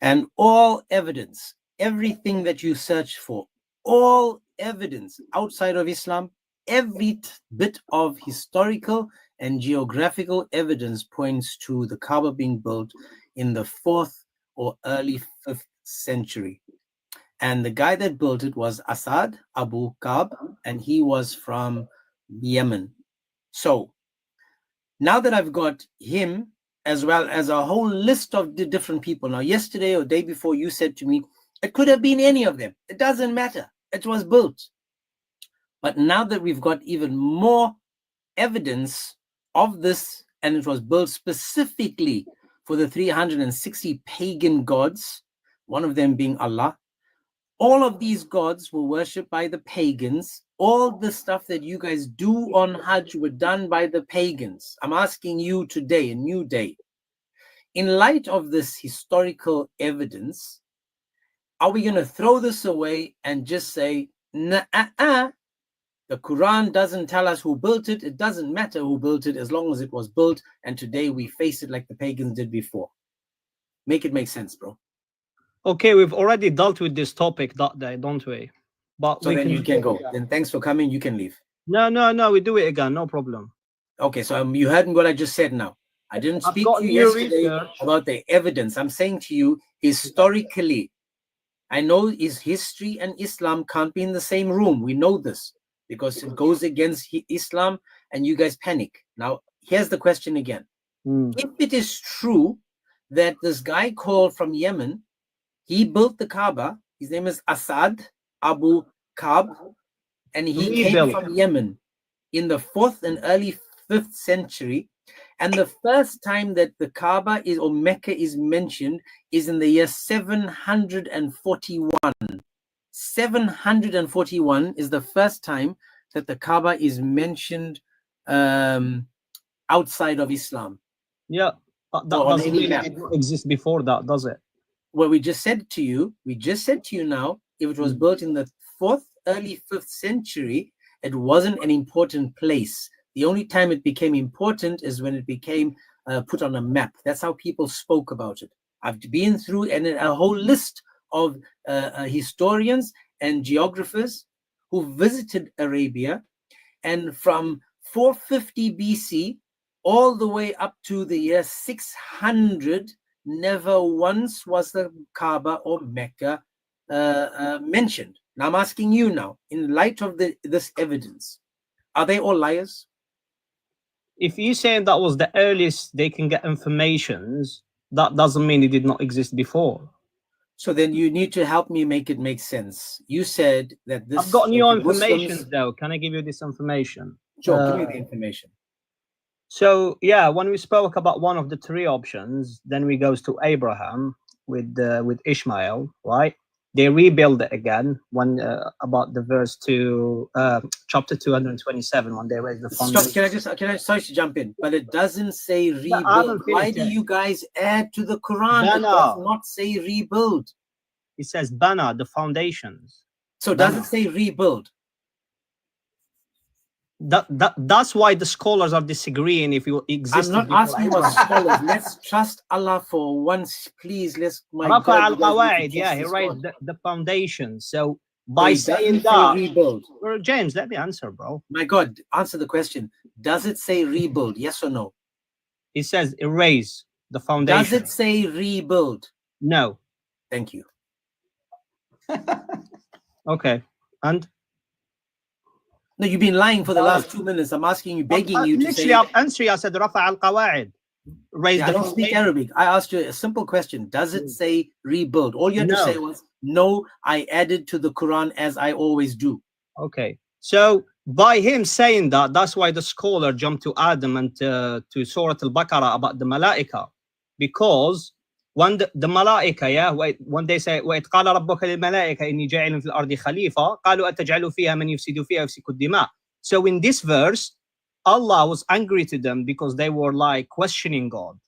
And all evidence, everything that you search for, all evidence outside of Islam, every bit of historical and geographical evidence points to the Kaaba being built in the 4th or early 5th century. And the guy that built it was Asad Abu Kaa'ba, and he was from Yemen. So now that I've got him, as well as a whole list of the different people. Now, yesterday or day before, you said to me, it could have been any of them. It doesn't matter. It was built. But now that we've got even more evidence of this, and it was built specifically for the 360 pagan gods, one of them being Allah, all of these gods were worshipped by the pagans. All the stuff that you guys do on Hajj were done by the pagans. I'm asking you today, a new day, in light of this historical evidence, are we going to throw this away and just say, nah, the Quran doesn't tell us who built it. It doesn't matter who built it as long as it was built. And today we face it like the pagans did before. Make it make sense, bro. Okay, we've already dealt with this topic that day, don't we? But so then you can go. Then thanks for coming. You can leave. No, we do it again. No problem. Okay, so you heard what I just said now. I didn't speak to you yesterday about the evidence. I'm saying to you, historically, I know is history and Islam can't be in the same room. We know this because it goes against Islam and you guys panic. Now, here's the question again. If it is true that this guy called from Yemen, he built the Kaaba, his name is Asad Abu Kaa'ba, and he came from Yemen in the 4th and early 5th century. And the first time that the Kaaba is, or Mecca is mentioned, is in the year 741. 741 is the first time that the Kaaba is mentioned outside of Islam. Yeah, but that doesn't mean it didn't exist before that, does it? Well, we just said to you now, if it was built in the 4th, early 5th century, it wasn't an important place. The only time it became important is when it became put on a map. That's how people spoke about it. I've been through a whole list of historians and geographers who visited Arabia, and from 450 BC all the way up to the year 600, never once was the Kaaba or Mecca mentioned. Now I'm asking you now, in light of this evidence, are they all liars? If you're saying that was the earliest they can get informations, that doesn't mean it did not exist before. So then you need to help me make it make sense. You said that this... I've got new information Muslims... though. Can I give you this information? Sure, give me the information. So yeah, when we spoke about one of the 3 options, then we goes to Abraham with Ishmael, right? They rebuild it again when about the verse to chapter 227 when they raise the foundation. Stop, sorry to jump in, but it doesn't say rebuild. Why do you guys add to the Quran? It does not say rebuild. It says Bana, the foundations. So does it say rebuild? That's why the scholars are disagreeing if you exist. I'm not asking about scholars. Let's trust Allah for once, please. Let's. Yeah, he raised the foundation. So by saying that, rebuild. Well, James, let me answer, bro. My God, answer the question. Does it say rebuild? Yes or no? It says erase the foundation. Does it say rebuild? No. Thank you. Okay, and. No, you've been lying for the last 2 minutes. I'm asking you, begging you to say... I'm answering. I said, Rafa al-Qawa'id. I don't speak Arabic. I asked you a simple question. Does it say rebuild? All you had to say was, no, I added to the Quran as I always do. Okay. So by him saying that, that's why the scholar jumped to Adam and to Surah al-Baqarah about the Malaika. Because when the malaika, yeah, when they say وَإِذْ قَالَ رَبُّكَ لِلْمَلَائِكَةِ إِنِّي جَاعِلٌ فِي الْأَرْضِ خَلِيفَةً قَالُوا أَتَجْعَلُ فِيهَا مَنْ يُفْسِدُ فِيهَا وَيَسْفِكُ الدِّمَاءَ. So in this verse, Allah was angry to them because they were like questioning God.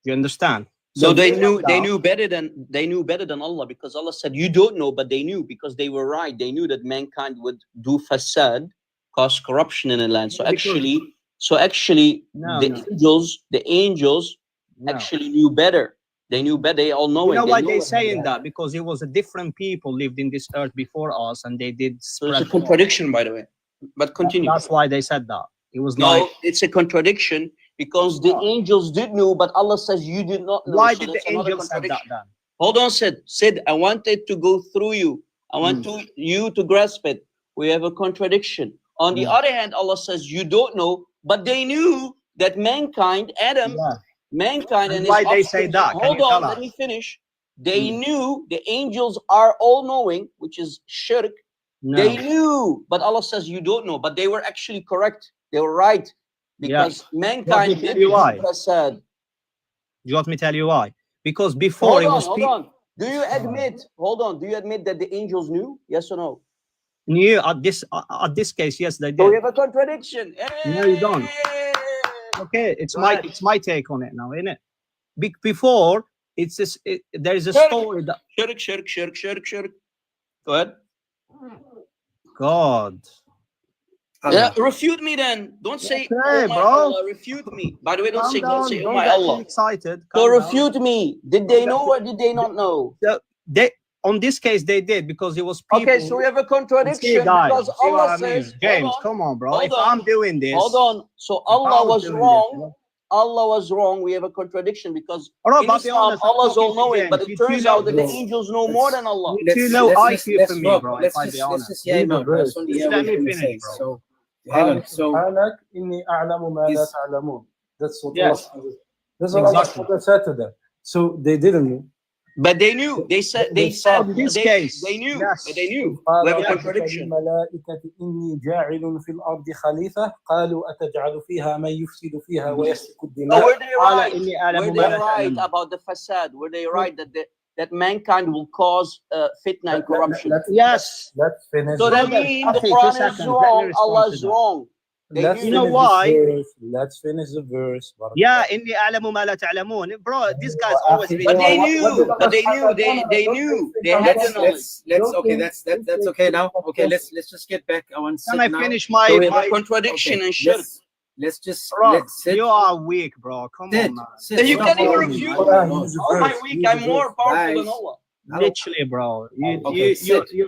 You understand? So they knew better than Allah, because Allah said you don't know, but they knew because they were right. They knew that mankind would do fasad, cause corruption in the land. So actually, the angels actually knew better. They knew better. They all know You it. know They why know they're what saying happened. that? Because it was a different people lived in this earth before us, and they did So it's spread. a contradiction, by the way. But continue. That's why they said that. It was No, like, it's a contradiction because the angels did know, but Allah says you did not know. why So did the that's another angels say that contradiction. then? Hold on, Sid. I wanted to go through you. I want you to grasp it. We have a contradiction. On the other hand, Allah says you don't know, but they knew that mankind, Adam, mankind and his why they say offspring. that? Can Hold you on, tell let us? me finish. They knew the angels are all knowing, which is shirk. No. They knew, but Allah says you don't know. But they were actually correct. They were right because mankind did fasad. Do you want me to tell you why? Because before Hold on. Do you admit? Hold on. Do you admit that the angels knew? Yes or no? Knew at this case, yes, they did. So we have a contradiction. No, you don't. Okay, it's my take on it now, isn't it? Before it's just, there is a story that shirk. Go ahead. God. Yeah, refute me then. Don't say oh my Allah. Refute me. By the way, don't say God. Say oh my Allah. Excited. So refute me. Did they know or did they not know? They, on this case, they did because it was people. Okay, so we have a contradiction because see what Allah I mean? says, James, come on, bro. If I'm doing this, hold on. So Allah was wrong. Allah was wrong. We have a contradiction because in Islam, Allah's all knowing, but it turns out that the angels know more than Allah. Too low IQ for me, bro. Let's just hear him out. I just want to hear what he says. So hang on. So that's what yes, Allah said to them. So they didn't know. But they knew. They said in this case. They knew. Yes. But they knew. We have a contradiction. إني جاعل في الأرض خليفة قالوا أتجعل فيها من يفسد فيها ويسفك الدماء. Were they right? Were they right about the fasad? Were they right that mankind will cause fitna and corruption? Yes. Let's finish. So that means the Quran is wrong. Allah is wrong. You know why? Let's finish the verse. Yeah, إني أعلم ما لا تعلمون. Bro, this guy's always been. But they knew. But they knew. They knew. They had the knowledge. Let's okay. That's okay now. Okay, let's just get back. I want to Can I finish my? So we have a contradiction and shirk. Let's just. You are weak, bro. Come on, man. You can't even refute. Oh my weak! I'm more powerful than Allah. Literally, bro. You're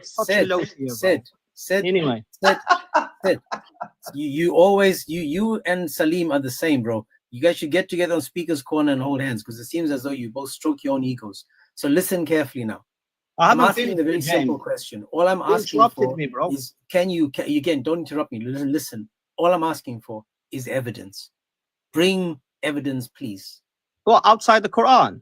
such a low tier, Sid. Anyway. Sid. You always you and Salim are the same, bro. You guys should get together on speaker's corner and hold hands because it seems as though you both stroke your own egos. So listen carefully now. I'm asking a very simple question. All I'm asking for is can you again, don't interrupt me. Listen. All I'm asking for is evidence. Bring evidence, please. Go outside the Quran.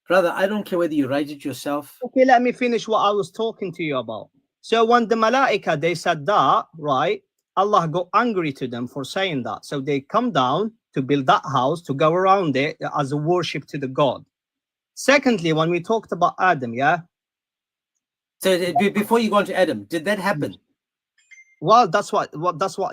Brother, I don't care whether you write it yourself. Okay, let me finish what I was talking to you about. So when the Malaika, they said that, right? Allah got angry to them for saying that. So they come down to build that house, to go around it as a worship to the God. Secondly, when we talked about Adam, yeah? So before you go on to Adam, did that happen? Well, that's what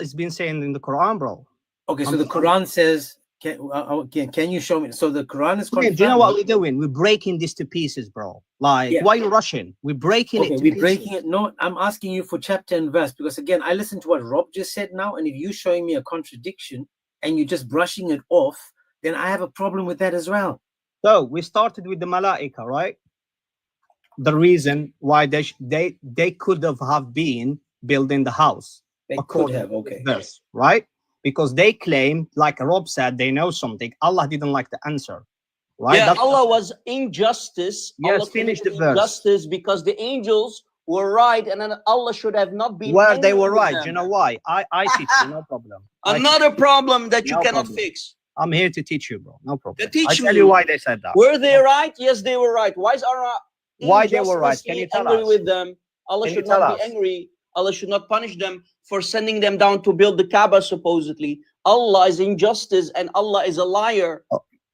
it's been saying in the Quran, bro. Okay, so the Quran says, can you show me? So the Quran is. Do you know what we're doing? We're breaking this to pieces, bro. Like, why are you rushing? We're breaking it to pieces. We're breaking it. No, I'm asking you for chapter and verse because again, I listened to what Rob just said now, and if you're showing me a contradiction and you're just brushing it off, then I have a problem with that as well. So we started with the Malaika, right? The reason why they could have been building the house. They could have, okay. Verse, right? Because they claim, like Rob said, they know something. Allah didn't like the answer, right? Yeah, Allah was injustice. Yes, Allah finish the committed verse. injustice because the angels were right, and then Allah should have not been. Well, they were angry with right. them. You know why? I teach you, no problem. Another problem that you No cannot problem. fix. I'm here to teach you, bro. No problem. Teach I tell me. you why they said that. Were they right? Yes, they were right. Why is Allah? Why they were right? Can you tell angry us? with them? Allah Can should you tell not be us? angry. Allah should not punish them for sending them down to build the Kaaba. Supposedly, Allah is injustice and Allah is a liar.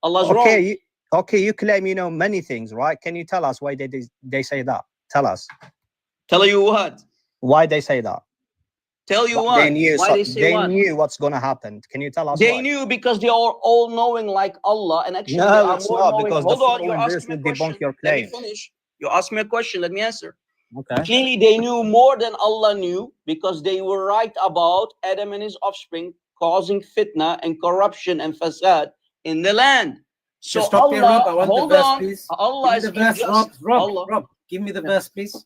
Allah's wrong. Okay, you claim you know many things, right? Can you tell us why they say that? Tell us. Tell you what? Why they say that? Tell you They what? knew, Why they say what? knew what's gonna happen. Can you tell us They why? knew because they are all knowing like Allah, and actually they No, are it's more not, knowing. because Hold the on, you following asked verse me a will question. debunk your Let me claims. finish. You asked me a question. Let me answer. Okay. Clearly, they knew more than Allah knew because they were right about Adam and his offspring causing fitna and corruption and fasad in the land. So Just stop there, Rob. I Allah, want the hold verse, on. please. Allah Give is me the verse, unjust. Rob, give me the verse, please.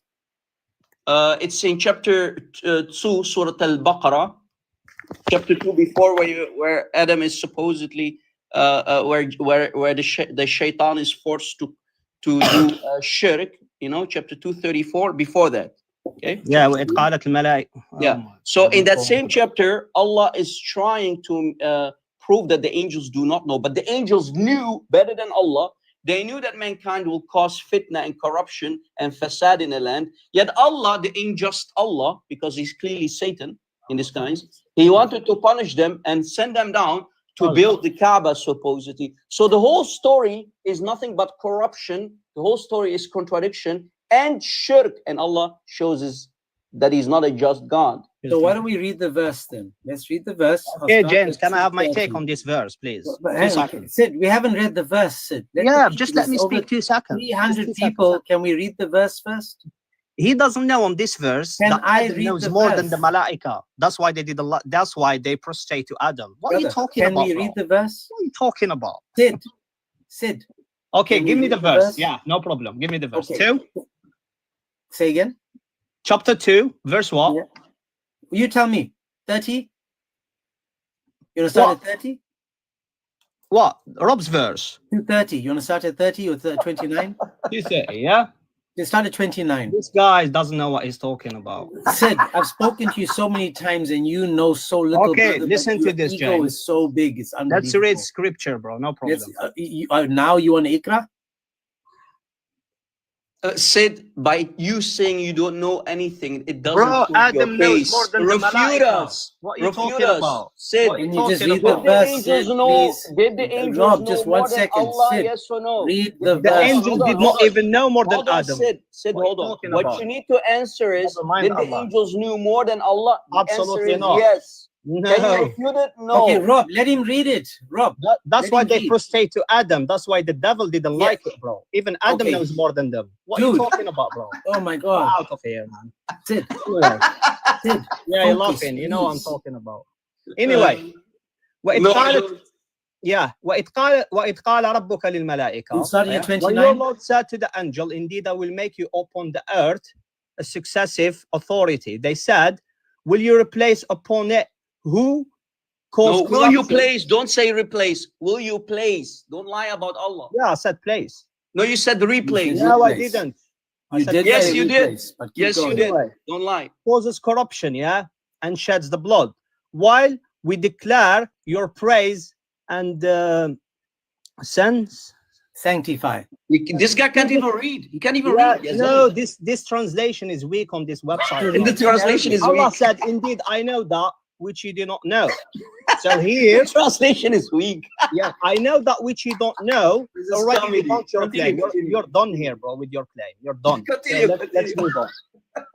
It's in chapter 2, Surah Al-Baqarah, chapter 2, before where Adam is supposedly where the shaitan is forced to do shirk. You know, chapter 234. Before that, okay. Yeah, it قالت الملائكة. Yeah. So in that same chapter, Allah is trying to prove that the angels do not know, but the angels knew better than Allah. They knew that mankind will cause fitna and corruption and fasad in the land. Yet Allah, the unjust Allah, because he's clearly Satan in disguise, he wanted to punish them and send them down to build the Kaaba, supposedly. So the whole story is nothing but corruption. The whole story is contradiction and shirk. And Allah shows us that he's not a just God. So why don't we read the verse then? Let's read the verse. Okay, James, can I have my take on this verse, please? But hang on, Sid, we haven't read the verse, Sid. Just let me speak 2 seconds. 300 people. Can we read the verse first? He doesn't know on this verse Can that I Adam read knows the more verse? than the Malaika. That's why they did a lot. That's why they prostrate to Adam. What are you Brother, talking can about? we bro? read the verse? What are you talking about? Sid. Okay, Can we give me read the the verse. verse? Yeah, no problem. Give me the verse. Okay. 2. Say again. Chapter 2, verse what? Yeah. You tell me. 30? You want to start at 30? What? Rob's verse. 230. You want to start at 30 or 29? 230, yeah? You start at 29. This guy doesn't know what he's talking about. Sid, I've spoken to you so many times and you know so little. Okay, brother, but listen to your this, ego James. is so big. It's unbelievable. Let's read scripture, bro. No problem. Now you want to ikra? Sid, by you saying you don't know anything, it doesn't Bro, prove Adam your knows case. more than the Refute Malaika. us. What are you Refute talking us. about? Sid, What are you Can you just talking read the about? did the verse, angels Sid, know? please? Did the angels Rob, know just more 1 than second. Allah? Sid, Yes or no? read the The verse. angels did not even know more than Hold on, Adam. Sid, What are you hold on. talking What about? you need to answer is, Never mind did the Allah. angels knew more than Allah? The Absolutely answer is not. yes. No. Can you refute it? No. Okay, Rob, let him read it. Rob, That's let why him they read. prostrate to Adam. That's why the devil didn't Yeah. like it, bro. Even Adam Okay. knows more than them. What are you Dude. talking about, bro? Oh my Get God. out of here, man. Sid, Anyway. Sid, Yeah, you're focus, laughing. You know what I'm please. talking about. Anyway, وإذ No, قالت وإذ قال ربك للملائكة. You started at When 29. your Lord said to the angel, indeed I will make you upon the earth a successive authority. They said, will you replace upon it who caused no, will you corruption? place? Don't say replace. Will you place? Don't lie about Allah. Yeah, I said place. No, you said replace. No, I Replace. didn't. I You said did place. Yes, say you did. replace, but keep Yes, you going. did. Anyway. Don't lie. Causes corruption, yeah, and sheds the blood. While we declare your praise and sense. Sanctify. This guy can't even read. He can't even Yeah, read. Yes, no, this translation is weak on this website. The translation is Allah weak. said, indeed, I know that which you do not know. So here, The translation is weak. yeah, I know that which you don't know. This is Already comedy. debunked your claim. Continue. You're done here, bro, with your claim. You're done. Continue, So let's move on.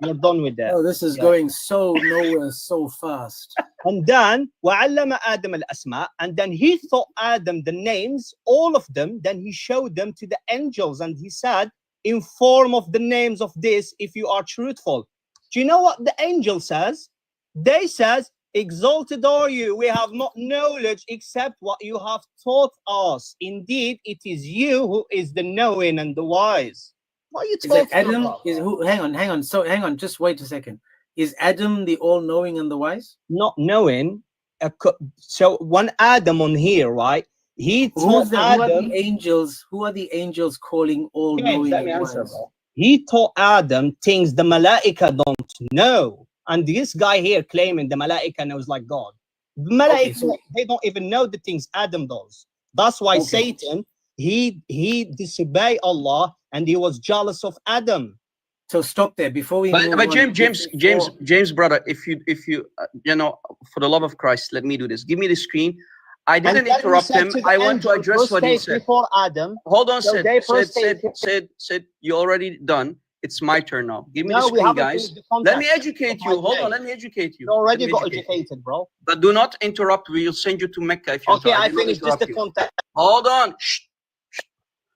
You're done with that. Oh, this is Yeah. going so nowhere so fast. And then وعلم آدم الأسماء, and then he taught Adam the names, all of them. Then he showed them to the angels, and he said, inform of the names of this if you are truthful. Do you know what the angel says? They says, exalted are you, we have not knowledge except what you have taught us. Indeed, it is you who is the knowing and the wise. What are you Is it talking Adam? about? Is who? Hang on. So hang on. Just wait a second. Is Adam the all-knowing and the wise? Not knowing. So one Adam on here, right? He taught Who are Adam. the angels? Who are the angels calling all-knowing Let me and answer, wise? bro. He taught Adam things the Malaika don't know. And this guy here claiming the Malaika knows like God. The Malaika, Okay, so- they don't even know the things Adam does. That's why Okay. Satan, he disobeyed Allah and he was jealous of Adam. So stop there before we move But on. James, brother, if you, you know, for the love of Christ, let me do this. Give me the screen. I didn't And then he interrupt said him. to the I want to angels, address what he prostrate said. before Adam. Hold on, So Sid. they Sid, prostrated. Sid, you already done. It's my turn now. Give me the No, we screen, haven't guys. finished the Let me context educate of my you. Hold on, claim. let me educate you. You already Let me got educate you. educated, bro. But do not interrupt. We'll send you to Mecca if you Okay, I did not finished just the interrupt you. context. Hold on. Shh.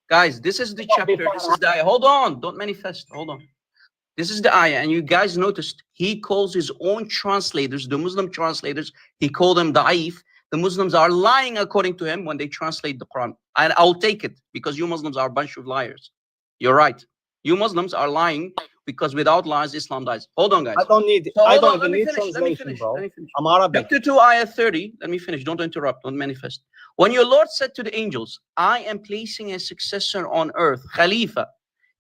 Guys, this is the chapter. This is the ayah. Hold on. Don't manifest. Hold on. This is the ayah. And you guys noticed he calls his own translators, the Muslim translators, he called them da'if. The Muslims are lying according to him when they translate the Quran. And I'll take it because you Muslims are a bunch of liars. You're right. You Muslims are lying because without lies, Islam dies. Hold on, guys. I don't need. So I hold don't on, even need Let me translation, finish. bro. Let me finish. I'm Arabic. Chapter 2, ayah 30. Let me finish. Don't interrupt. Don't manifest. When your Lord said to the angels, I am placing a successor on earth, Khalifa.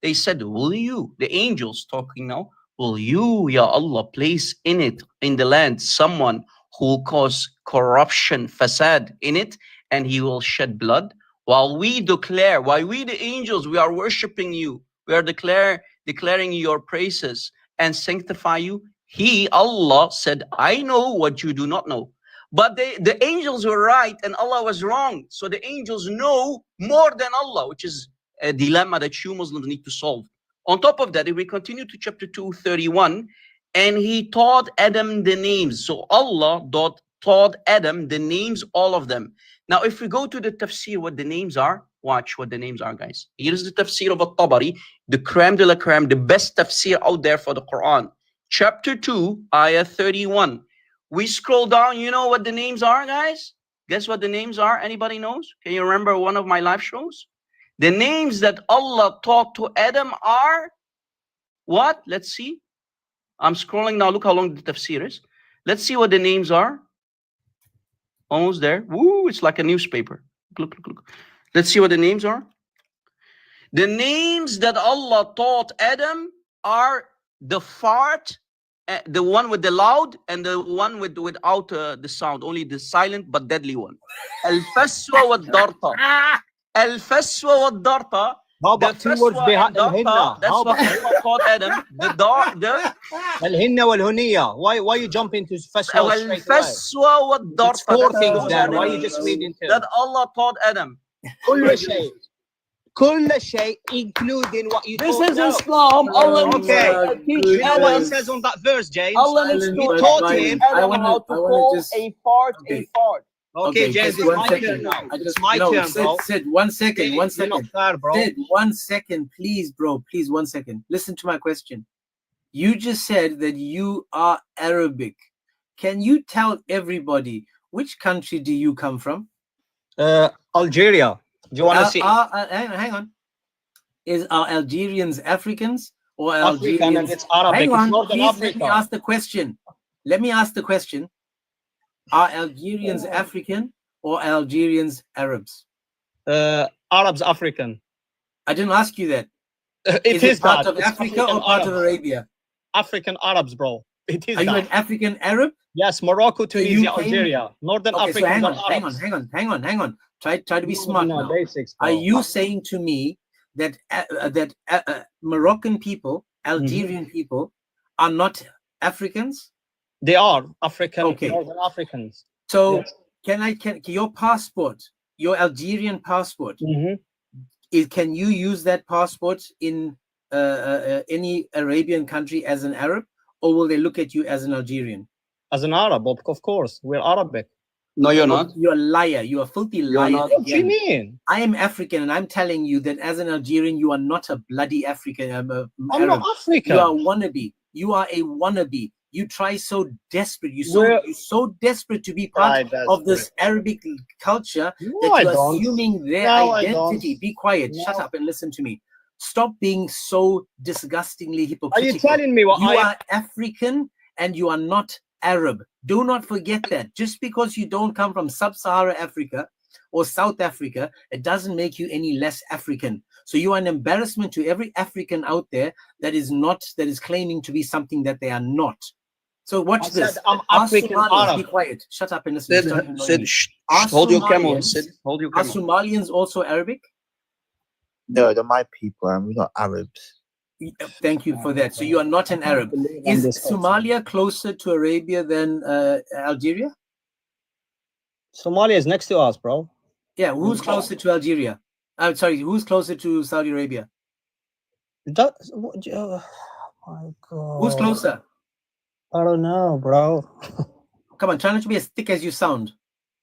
They said, will you, the angels talking now, will you, Ya Allah, place in it, in the land, someone who will cause corruption, fasad in it, and he will shed blood? While we declare, while we the angels, we are worshiping you, we are declaring your praises and sanctify you. He, Allah, said, I know what you do not know. But the angels were right and Allah was wrong. So the angels know more than Allah, which is a dilemma that you Muslims need to solve. On top of that, if we continue to chapter 2:31, and he taught Adam the names. So Allah taught Adam the names, all of them. Now, if we go to the tafsir, what the names are, watch what the names are, guys. Here's the tafsir of al-Tabari, the creme de la creme, the best tafsir out there for the Quran. Chapter 2, ayah 31. We scroll down, you know what the names are, guys? Guess what the names are? Anybody knows? Can you remember one of my live shows? The names that Allah taught to Adam are what? Let's see. I'm scrolling now. Look how long the tafsir is. Let's see what the names are. Almost there. Woo, it's like a newspaper. Look. Let's see what the names are. The names that Allah taught Adam are the fart, the one with the loud, and the one without the sound, only the silent but deadly one. Al-Faswa wal-Darta. Al-Faswa wal-Darta. How about two words behind Al-Hinna? That's what Allah taught Adam. The Al-Hinna wal-Huniya. Why you jump into Faswa straight away? Al-Faswa wal-Darta. It's four things there. Why you just reading two? That Allah taught Adam. كل شيء, including what you This taught. is Islam. Allah okay. You know what it says on that verse, James? Allah needs to taught him how to call a fart a fart. Okay, James, it's my turn now. It's my turn, bro. Sid, 1 second, 1 second. You're not fair, bro. Sid, 1 second, please, bro. Please, 1 second. Listen to my question. You just said that you are Arabic. Can you tell everybody which country do you come from? Algeria. Do you want to see? Hang on. Are Algerians Africans or African, and Algerians? it's Arabic. Hang on, it's Northern please, Africa. let me ask the question. Let me ask the question. Are Algerians African or Algerians Arabs? Arabs African. I didn't ask you that. It is part that. of It's Africa African or part of Arabs. Arabia? African Arabs, bro. It is Are you that. an African Arab? Yes, Morocco, Tunisia, you came- Algeria. Northern Okay, Africa. so hang on. Try to be smart now. Basics, Are you saying to me that Moroccan people, Algerian people, are not Africans? They are African, Okay. Northern Africans. So Yes. can your passport, your Algerian passport, can you use that passport in any Arabian country as an Arab, or will they look at you as an Algerian? As an Arab, of course. We're Arabic. No, you're not. You're a liar. You're a filthy liar. not. What do you mean? I am African, and I'm telling you that as an Algerian, you are not a bloody African. I'm Arab. not African. You are a wannabe. You are a wannabe. You try so desperate. You're so desperate to be part of this Arabic culture that you're assuming their identity. Be quiet. Shut up and listen to me. Stop being so disgustingly hypocritical. Are you telling me what you I are African and you are not Arab? Do not forget that. Just because you don't come from sub-Saharan Africa or South Africa, it doesn't make you any less African. So you are an embarrassment to every African out there that is claiming to be something that they are not. So watch this. I'm Are African Somalians- Arab. Be quiet. Shut up and listen. Hold your camel. Sid, hold your Are camel. Somalians also Arabic? No, they're my people, and we're not Arabs. Thank you for that. So you are not an Arab. Is Somalia closer to Arabia than Algeria? Somalia is next to us, bro. Yeah, who's closer to Algeria? I'm sorry, who's closer to Saudi Arabia? Oh my God. Who's closer? I don't know, bro. Come on, try not to be as thick as you sound.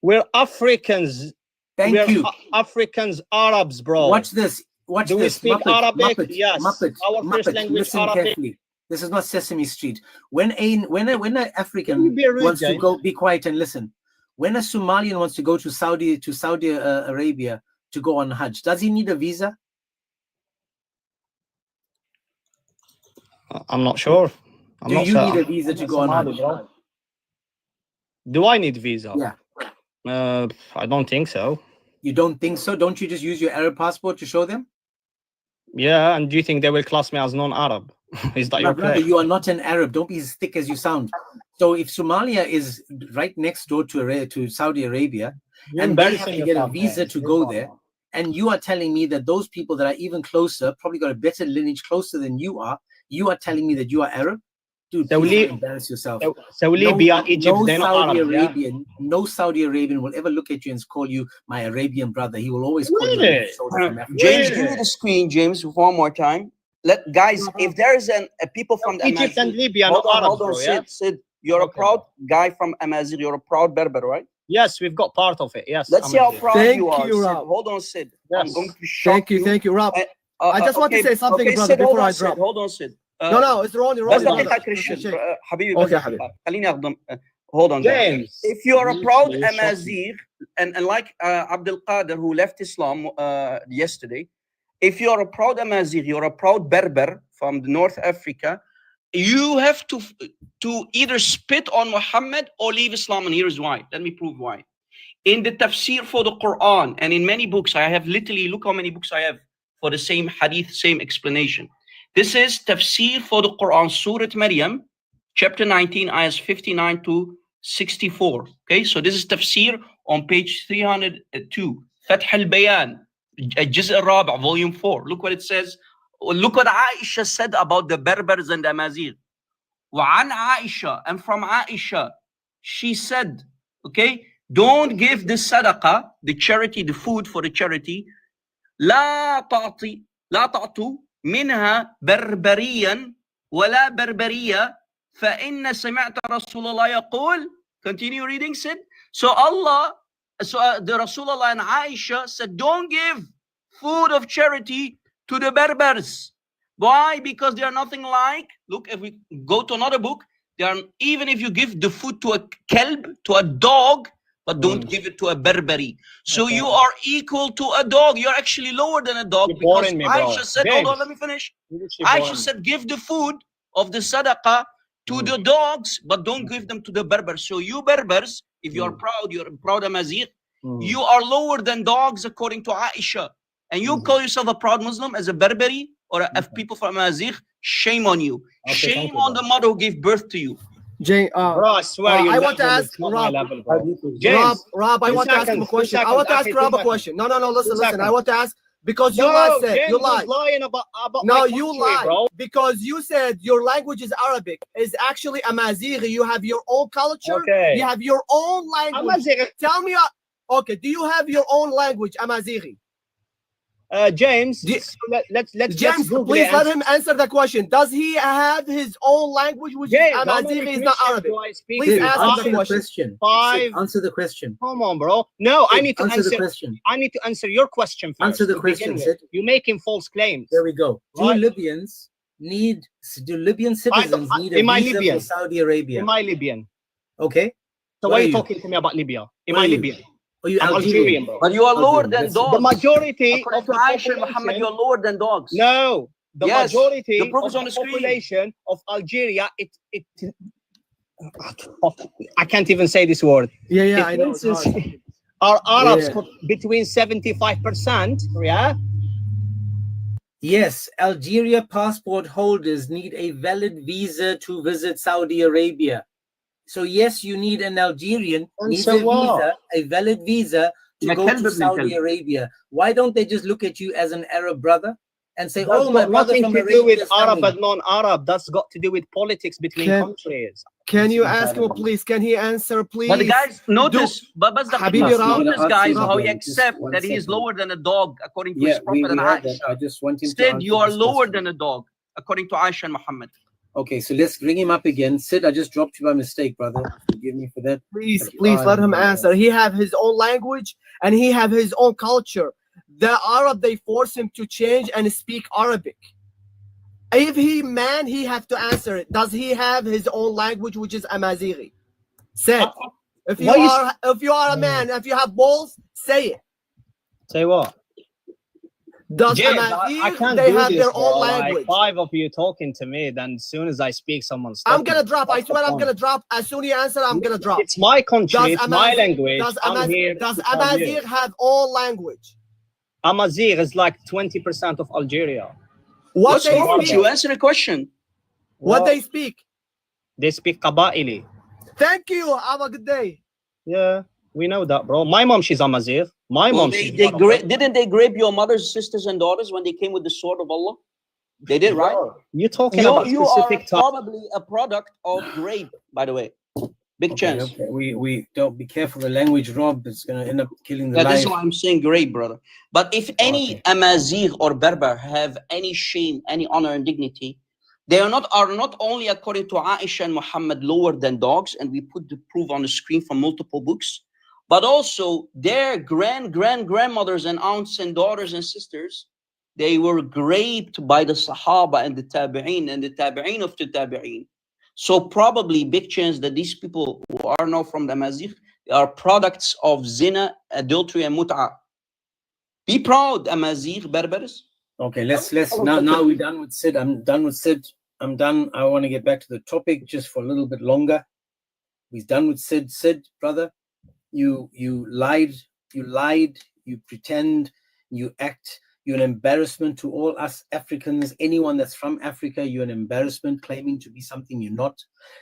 We're Africans. Thank We're you. Africans, Arabs, bro. Watch this. Watch Do this. we speak Muppet, Arabic? Muppet, Yes. Muppet, Our first Muppet. language, Listen Arabic. carefully. This is not Sesame Street. When an African be rude, wants to James. go, be quiet and listen. When a Somalian wants to go to Saudi Arabia to go on Hajj, does he need a visa? I'm not sure. Do you need a visa to go on Hajj? Bro. Do I need visa? Yeah. I don't think so. You don't think so? Don't you just use your Arab passport to show them? Yeah, and do you think they will class me as non-Arab? Is that My your brother, claim? you are not an Arab. Don't be as thick as you sound. So if Somalia is right next door to Saudi Arabia, You're and they have embarrassing to get a yourself, visa man. to go there, and you are telling me that those people that are even closer, probably got a better lineage closer than you are telling me that you are Arab? Dude, So please don't embarrass yourself. So Libya, Egypt, they're not Saudi Arab, yeah? Arabian, no Saudi Arabian will ever look at you and call you my Arabian brother. He will always call Really? you from Africa. James, give me the screen, James, one more time. Guys, if there is a people from the Egypt and Amazigh- Libya, hold not on, Arabs, hold on, bro, yeah? Sid, you're a proud guy from Amazigh. You're a proud Berber, right? Yes, we've got part of it. Yes. Let's see how proud Thank you are. you, Sid, Rob. hold on, Sid. I'm Yes. going to shock Thank you, Rob. I just want to say something, brother, Sid, hold before on, I Sid, drop. hold on, Sid. No, it's Ronnie, بس brother. دقيقة Christian حبيبي Okay, بس حبيبي. خليني أخدم hold on guys. James, If you're a proud you shocked me. Amazigh and like Abdul Qadir who left Islam yesterday, if you're a proud Amazigh, you're a proud Berber from the North Africa, you have to either spit on Muhammad or leave Islam, and here's why. Let me prove why. In the tafsir for the Quran and in many books, I have literally, look how many books I have for the same hadith, same explanation. This is tafsir for the Quran, Surah Maryam, chapter 19, ayahs 59 to 64. Okay, so this is tafsir on page 302. Fath al-Bayan, Juz' al-Rabi', volume 4. Look what it says. Look what Aisha said about the Berbers and the Amazigh. وعن Aisha, and from Aisha, she said, okay, don't give the sadaqah, the charity, the food for the charity. لا تعطوا منها بربريا ولا بربرية فإن سمعت رسول الله يقول. Continue reading, Sid. So the Rasulullah and Aisha said, don't give food of charity to the Berbers. Why? Because they are nothing like, look, if we go to another book, they are, even if you give the food to a kelb, to a dog, but don't give it to a Berberi. So you are equal to a dog. You're actually lower than a dog. You're Because boring me, bro. Aisha said, James, hold on, let me finish. you're Aisha boring. said, give the food of the sadaqah to the dogs, but don't give them to the Berbers. So you Berbers, if you are proud, you're a proud Amazigh, you are lower than dogs according to Aisha. And you call yourself a proud Muslim as a Berberi or a people from Amazigh, shame on you. Okay, Shame thank you, on bro. the mother who gave birth to you. Bro, I swear I want to level ask is not my Rob. level, bro. James, Rob, I want to ask him a 2 question. I seconds, want to ask okay, Rob 2 a question. No, listen. 2 I seconds. want to ask because you No, guys said James you was lied. lying about No, my you country, lied bro. because you said your language is Arabic. Is actually Amazighi. You have your own culture. Okay. You have your own language. Amazighi. Tell me, okay, do you have your own language, Amazighi? James, so let's James, Google please it let and- him answer the question. Does he have his own language, which James, is how many Amazighi, is not Christians Arabic? do I speak Please to? answer Answer the the question. question. 5. Sid, answer the question. Come on, bro. No, I Sid, need to answer the question. I need to answer your question first. Answer the to begin question, with. Sid. You're making false claims. There we go. Right. Do Libyan citizens need a am I visa Libyan? for Saudi Arabia? Am I Libyan? Okay. So why are you talking to me about Libya? Am What I are you? Libyan? Are you I'm Algerian, bro. But you are lower Algerian, than let's see. dogs. The majority According of to the Aisha and population, Muhammad, you're lower than dogs. No, the Yes, majority the proof of is on the the screen. population of Algeria, I can't even say this word. Yeah, I know. It's Is, hard. are Arabs Yeah. between 75%? Yeah. Yes, Algeria passport holders need a valid visa to visit Saudi Arabia. So yes, you need an Algerian And needs so a what? visa, a valid visa to Yeah, go Kelb to ibn Saudi Kelb. Arabia. Why don't they just look at you as an Arab brother? and say, That's oh, my got brother nothing from to do with Arabia's Arab coming. and non-Arab. That's got to do with politics between countries. Can you ask him, please? Can he answer, please? But guys, notice, but Habibi Rab, notice, guys, how he again. Just accepts one that he is second. lower than a dog, according to Yeah, his prophet and heard that. I Aisha. just want him to Said answer you are this lower question. than a dog, according to Aisha and Muhammad. Okay, so let's bring him up again. Sid, I just dropped you by mistake, brother. Forgive me for that. Please let him answer. He have his own language and he have his own culture. The Arab, they force him to change and speak Arabic. If he man, he have to answer it. Does he have his own language, which is Amazighi? Said. If you are a man, if you have balls, say it. Say what? Does James, Amazigh, I can't they do have this, their bro. own Like language. 5 of you talking to me, then as soon as I speak, someone stop I'm gonna me. drop. I That's the swear I'm point. gonna drop. As soon as you answer, I'm gonna drop. It's my country, it's my language. Does I'm here Does to tell you. Amazigh have own language? Amazigh is like 20% of Algeria. What's wrong with you? Answer the question. What they speak? They speak Qaba'ili. Thank you. Have a good day. Yeah, we know that, bro. My mom, she's Amazigh. My Well, mom, didn't they grape your mothers, sisters, and daughters when they came with the sword of Allah? They did, right? You're talking about you specific are probably a product of grape, by the way. Big chance. Okay. We don't be careful the language, Rob. It's gonna end up killing the Yeah, life. this is why I'm saying grape, brother. But if any Amazigh or Berber have any shame, any honor and dignity, they are not only according to Aisha and Muhammad lower than dogs, and we put the proof on the screen from multiple books, but also their grandmothers and aunts and daughters and sisters, they were graped by the Sahaba and the Tabi'een and the Tabi'een of the Tabi'een. So probably big chance that these people who are now from the Amazigh are products of zina, adultery, and mut'ah. Be proud, Amazigh, Berbers. Okay, let's now we're done with Sid. I'm done with Sid. I'm done. I want to get back to the topic just for a little bit longer. We're done with Sid. Sid, brother, you lied, you pretend, you act. You're an embarrassment to all us Africans. Anyone that's from Africa, you're an embarrassment, claiming to be something you're not.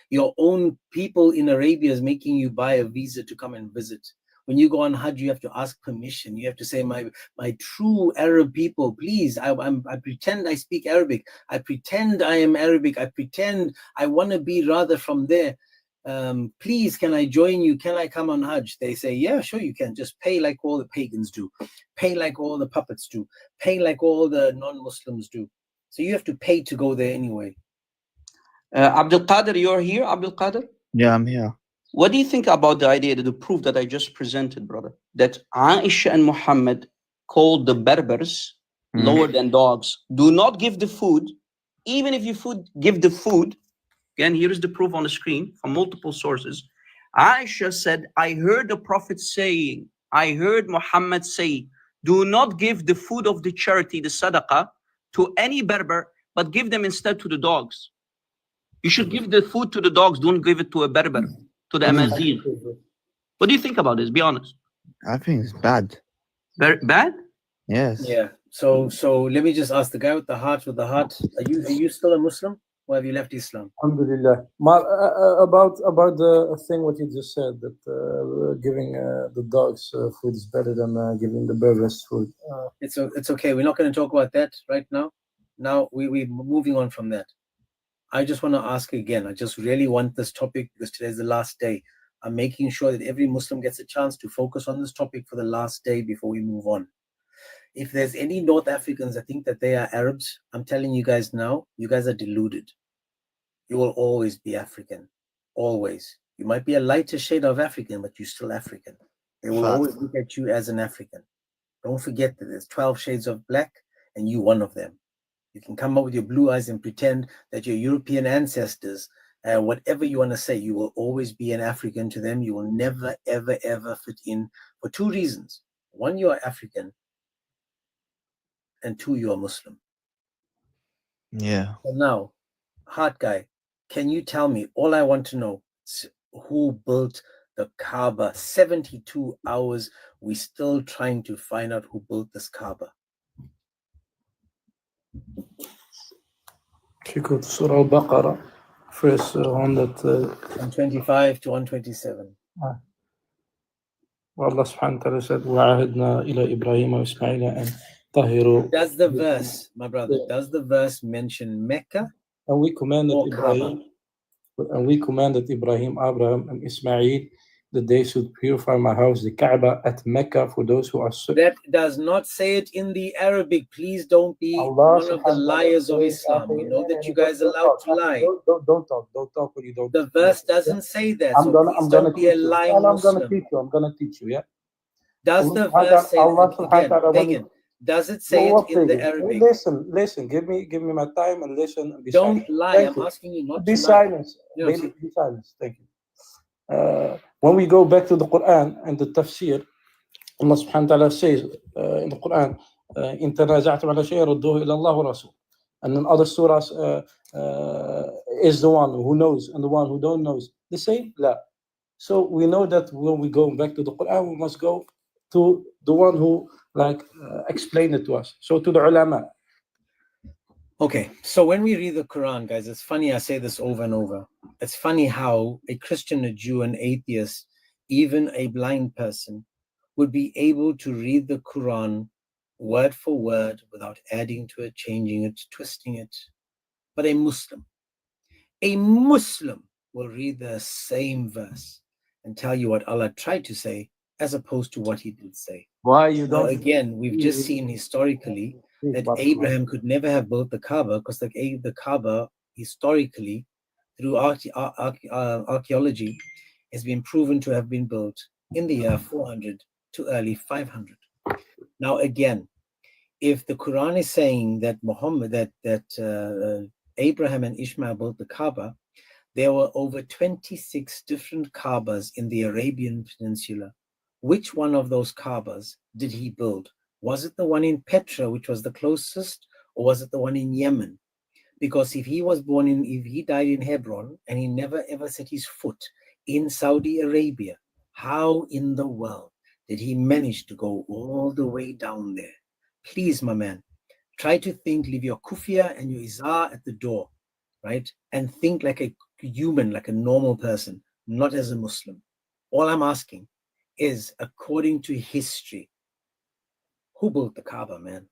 Your own people in Arabia is making you buy a visa to come and visit. When you go on Hajj, you have to ask permission. You have to say, my true Arab people, please, I pretend I speak Arabic. I pretend I am Arabic. I pretend I want to be rather from there. Please, can I join you? Can I come on Hajj? They say, yeah, sure you can. Just pay like all the pagans do. Pay like all the puppets do. Pay like all the non-Muslims do. So you have to pay to go there anyway. Abdul Qadir, you're here, Abdul Qadir? Yeah, I'm here. What do you think about the idea, the proof that I just presented, brother? That Aisha and Muhammad called the Berbers lower than dogs. Do not give the food. Even if you give the food, again, here is the proof on the screen from multiple sources. Aisha said, I heard the Prophet saying, I heard Muhammad say, do not give the food of the charity, the sadaqah, to any Berber, but give them instead to the dogs. You should give the food to the dogs. Don't give it to a Berber, to the Amazigh. What do you think about this? Be honest. I think it's bad. Bad? Yes. Yeah. So let me just ask the guy with the heart. Are you still a Muslim, or have you left Islam? Alhamdulillah. About the thing what you just said, that giving the dogs food is better than giving the Berbers food. It's okay. We're not going to talk about that right now. Now we're moving on from that. I just want to ask again. I just really want this topic because today's the last day. I'm making sure that every Muslim gets a chance to focus on this topic for the last day before we move on. If there's any North Africans that think that they are Arabs, I'm telling you guys now, you guys are deluded. You will always be African. Always. You might be a lighter shade of African, but you're still African. They will always look at you as an African. Don't forget that there's 12 shades of black and you one of them. You can come up with your blue eyes and pretend that you're European ancestors. Whatever you want to say, you will always be an African to them. You will never, ever, ever fit in for two reasons. One, you are African. And two, you are Muslim. Yeah. So now, Heart Guy, can you tell me, all I want to know, who built the Kaaba? 72 hours, we're still trying to find out who built this Kaaba. If you go to Surah Al-Baqarah, verse 125 to 127. Allah subhanahu wa ta'ala said, وَعَهِدْنَا إِلَى إِبْرَاهِيمَ وَإِسْمَاعِيلَ أَنْ طهروا. Does the verse, my brother, does the verse mention Mecca And we commanded or Kaaba? Ibrahim, Abraham, and Ismail that they should purify my house, the Kaaba, at Mecca, for those who are That does not say it in the Arabic. Please don't be Allah one of the liars of Islam. We know that you guys are allowed to lie. Don't talk when you don't. The verse doesn't say that. I'm So gonna please don't be a lying I'm gonna Muslim. teach you. I'm gonna teach you. Yeah. Does the verse say again, pagan? Does it say it in the Arabic? Listen. Give me my time and listen. And be Don't silent. lie. Thank I'm you. asking you not Be to lie. silent. You know, Baby, be silent. Thank you. When we go back to the Quran and the tafsir, Allah subhanahu wa ta'ala says in the Quran, إن تنازعتم على شيء ردوه إلى الله ورسوله. And in other surahs, is the one who knows and the one who don't knows the same? La. So we know that when we go back to the Quran, we must go to the one who explained it to us. So to the ulama. Okay, so when we read the Quran, guys, it's funny, I say this over and over. It's funny how a Christian, a Jew, an atheist, even a blind person would be able to read the Quran word for word without adding to it, changing it, twisting it. But a Muslim will read the same verse and tell you what Allah tried to say as opposed to what he did say. Why you Now, don't? again, we've just seen historically that Abraham could never have built the Kaaba because the Kaaba, historically, through archaeology, has been proven to have been built in the year 400 to early 500. Now, again, if the Quran is saying that Abraham and Ishmael built the Kaaba, there were over 26 different Kaabas in the Arabian Peninsula. Which one of those Kaabas did he build? Was it the one in Petra, which was the closest, or was it the one in Yemen? Because if he died in Hebron and he never ever set his foot in Saudi Arabia, how in the world did he manage to go all the way down there? Please, my man, try to think, leave your kufia and your izar at the door, right? And think like a human, like a normal person, not as a Muslim. All I'm asking is, according to history, who built the Kaaba, man?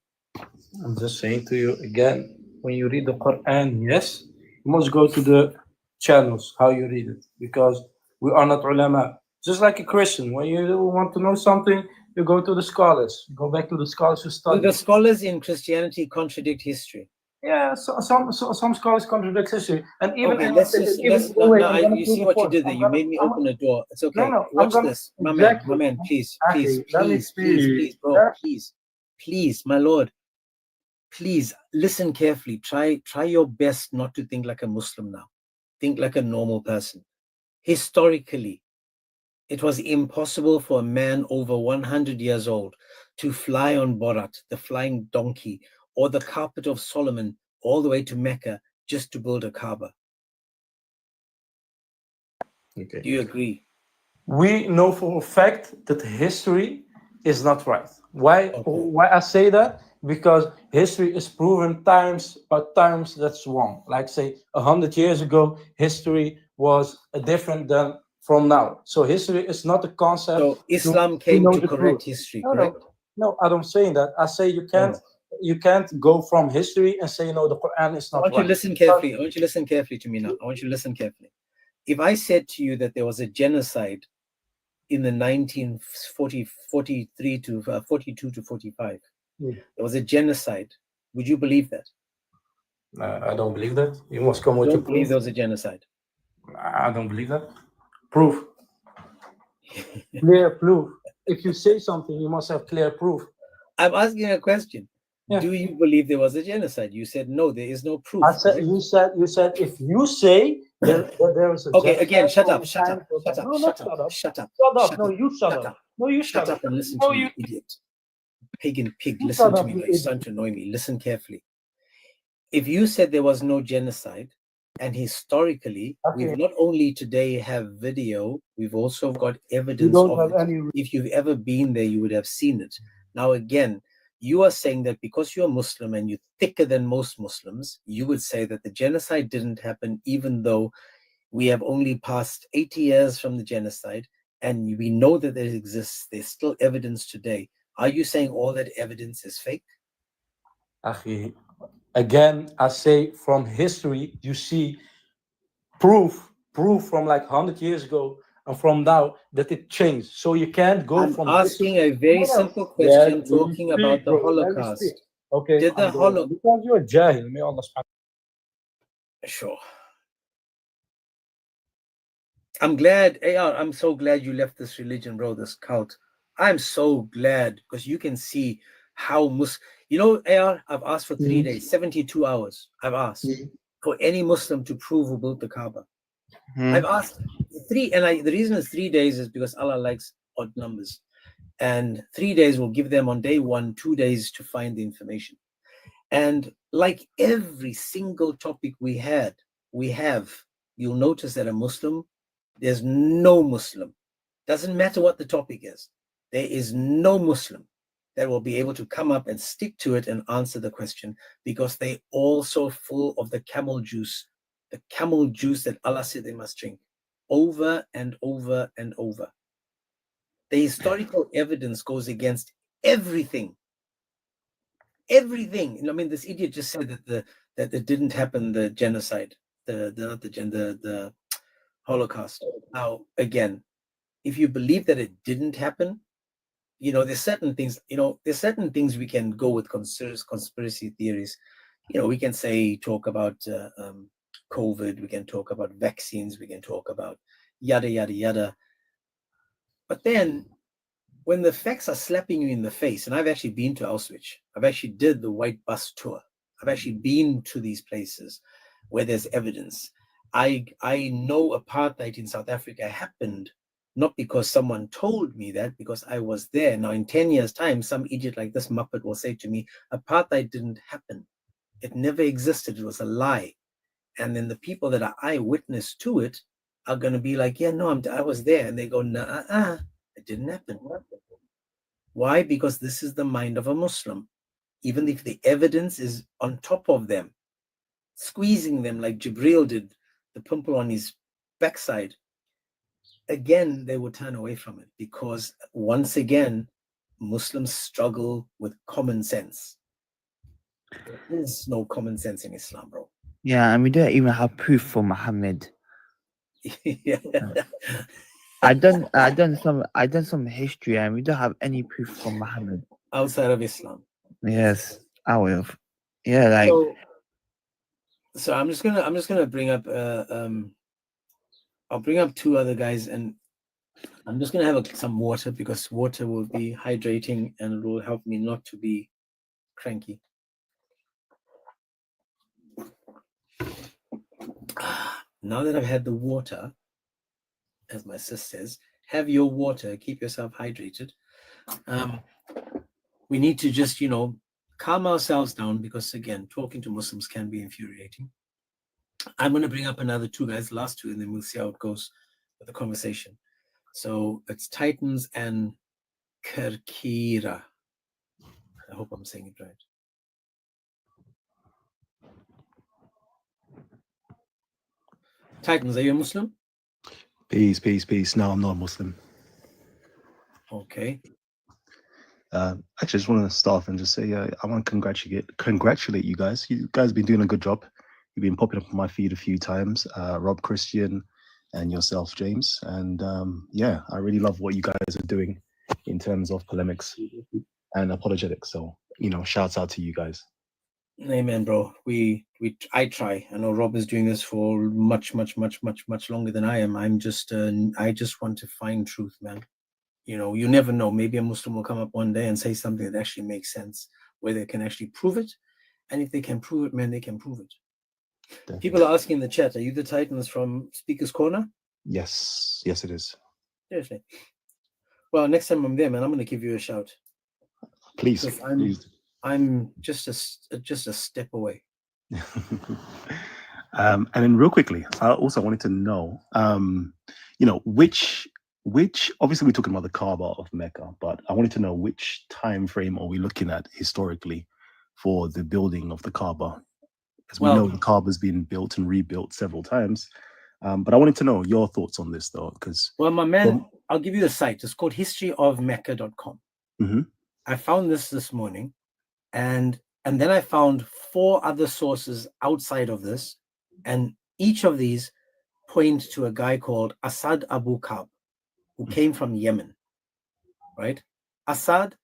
I'm just saying to you again, when you read the Quran, yes, you must go to the channels, how you read it, because we are not ulama. Just like a Christian, when you want to know something, you go to the scholars. You go back to the scholars who study. The scholars in Christianity contradict history. Yeah, some scholars contradict history, and even okay, you see what you did there. You made me open a door. It's okay. No, watch this, my man. Please, bro, please, my lord. Please listen carefully. Try your best not to think like a Muslim now. Think like a normal person. Historically, it was impossible for a man over 100 years old to fly on Borat, the flying donkey, or the carpet of Solomon all the way to Mecca just to build a Kaaba. Okay. Do you agree? We know for a fact that history is not right. Why I say that? Because history is proven times that's wrong. Like say 100 years ago, history was different than from now. So history is not a concept. So Islam came to correct history, correct? No, I don't say that. I say you can't go from history and say no, the Quran is not right. I want you to listen carefully. I want you to listen carefully to me now. I want you to listen carefully. If I said to you that there was a genocide in the 1943 to 42 to 45, there was a genocide, would you believe that? I don't believe that. You must come with your proof. Believe there was a genocide? I don't believe that. Proof. Clear proof. If you say something, you must have clear proof. I'm asking a question. Yeah. Do you believe there was a genocide? You said no, there is no proof. I said you said if you say there is a okay, again, shut up. No, shut up. No, you shut up. No, you shut up and listen to me, you idiot. Pagan pig, listen to me. It's starting to annoy me. Listen carefully. If you said there was no genocide, and historically, we've not only today have video, we've also got evidence of it. If you've ever been there, you would have seen it. Now, again, you are saying that because you're Muslim and you're thicker than most Muslims, you would say that the genocide didn't happen, even though we have only passed 80 years from the genocide, and we know that it exists. There's still evidence today. Are you saying all that evidence is fake? Akhi, again, I say from history, you see proof from like 100 years ago and from now that it changed. So you can't go I'm from asking a very simple Yeah, question let me talking about speak, the bro. Let me speak. Holocaust. Okay, Did the I'm going. Holocaust? Because you're a jahil, may Allah subhanahu. Sure. I'm glad, AR, I'm so glad you left this religion, bro, this cult. I'm so glad because you can see how you know, AR, I've asked for 3 days, 72 hours. I've asked for any Muslim to prove who built the Kaaba. I've asked 3, and the reason it's 3 days is because Allah likes odd numbers. And 3 days will give them on day 1, 2 days to find the information. And like every single topic we have, you'll notice that a Muslim, there's no Muslim, doesn't matter what the topic is, there is no Muslim that will be able to come up and stick to it and answer the question, because they all so full of the camel juice that Allah said they must drink over and over and over. The historical evidence goes against everything. Everything. I mean, this idiot just said that it didn't happen, the genocide, the Holocaust. Now, again, if you believe that it didn't happen, you know, there's certain things we can go with conspiracy theories. You know, we can talk about COVID, we can talk about vaccines, we can talk about yada, yada, yada. But then when the facts are slapping you in the face, and I've actually been to Auschwitz, I've actually did the white bus tour, I've actually been to these places where there's evidence. I know apartheid in South Africa happened, not because someone told me that, because I was there. Now, in 10 years' time, some idiot like this Muppet will say to me, apartheid didn't happen. It never existed. It was a lie. And then the people that are eyewitness to it are going to be like, yeah, no, I was there. And they go, nah, it didn't happen. Why? Because this is the mind of a Muslim. Even if the evidence is on top of them, squeezing them like Jibril did, the pimple on his backside, again, they will turn away from it, because once again, Muslims struggle with common sense. There is no common sense in Islam, bro. Yeah, and we don't even have proof for Muhammad. Yeah. I done some history, and we don't have any proof from Muhammad outside of Islam. Yes, I will. Yeah, like. So I'm just gonna bring up I'll bring up 2 other guys, and I'm just gonna have some water, because water will be hydrating and it will help me not to be cranky. Now that I've had the water, as my sis says, have your water, keep yourself hydrated. We need to just, calm ourselves down, because again, talking to Muslims can be infuriating. I'm going to bring up another 2 guys, last 2, and then we'll see how it goes with the conversation. So it's Titans and Kerkira. I hope I'm saying it right. Titans, are you a Muslim? Peace, peace, peace. No, I'm not a Muslim. Okay. Actually, I just want to start off and just say I want to congratulate you guys. You guys have been doing a good job. You've been popping up on my feed a few times, Rob, Christian, and yourself, James. And yeah, I really love what you guys are doing in terms of polemics and apologetics. So, shouts out to you guys. Amen, bro. I try. I know Rob is doing this for much longer than I am. I just want to find truth, man. You never know. Maybe a Muslim will come up one day and say something that actually makes sense, where they can actually prove it. And if they can prove it, man, they can prove it. Definitely. People are asking in the chat, are you the Titans from Speaker's Corner? Yes, it is. Seriously. Well, next time I'm there, man, I'm going to give you a shout. Please. I'm just a step away. And then real quickly, I also wanted to know, which obviously we're talking about the Kaaba of Mecca, but I wanted to know which time frame are we looking at historically for the building of the Kaaba? As we know, the Kaaba has been built and rebuilt several times. But I wanted to know your thoughts on this, though, because... Well, my man, I'll give you the site. It's called historyofmecca.com. Mm-hmm. I found this morning, and And then I found 4 other sources outside of this, and each of these point to a guy called Asad Abu Kaa'ba, who came from Yemen, right? Asad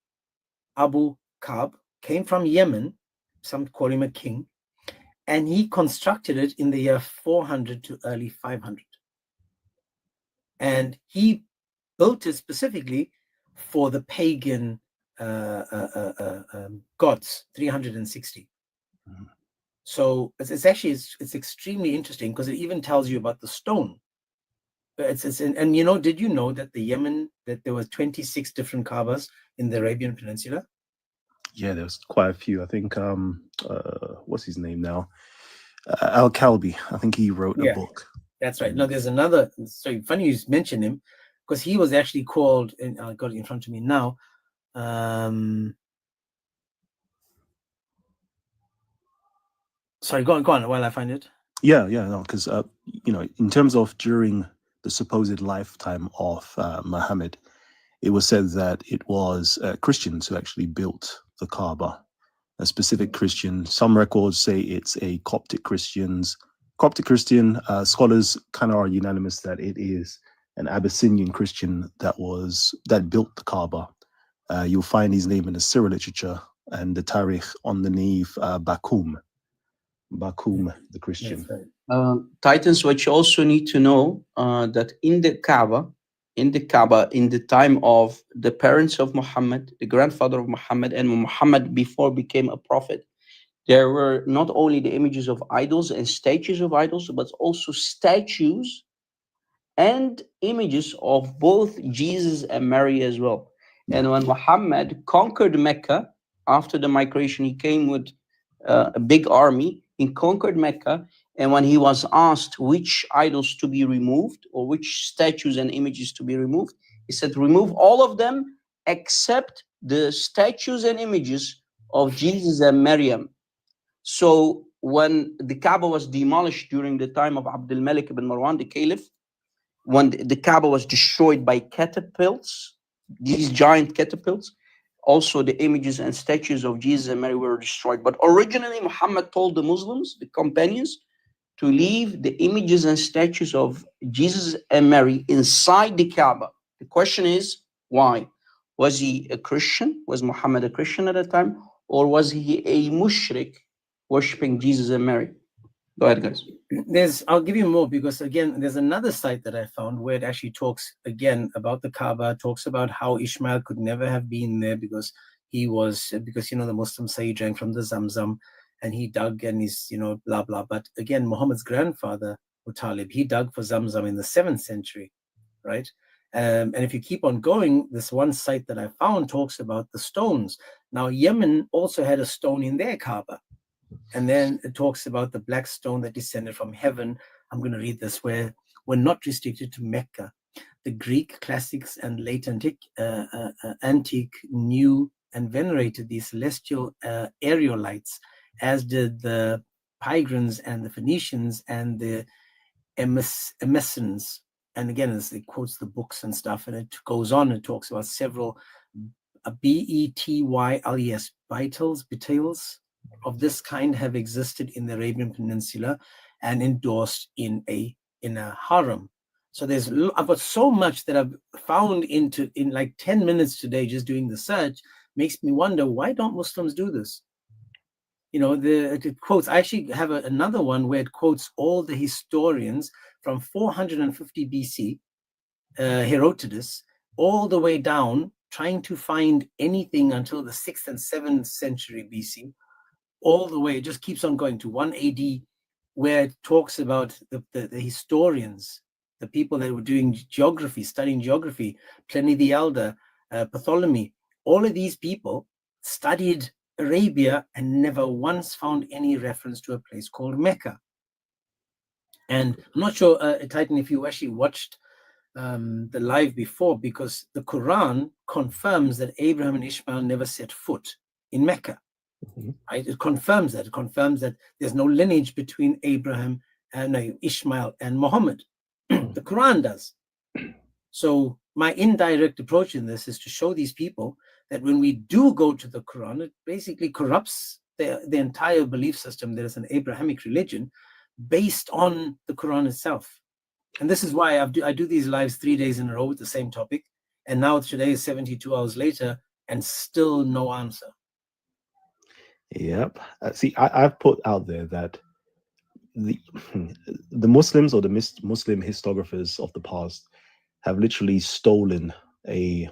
Abu Kaa'ba came from Yemen, some call him a king, and he constructed it in the year 400 to early 500. And he built it specifically for the pagan gods, 360. So it's actually it's extremely interesting because it even tells you about the stone. And you know, did you know that the Yemen, that there was 26 different Kaabas in the Arabian Peninsula? Yeah, there's quite a few. I think what's his name now? Al-Kalbi. I think he wrote a book. That's right. No, there's another. So funny you mention him, because he was actually called. And I got it in front of me now. Sorry, go on while I find it. Yeah, no, because you know, in terms of during the supposed lifetime of Muhammad, it was said that it was Christians who actually built the Kaaba. A specific Christian. Some records say it's a Coptic Christian. Scholars kind of are unanimous that it is an Abyssinian Christian that built the Kaaba. You'll find his name in the Syriac literature and the Tarikh underneath Bakum, the Christian. Titans, what you also need to know that in the Kaaba, in the time of the parents of Muhammad, the grandfather of Muhammad, and Muhammad before became a prophet, there were not only the images of idols and statues of idols, but also statues and images of both Jesus and Mary as well. And when Muhammad conquered Mecca, after the migration, he came with a big army. He conquered Mecca, and when he was asked which idols to be removed or which statues and images to be removed, he said, remove all of them except the statues and images of Jesus and Maryam. So when the Kaaba was demolished during the time of Abdul Malik ibn Marwan, the caliph, when the Kaaba was destroyed by catapults, these giant catapults, also the images and statues of Jesus and Mary were destroyed. But originally Muhammad told the Muslims, the companions, to leave the images and statues of Jesus and Mary inside the Kaaba. The question is, why? Was he a Christian? Was Muhammad a Christian at the time? Or was he a mushrik worshipping Jesus and Mary? Go ahead, guys. I'll give you more, because again, there's another site that I found where it actually talks again about the Kaaba, talks about how Ishmael could never have been there because you know, the Muslims say he drank from the Zamzam and he dug and he's, you know, blah, blah. But again, Muhammad's grandfather, Talib, he dug for Zamzam in the 7th century, right? And if you keep on going, this one site that I found talks about the stones. Now, Yemen also had a stone in their Kaaba. And then it talks about the black stone that descended from heaven. I'm going to read this, where we're not restricted to Mecca. The Greek classics and late antique knew and venerated these celestial aerolites, as did the Pagans and the Phoenicians and the Emessens. And again, as it quotes the books and stuff, and it goes on and talks about several betyles, betyls of this kind have existed in the Arabian Peninsula and endorsed in a harem. So I've got so much that I've found in like 10 minutes today just doing the search. Makes me wonder, why don't Muslims do this? You know, it quotes, I actually have another one where it quotes all the historians from 450 BC, Herodotus, all the way down, trying to find anything until the 6th and 7th century BC, all the way, it just keeps on going to 1 AD, where it talks about the historians, the people that were doing geography, studying geography, Pliny the Elder, Bartholomew. All of these people studied Arabia and never once found any reference to a place called Mecca. And I'm not sure, Titan, if you actually watched the live before, because the Quran confirms that Abraham and Ishmael never set foot in Mecca. Right? It confirms that. It confirms that there's no lineage between Abraham and Ishmael and Muhammad. The Quran does. So my indirect approach in this is to show these people that when we do go to the Quran, it basically corrupts the entire belief system. There is an Abrahamic religion based on the Quran itself. And this is why I do these lives 3 days in a row with the same topic. And now today is 72 hours later and still no answer. Yep. See, I've put out there that the Muslims or the Muslim historiographers of the past have literally stolen the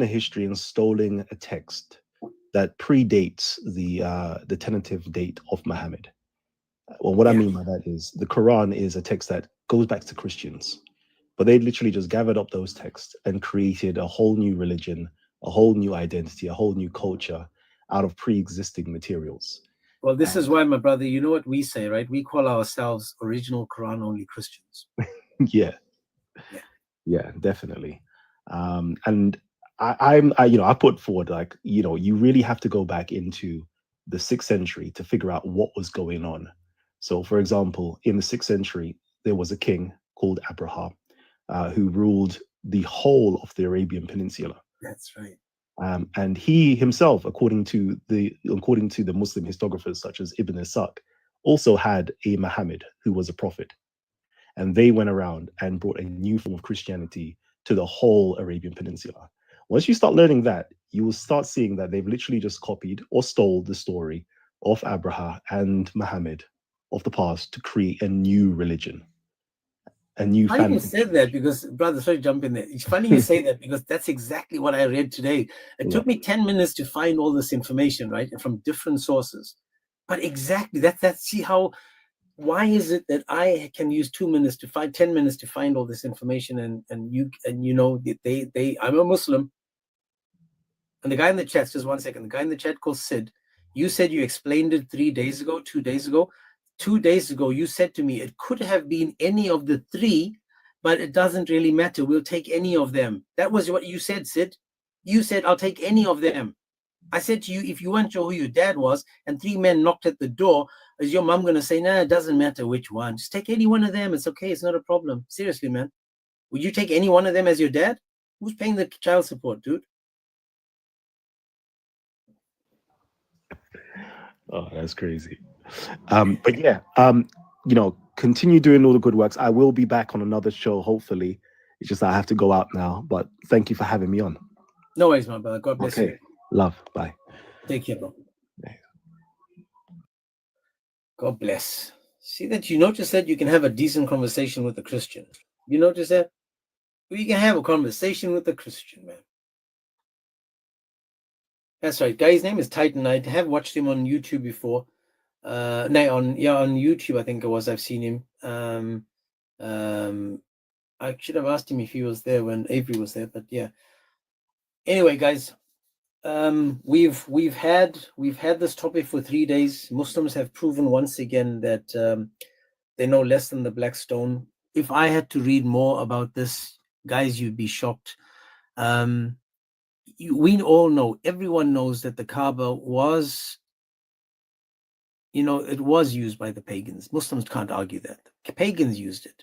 history and stolen a text that predates the tentative date of Muhammad. Well, what I mean by that is the Quran is a text that goes back to Christians, but they literally just gathered up those texts and created a whole new religion, a whole new identity, a whole new culture out of pre-existing materials. Well, this is why, my brother, you know what we say, right? We call ourselves original Quran-only Christians. Yeah, definitely. And I put forward, like, you really have to go back into the 6th century to figure out what was going on. So, for example, in the 6th century, there was a king called Abraham who ruled the whole of the Arabian Peninsula. That's right. And he himself, according to the Muslim historiographers such as Ibn Ishaq, also had a Muhammad who was a prophet. And they went around and brought a new form of Christianity to the whole Arabian Peninsula. Once you start learning that, you will start seeing that they've literally just copied or stole the story of Abraham and Muhammad of the past to create a new religion. A new Funny you said that because, brother, sorry to jump in there. It's funny you say that because that's exactly what I read today. It took me 10 minutes to find all this information, right? And from different sources. But exactly, see how, why is it that I can use 10 minutes to find all this information and I'm a Muslim. And the guy in the chat, just 1 second, the guy in the chat called Sid, you said you explained it 2 days ago. 2 days ago, you said to me, it could have been any of the 3, but it doesn't really matter. We'll take any of them. That was what you said, Sid. You said, I'll take any of them. I said to you, if you weren't sure who your dad was and 3 men knocked at the door, is your mom going to say, nah, it doesn't matter which one. Just take any one of them. It's okay. It's not a problem. Seriously, man. Would you take any one of them as your dad? Who's paying the child support, dude? Oh, that's crazy. But yeah, continue doing all the good works. I will be back on another show, hopefully. It's just that I have to go out now. But thank you for having me on. No worries, my brother. God bless you. Love. Bye. Take care, bro. God bless. See that you notice that you can have a decent conversation with a Christian. You notice that? You can have a conversation with a Christian, man. That's right. Guy's name is Titan. I have watched him on YouTube before. On YouTube, I think it was. I've seen him. I should have asked him if he was there when Avery was there, but yeah. Anyway, guys, we've had this topic for 3 days. Muslims have proven once again that they know less than the Black Stone. If I had to read more about this, guys, you'd be shocked. We all know, everyone knows that the Kaaba was, it was used by the pagans. Muslims can't argue that. The pagans used it.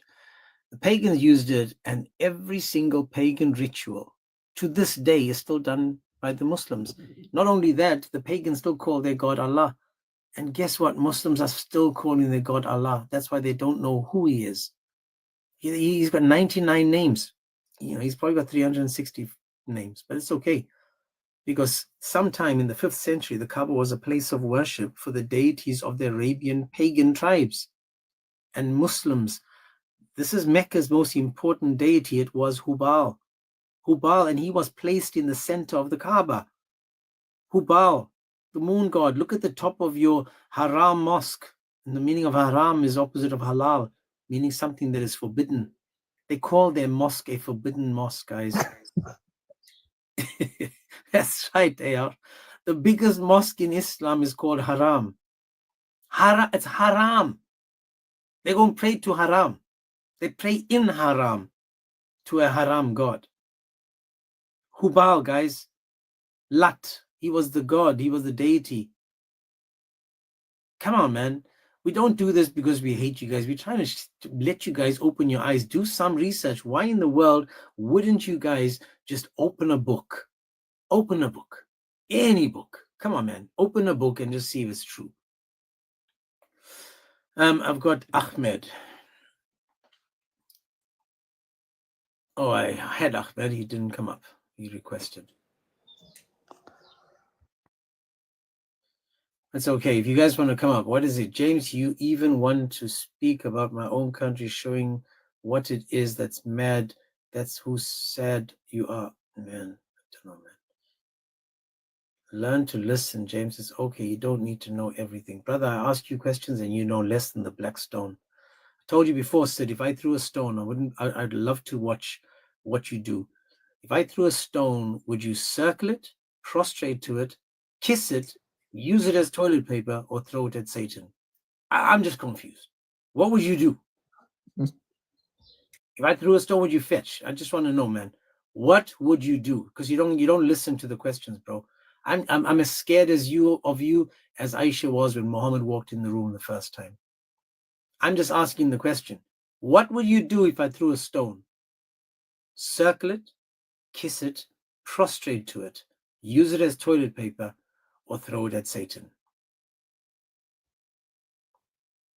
The pagans used it, and every single pagan ritual to this day is still done by the Muslims. Not only that, the pagans still call their God Allah. And guess what? Muslims are still calling their God Allah. That's why they don't know who he is. He's got 99 names. He's probably got 360 names, but it's okay. Because sometime in the 5th century, the Kaaba was a place of worship for the deities of the Arabian pagan tribes. And Muslims, this is Mecca's most important deity. It was Hubal, and he was placed in the center of the Kaaba. Hubal, the moon god. Look at the top of your haram mosque. And the meaning of haram is opposite of halal, meaning something that is forbidden. They call their mosque a forbidden mosque, guys. That's right, AR. The biggest mosque in Islam is called haram. It's haram. They don't pray to haram. They pray in haram to a haram god. Hubal, guys. Lat. He was the god. He was the deity. Come on, man. We don't do this because we hate you guys. We're trying to let you guys open your eyes. Do some research. Why in the world wouldn't you guys just open a book? Open a book. Any book. Come on, man. Open a book and just see if it's true. I've got Ahmed. Oh, I had Ahmed. He didn't come up. He requested. It's okay. If you guys want to come up, what is it? James, you even want to speak about my own country, showing what it is that's mad. That's who said you are. Man, I don't know, man. Learn to listen, James. It's okay. You don't need to know everything. Brother, I ask you questions and you know less than the black stone. I told you before, Sid, if I threw a stone, I'd love to watch what you do. If I threw a stone, would you circle it, prostrate to it, kiss it, use it as toilet paper, or throw it at Satan? I'm just confused. What would you do? If I threw a stone, would you fetch? I just want to know, man. What would you do? Because you don't listen to the questions, bro. I'm as scared as you as Aisha was when Muhammad walked in the room the first time. I'm just asking the question. What would you do if I threw a stone? Circle it, kiss it, prostrate to it, use it as toilet paper, or throw it at Satan?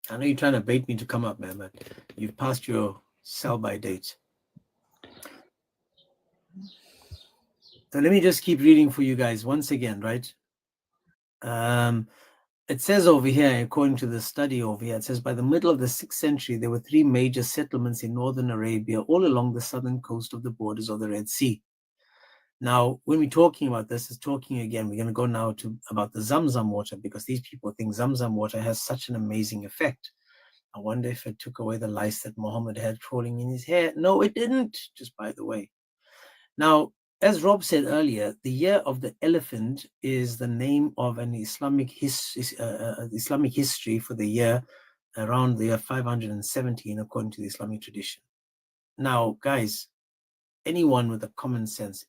I know you're trying to bait me to come up, man, but you've passed your sell-by date. So let me just keep reading for you guys once again, right? It says over here, according to the study over here, it says by the middle of the 6th century, there were 3 major settlements in northern Arabia, all along the southern coast of the borders of the Red Sea. Now, when we're talking about this, it's talking again, we're going to go now to about the Zamzam water, because these people think Zamzam water has such an amazing effect. I wonder if it took away the lice that Muhammad had crawling in his hair. No, it didn't, just by the way. Now, as Rob said earlier, the year of the elephant is the name of an Islamic history for the year around the year 517, according to the Islamic tradition. Now, guys, anyone with common sense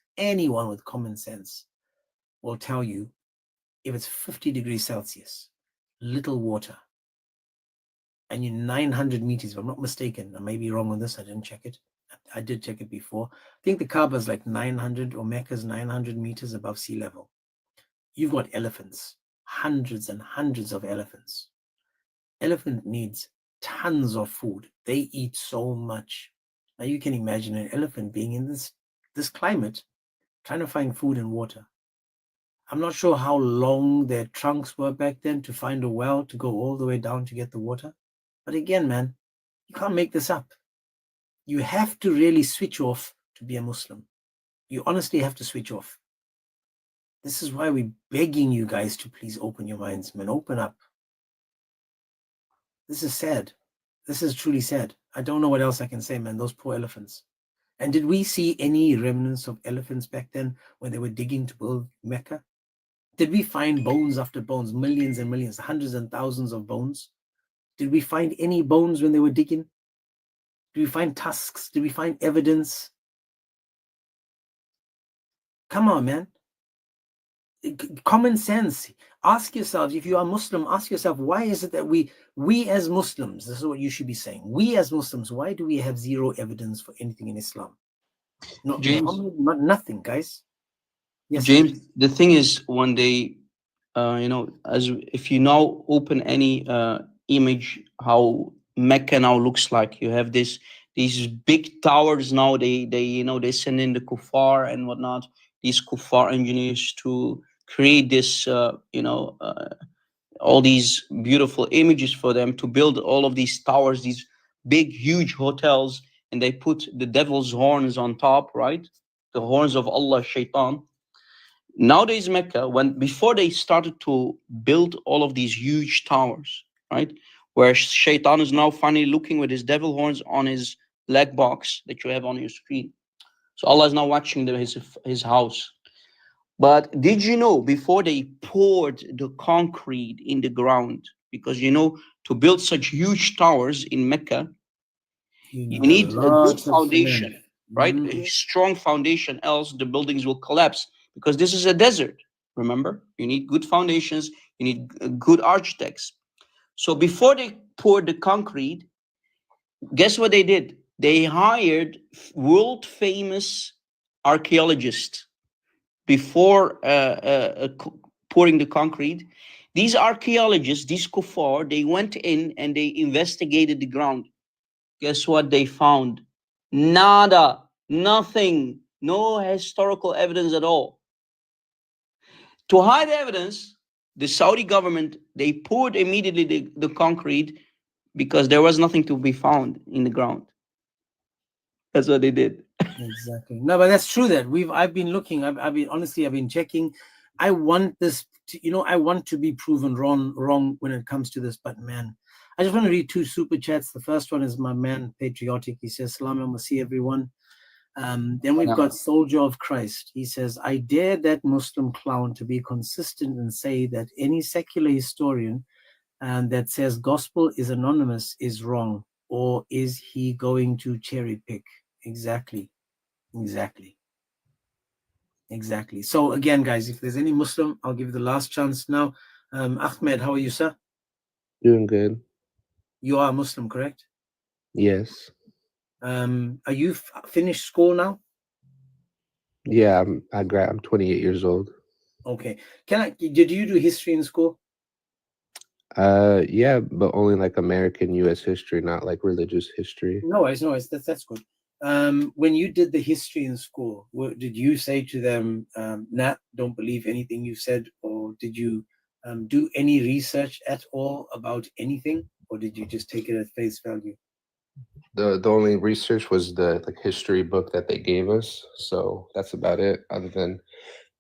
will tell you if it's 50 degrees Celsius, little water, and you're 900 meters, if I'm not mistaken, I may be wrong on this, I didn't check it. I did check it before. I think the Kaaba is like 900, or Mecca is 900 meters above sea level. You've got elephants, hundreds and hundreds of elephants. Elephant needs tons of food. They eat so much. Now you can imagine an elephant being in this climate, trying to find food and water. I'm not sure how long their trunks were back then to find a well to go all the way down to get the water. But again, man, you can't make this up. You have to really switch off to be a Muslim. You honestly have to switch off. This is why we're begging you guys to please open your minds, man. Open up. This is sad. This is truly sad. I don't know what else I can say, man. Those poor elephants. And did we see any remnants of elephants back then when they were digging to build Mecca? Did we find bones after bones, millions and millions, hundreds and thousands of bones? Did we find any bones when they were digging? Did we find tusks? Did we find evidence? Come on, man. Common sense. Ask yourselves, if you are Muslim, ask yourself, why is it that we as Muslims, this is what you should be saying, we as Muslims, why do we have zero evidence for anything in Islam? Not James, Muhammad, not nothing, guys. Yes, James, the thing is, when they, as if you now open any image, how Mecca now looks like, you have these big towers now. They send in the kuffar and whatnot, these kuffar engineers to create this, all these beautiful images for them to build all of these towers, these big, huge hotels, and they put the devil's horns on top, right? The horns of Allah, Shaitan. Nowadays, Mecca, before they started to build all of these huge towers, right, where Shaitan is now finally looking with his devil horns on his leg box that you have on your screen. So Allah is now watching his house. But did you know, before they poured the concrete in the ground, because to build such huge towers in Mecca, you need a good foundation, right? A strong foundation, else the buildings will collapse, because this is a desert. Remember, you need good foundations, you need good architects. So before they poured the concrete, guess what they did? They hired world famous archaeologists before pouring the concrete. These archaeologists, these kuffar, they went in and they investigated the ground. Guess what they found? Nada, nothing, no historical evidence at all. To hide evidence, the Saudi government, they poured immediately the concrete because there was nothing to be found in the ground. That's what they did. Exactly. No, but that's true. That I've been looking. I've been checking. I want this. I want to be proven wrong when it comes to this. But man, I just want to read 2 super chats. The first one is my man Patriotic. He says, "Salam alaikum, everyone." Then we've got Soldier of Christ. He says, "I dare that Muslim clown to be consistent and say that any secular historian that says gospel is anonymous is wrong, or is he going to cherry pick?" Exactly. So again, guys, if there's any Muslim, I'll give you the last chance now. Ahmed, how are you, sir? Doing good. You are a Muslim, correct? Yes. Are you finished school now? Yeah, I'm 28 years old. Okay. Did you do history in school? Yeah, but only like American US history, not like religious history. No worries. That's good. When you did the history in school, did you say to them, "Nah, don't believe anything you said," or did you do any research at all about anything, or did you just take it at face value? The only research was the history book that they gave us, so that's about it. Other than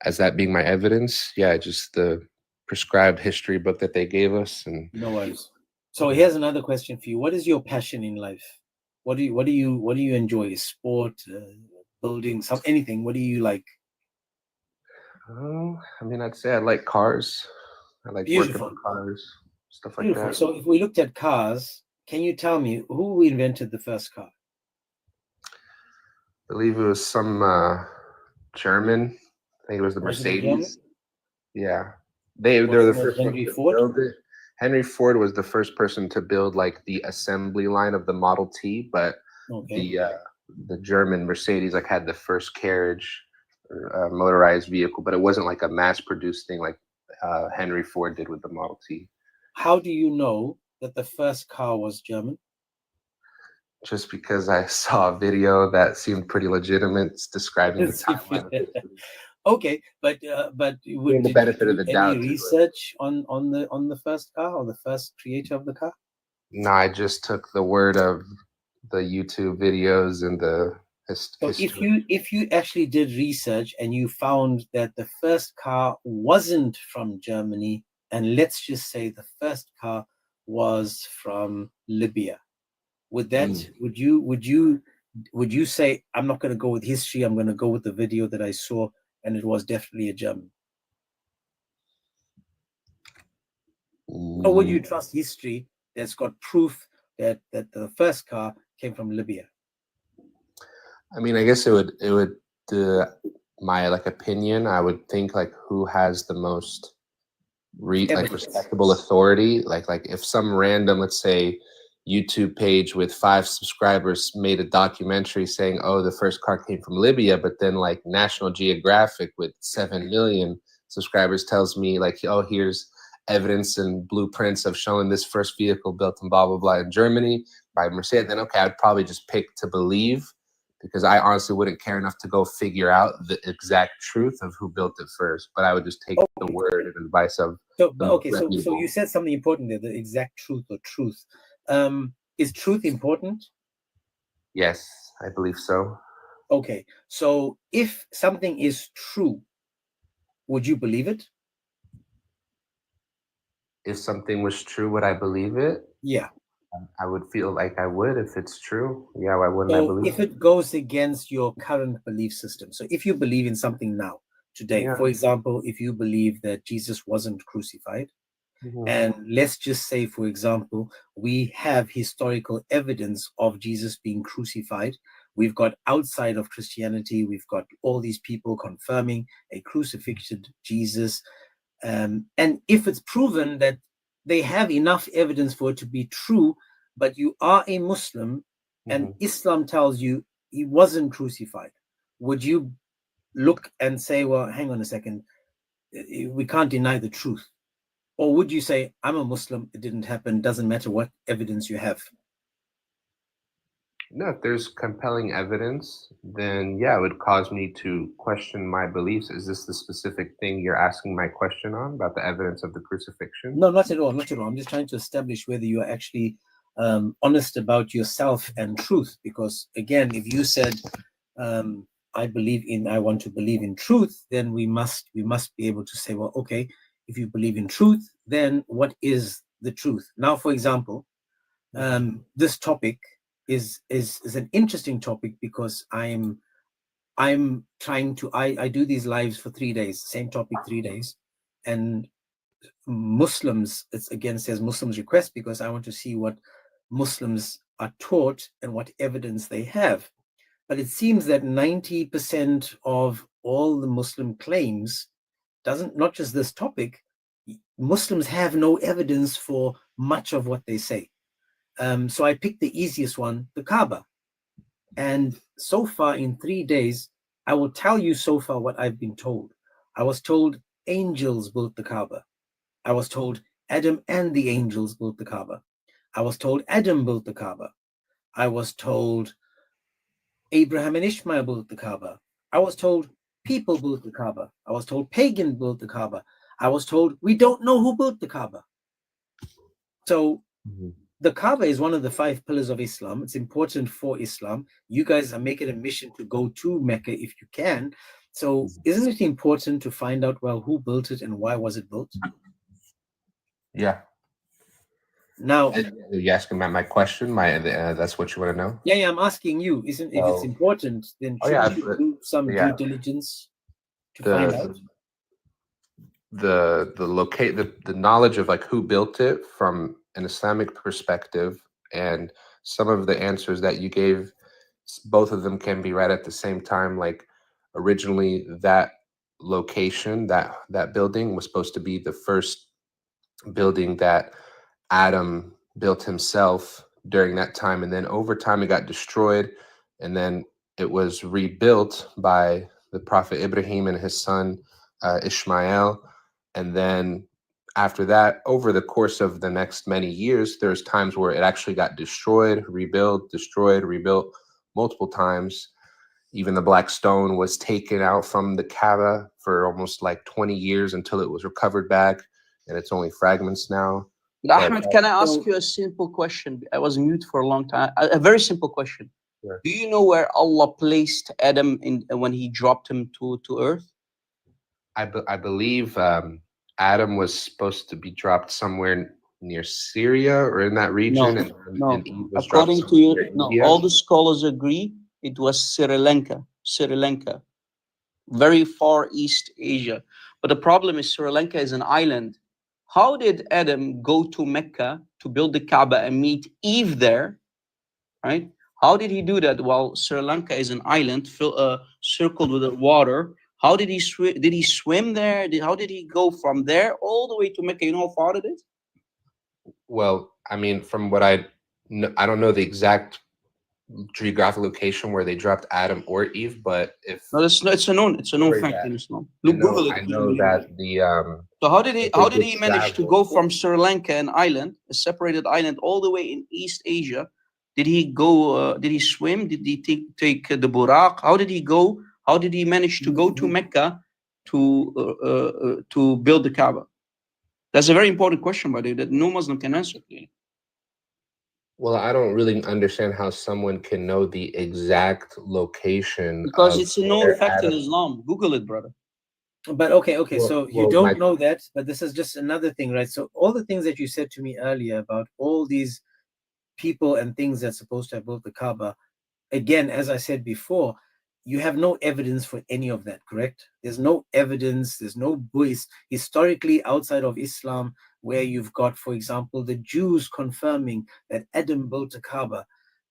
as that being my evidence, yeah, just the prescribed history book that they gave us. And no worries. So here's another question for you: what is your passion in life? What do you enjoy? Sport, building, anything? What do you like? I mean, I'd say I like cars. I like working on cars, stuff like Beautiful. that. So if we looked at cars, can you tell me who invented the first car? I believe it was some German. I think it was the Was it a German? Mercedes. Yeah, they're the first one Henry to Ford? build it. Henry Ford was the first person to build like the assembly line of the Model T, but the German Mercedes had the first carriage, motorized vehicle, but it wasn't like a mass-produced thing like Henry Ford did with the Model T. How do you know that the first car was German? Just because I saw a video that seemed pretty legitimate, describing the timeline of history. Okay, but Giving the benefit of the doubt. Any research on the first car or the first creator of the car? No, I just took the word of the YouTube videos and the history. If you actually did research and you found that the first car wasn't from Germany, and let's just say the first car was from Libya, would you say, I'm not going to go with history, I'm going to go with the video that I saw and it was definitely a German? Or would you trust history that's got proof that the first car came from Libya? I mean, I guess it would my opinion. I would think who has the most respectable authority. Like if some random, let's say, YouTube page with 5 subscribers made a documentary saying, "Oh, the first car came from Libya," but then National Geographic with 7 million subscribers tells me "Oh, here's evidence and blueprints of showing this first vehicle built in blah blah blah in Germany by Mercedes," then okay, I'd probably just pick to believe, because I honestly wouldn't care enough to go figure out the exact truth of who built it first. But I would just take the word and advice of. So you said something important there: the exact truth or truth. Is truth important? Yes, I believe so. Okay, so if something is true, would you believe it? If something was true, would I believe it? Yeah. I would feel like I would if it's true. Yeah, why wouldn't I believe if it goes against your current belief system, so if you believe in something now, today, for example, if you believe that Jesus wasn't crucified, and let's just say, for example, we have historical evidence of Jesus being crucified. We've got outside of Christianity, we've got all these people confirming a crucifixion Jesus. And if it's proven that they have enough evidence for it to be true, but you are a Muslim and Islam tells you he wasn't crucified, would you look and say, well, hang on a second, we can't deny the truth? Or would you say, I'm a Muslim, it didn't happen, doesn't matter what evidence you have? No, if there's compelling evidence, then yeah, it would cause me to question my beliefs. Is this the specific thing you're asking my question on, about the evidence of the crucifixion? No, not at all, not at all. I'm just trying to establish whether you are actually honest about yourself and truth. Because again, if you said, I want to believe in truth, then we must be able to say, well, okay, if you believe in truth, then what is the truth? Now, for example, this topic is an interesting topic because I'm trying to, I do these lives for 3 days, same topic 3 days, and Muslims, it's again says Muslims request, because I want to see what Muslims are taught and what evidence they have. But it seems that 90% of all the Muslim claims not just this topic, Muslims have no evidence for much of what they say. So I picked the easiest one, the Kaaba. And so far in 3 days, I will tell you so far what I've been told. I was told angels built the Kaaba. I was told Adam and the angels built the Kaaba. I was told Adam built the Kaaba. I was told Abraham and Ishmael built the Kaaba. I was told people built the Kaaba. I was told pagan built the Kaaba. I was told we don't know who built the Kaaba. So the Kaaba is one of the 5 pillars of Islam. It's important for Islam. You guys are making a mission to go to Mecca if you can. So isn't it important to find out, well, who built it and why was it built? Yeah. Now, are you asking about my question? That's what you want to know? Yeah, I'm asking you. If it's important, then should you do some due diligence to find out? The knowledge of like who built it from an Islamic perspective, and some of the answers that you gave, both of them can be read at the same time. Like originally, that location, that building was supposed to be the first building that Adam built himself during that time, and then over time it got destroyed, and then it was rebuilt by the Prophet Ibrahim and his son Ishmael. And then after that, over the course of the next many years, there's times where it actually got destroyed, rebuilt, destroyed, rebuilt multiple times. Even the black stone was taken out from the Kaaba for almost like 20 years until it was recovered back, and it's only fragments now. Ahmed, can I ask you a simple question? I was mute for a long time. A very simple question. Sure. Do you know where Allah placed Adam when he dropped him to earth? I believe Adam was supposed to be dropped somewhere near Syria or in that region, and Eve was According dropped to you, India. all the scholars agree it was Sri Lanka, very far East Asia. But the problem is Sri Lanka is an island. How did Adam go to Mecca to build the Kaaba and meet Eve there, right? How did he do that while Sri Lanka is an island circled with water? How did he swim? Did he swim there? How did he go from there all the way to Mecca? You know how far it is? Well, I mean, from what I don't know the exact geographic location where they dropped Adam or Eve, but if it's a known fact in Islam. Look, Google it. I know that the So how did he manage to go from Sri Lanka, an island, a separated island, all the way in East Asia? Did he go? Did he swim? Did he take the buraq? How did he go? How did he manage to go to Mecca to build the Kaaba? That's a very important question, by the way, that no Muslim can answer. Well, I don't really understand how someone can know the exact location. Because it's a known fact in Islam. Google it, brother. But okay, so you don't know that, but this is just another thing, right? So all the things that you said to me earlier about all these people and things that's supposed to have built the Kaaba, again, as I said before, you have no evidence for any of that, correct? There's no evidence, there's no Buddhist, historically outside of Islam, where you've got, for example, the Jews confirming that Adam built a Kaaba,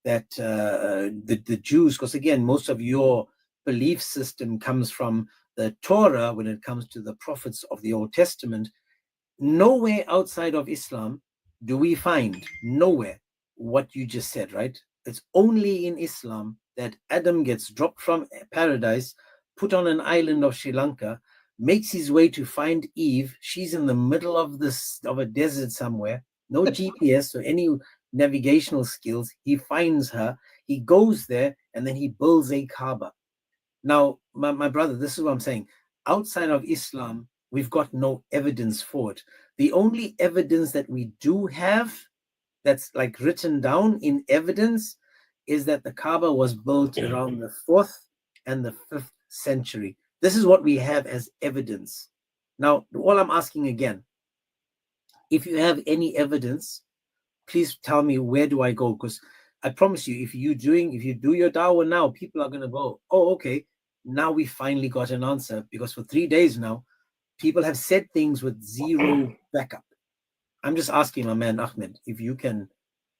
that the Jews, because again, most of your belief system comes from the Torah when it comes to the prophets of the Old Testament. Nowhere outside of Islam do we find, nowhere, what you just said, right? It's only in Islam that Adam gets dropped from paradise, put on an island of Sri Lanka, makes his way to find Eve. She's in the middle of a desert somewhere, no GPS or any navigational skills. He finds her, he goes there, and then he builds a Kaaba. Now, my brother, this is what I'm saying. Outside of Islam, we've got no evidence for it. The only evidence that we do have that's like written down in evidence is that the Kaaba was built around the 4th and the 5th century. This is what we have as evidence. Now, all I'm asking again, if you have any evidence, please tell me, where do I go? Because I promise you, if you do your dawah now, people are going to go, oh, okay, now we finally got an answer, because for 3 days now, people have said things with zero backup. I'm just asking my man Ahmed, if you can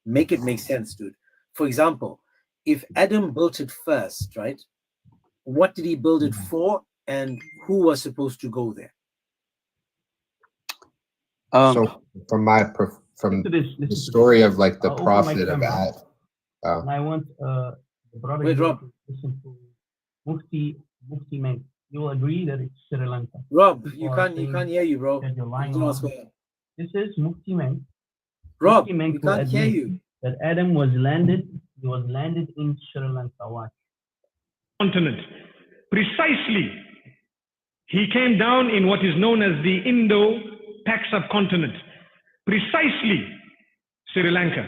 make it make sense, dude. For example, if Adam built it first, right? What did he build it for, and who was supposed to go there? So from the story of like the prophet of Ad. And I want the brother Wait, Rob. to listen to Mufti Menk. You will agree that it's Sri Lanka. Rob, People you are can't saying hear you, bro. that you're lying No, I on swear. This is Mufti Menk. Rob, Mufti Menk we will can't hear admit you. that Adam was landed in Sri Lanka. Why? Continent. Precisely. He came down in what is known as the Indo-Pak subcontinent. Precisely Sri Lanka.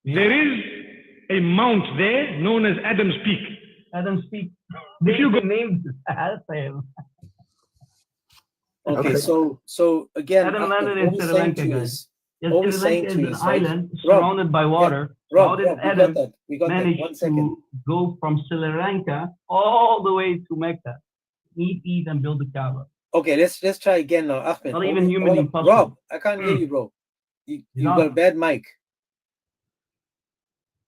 There is a mount there known as Adam's Peak. Adam's Peak. If you go named Okay, so again, Adam Ahmed, landed all in we're Sri saying Lanka, to you guys. is, Yes, all we're Sri saying Lanka to is you an is, right? island Rob, surrounded by water. Rob, How did Rob, Adam we got that. manage 1 second. to go from Sri Lanka all the way to Mecca, meet Eve, and build the Kaaba? Okay, let's try again now, Ahmed. Not even humanly possible. Rob, I can't hear you, bro. You got a bad mic.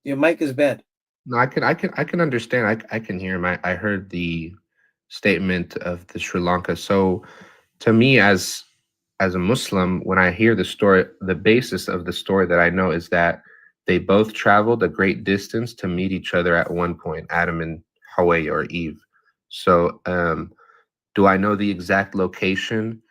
Your mic is bad. No, I can understand. I can hear him. I heard the statement of the Sri Lanka. So to me, as a Muslim, when I hear the story, the basis of the story that I know is that they both traveled a great distance to meet each other at one point, Adam and Hawaii or Eve. So do I know the exact location?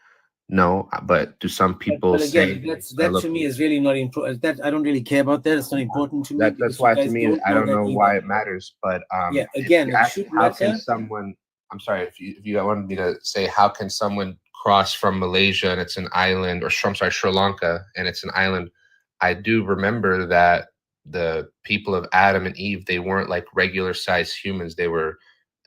No, but do some people But say again, that to me is really not important. That I don't really care about that. It's not important to me. that's why to me I don't know why it matters. But yeah, again, it should how matter. can someone? I'm sorry if you wanted me to say, how can someone cross from Malaysia and it's an island, or I'm sorry, Sri Lanka and it's an island? I do remember that the people of Adam and Eve, they weren't like regular sized humans. They were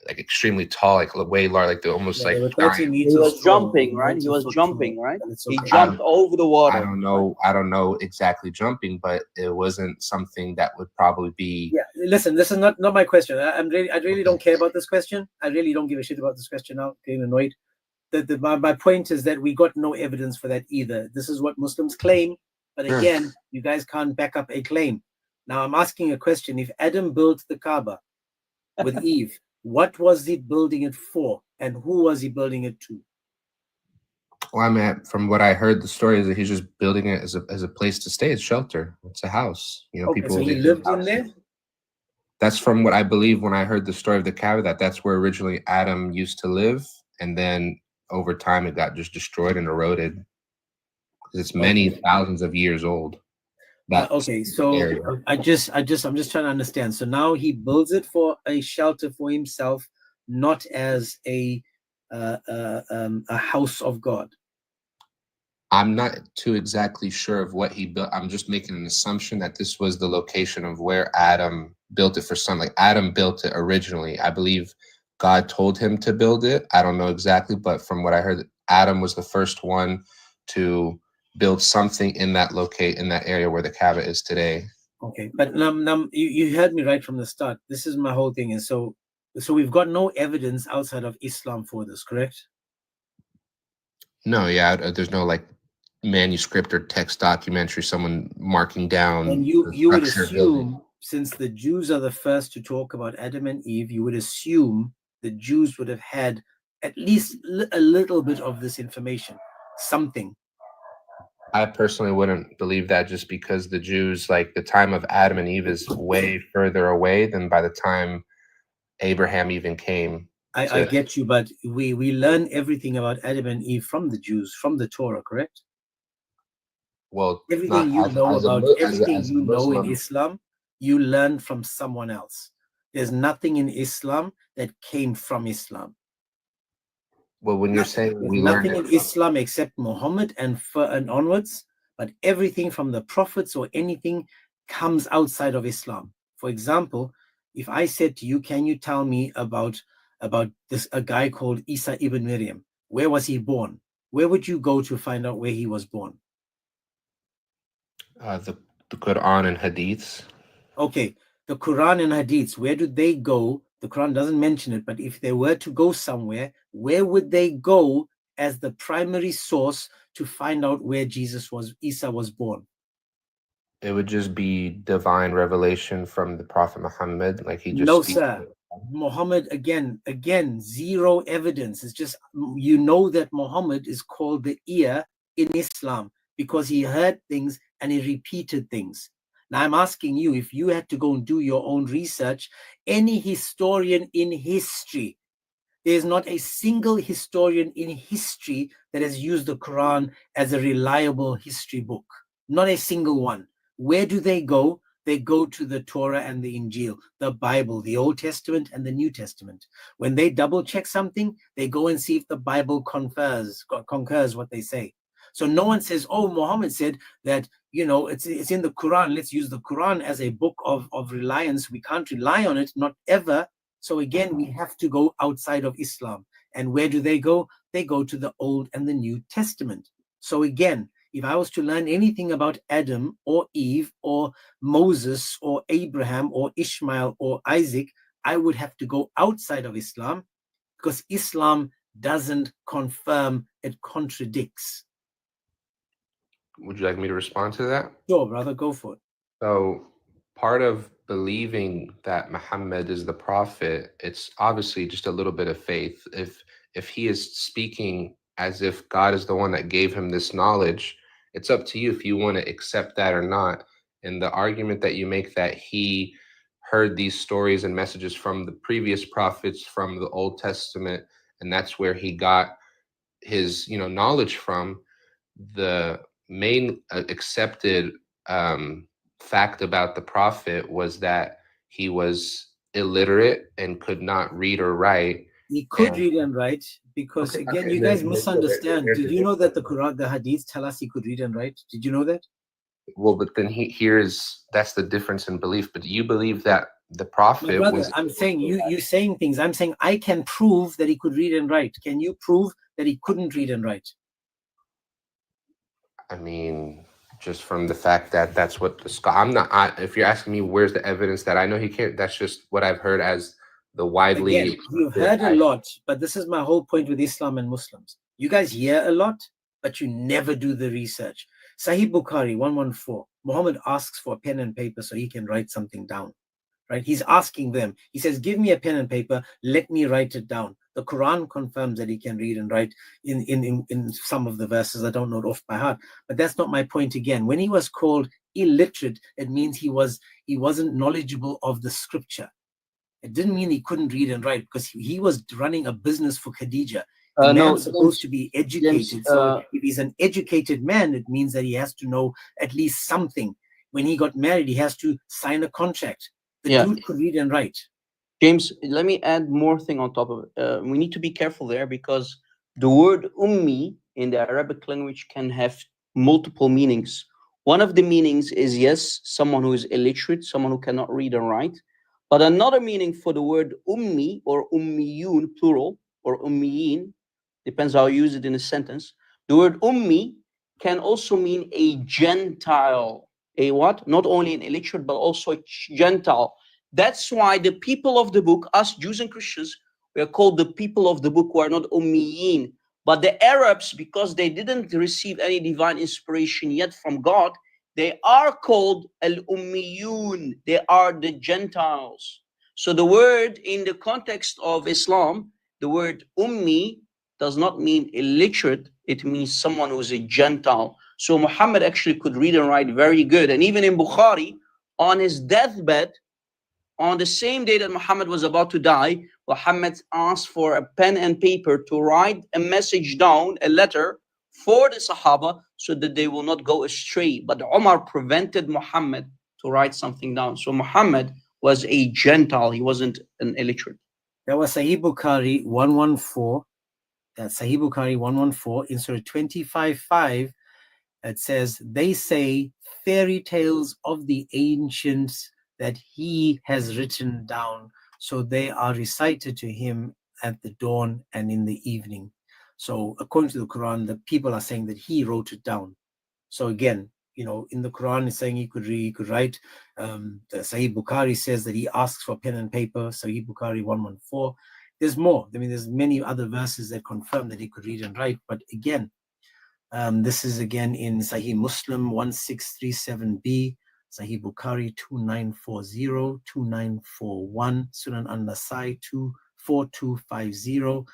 like extremely tall, like way large, like they're almost like giant. He was jumping, right? He was jumping, right? He jumped over the water. I don't know exactly jumping, but it wasn't something that would probably be. Yeah, listen, this is not my question. I really don't care about this question. I really don't give a shit about this question now. Getting annoyed. My point is that we got no evidence for that either. This is what Muslims claim, but again, you guys can't back up a claim. Now I'm asking a question: if Adam built the Kaaba with Eve, what was he building it for, and who was he building it to? Well, I mean, from what I heard, the story is that he's just building it as a place to stay, it's shelter. It's a house. You know, Okay, people. so he lived in there. That's from what I believe when I heard the story of the Kaaba. That's where originally Adam used to live, and then over time it got just destroyed and eroded because it's many thousands of years old. Okay, so I'm just trying to understand. So now he builds it for a shelter for himself, not as a house of God. I'm not too exactly sure of what he built. I'm just making an assumption that this was the location of where Adam built it for some. Like Adam built it originally. I believe God told him to build it. I don't know exactly, but from what I heard, Adam was the first one to build something in that area where the Kaaba is today. Okay, but you heard me right from the start. This is my whole thing, and so we've got no evidence outside of Islam for this, correct? No, yeah, there's no like manuscript or text documentary, someone marking down. And you would assume, since the Jews are the first to talk about Adam and Eve, you would assume the Jews would have had at least a little bit of this information, something. I personally wouldn't believe that, just because the Jews, like the time of Adam and Eve is way further away than by the time Abraham even came. I get you, but we learn everything about Adam and Eve from the Jews, from the Torah, correct? Well, Everything not you as, know as a about Mu- everything as a you know in Muslim. Islam, you learn from someone else. There's nothing in Islam that came from Islam. Well, when you're saying There's we learned nothing it in from, Islam except Muhammad and onwards, but everything from the prophets or anything comes outside of Islam. For example, if I said to you, can you tell me about a guy called Isa ibn Maryam? Where was he born? Where would you go to find out where he was born? the Quran and Hadiths. Okay, the Quran and Hadiths, where do they go? The Quran doesn't mention it, but if they were to go somewhere, where would they go as the primary source to find out where Isa was born? It would just be divine revelation from the Prophet Muhammad, like he just No, speaks. sir. Muhammad, again, zero evidence. It's just, you know that Muhammad is called the ear in Islam because he heard things and he repeated things. Now I'm asking you, if you had to go and do your own research, any historian in history, there's not a single historian in history that has used the Quran as a reliable history book. Not a single one. Where do they go? They go to the Torah and the Injil, the Bible, the Old Testament and the New Testament. When they double check something, they go and see if the Bible concurs what they say. So no one says, oh, Muhammad said that, you know, it's in the Quran. Let's use the Quran as a book of reliance. We can't rely on it, not ever. So again, we have to go outside of Islam. And where do they go? They go to the Old and the New Testament. So again, if I was to learn anything about Adam or Eve or Moses or Abraham or Ishmael or Isaac, I would have to go outside of Islam because Islam doesn't confirm, it contradicts. Would you like me to respond to that? Sure, brother, go for it. So part of believing that Muhammad is the prophet, it's obviously just a little bit of faith. If he is speaking as if God is the one that gave him this knowledge, it's up to you if you want to accept that or not. And the argument that you make that he heard these stories and messages from the previous prophets from the Old Testament, and that's where he got his, knowledge from, the main accepted fact about the prophet was that he was illiterate and could not read or write. He could read and write because, again, you guys misunderstand. Did you know that the Quran, the Hadiths tell us he could read and write? Did you know that? Well, but then that's the difference in belief. But you believe that the prophet brother, was. I'm saying you saying things. I'm saying I can prove that he could read and write. Can you prove that he couldn't read and write? I mean, just from the fact that that's what if you're asking me where's the evidence that I know he can't, that's just what I've heard as the widely. Again, you've heard a lot, but this is my whole point with Islam and Muslims. You guys hear a lot, but you never do the research. Sahih Bukhari 114. Muhammad asks for a pen and paper so he can write something down. Right? He's asking them. He says, give me a pen and paper, let me write it down. The Quran confirms that he can read and write in some of the verses. I don't know it off by heart, but that's not my point again. When he was called illiterate, it means he wasn't knowledgeable of the scripture. It didn't mean he couldn't read and write because he was running a business for Khadija. The man's supposed to be educated. So if he's an educated man, it means that he has to know at least something. When he got married, he has to sign a contract. The dude could read and write. James, let me add more thing on top of it. We need to be careful there because the word ummi in the Arabic language can have multiple meanings. One of the meanings is, yes, someone who is illiterate, someone who cannot read and write. But another meaning for the word ummi or ummiyun, plural, or ummiyin, depends how you use it in a sentence. The word ummi can also mean a Gentile. A what? Not only an illiterate, but also a Gentile. That's why the people of the book, us Jews and Christians, we are called the people of the book who are not ummiyin. But the Arabs, because they didn't receive any divine inspiration yet from God, they are called al-ummiyun. They are the Gentiles. So the word in the context of Islam, the word ummi does not mean illiterate. It means someone who is a Gentile. So Muhammad actually could read and write very good. And even in Bukhari, on his deathbed, on the same day that Muhammad was about to die, Muhammad asked for a pen and paper to write a message down, a letter for the Sahaba, so that they will not go astray. But Umar prevented Muhammad to write something down. So Muhammad was a Gentile. He wasn't an illiterate. That was Sahih Bukhari 114. That's Sahih Bukhari 114 in Surah 25:5. It says, they say fairy tales of the ancients that he has written down. So they are recited to him at the dawn and in the evening. So according to the Quran, the people are saying that he wrote it down. So again, you know, in the Quran, it's saying he could read, he could write. The Sahih Bukhari says that he asks for pen and paper. Sahih Bukhari 114. There's more. I mean, there's many other verses that confirm that he could read and write. But again, this is again in Sahih Muslim 1637b, Sahih Bukhari 2940, 2941, Sunan An-Nasai 24250,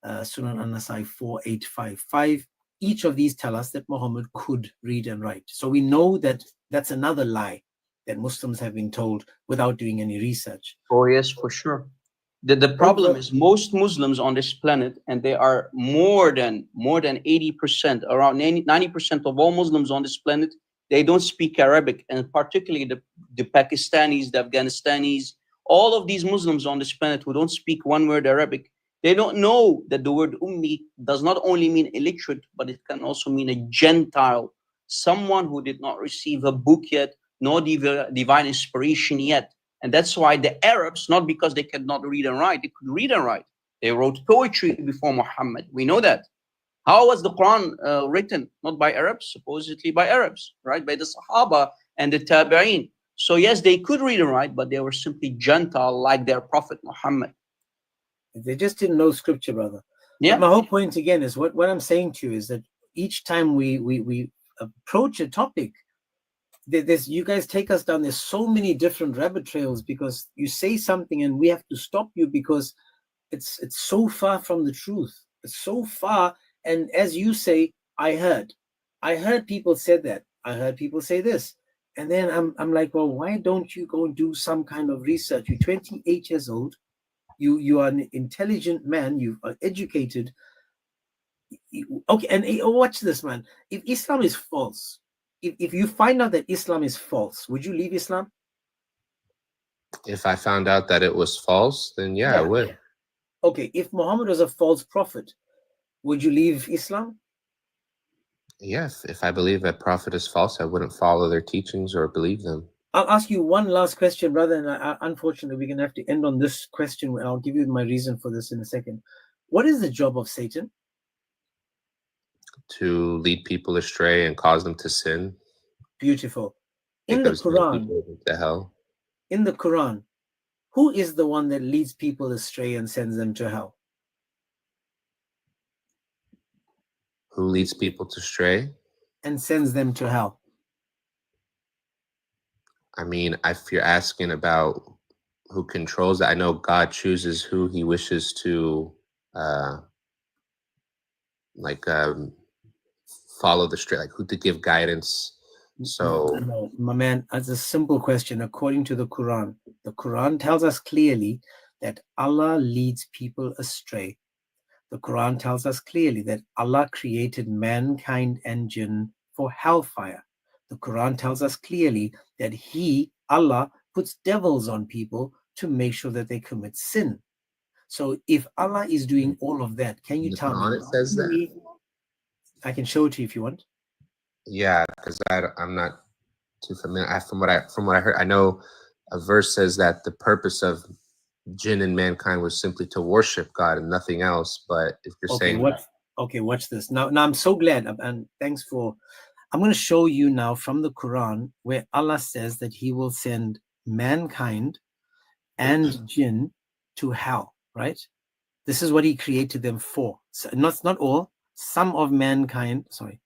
Sunan An-Nasai 4855. Each of these tell us that Muhammad could read and write. So we know that that's another lie that Muslims have been told without doing any research. Oh yes, for sure. The problem is most Muslims on this planet, and they are more than 80%, around 90% of all Muslims on this planet, they don't speak Arabic, and particularly the Pakistanis, the Afghanistanis, all of these Muslims on this planet who don't speak one word Arabic, they don't know that the word ummi does not only mean illiterate, but it can also mean a Gentile, someone who did not receive a book yet, nor divine inspiration yet. And that's why the Arabs, not because they cannot read and write, they could read and write. They wrote poetry before Muhammad. We know that. How was the Quran written? Not by Arabs, supposedly by Arabs, right? By the Sahaba and the Tabi'een. So yes, they could read and write, but they were simply Gentile like their Prophet Muhammad. They just didn't know scripture, brother. Yeah. But my whole point again is what I'm saying to you is that each time we approach a topic, you guys take us down. There's so many different rabbit trails because you say something and we have to stop you because it's so far from the truth. It's so far. And as you say, I heard people said that. I heard people say this. And then I'm like, well, why don't you go and do some kind of research? You're 28 years old. You are an intelligent man. You are educated. Okay, and watch this, man. If Islam is false, if you find out that Islam is false, would you leave Islam? If I found out that it was false, then yeah, I would. Okay, if Muhammad was a false prophet, would you leave Islam? Yes, if I believe that prophet is false, I wouldn't follow their teachings or believe them. I'll ask you one last question, brother, and unfortunately, we're going to have to end on this question. I'll give you my reason for this in a second. What is the job of Satan? To lead people astray and cause them to sin. Beautiful. In the Quran, to hell. In the Quran, who is the one that leads people astray and sends them to hell? Who leads people to stray? And sends them to hell. I mean, if you're asking about who controls that, I know God chooses who he wishes to follow the straight, like who to give guidance. So no, my man, as a simple question, according to the Quran tells us clearly that Allah leads people astray. The Quran tells us clearly that Allah created mankind and jinn for hellfire. The Quran tells us clearly that Allah, puts devils on people to make sure that they commit sin. So if Allah is doing all of that, can you tell me? It says that. I can show it to you if you want. Yeah, because I'm not too familiar. From what I heard, I know a verse says that the purpose of jinn and mankind was simply to worship God and nothing else. But if you're saying watch this. Now I'm so glad, and thanks for. I'm going to show you now from the Quran where Allah says that he will send mankind and jinn to hell, right? This is what he created them for. So not all, some of mankind, sorry.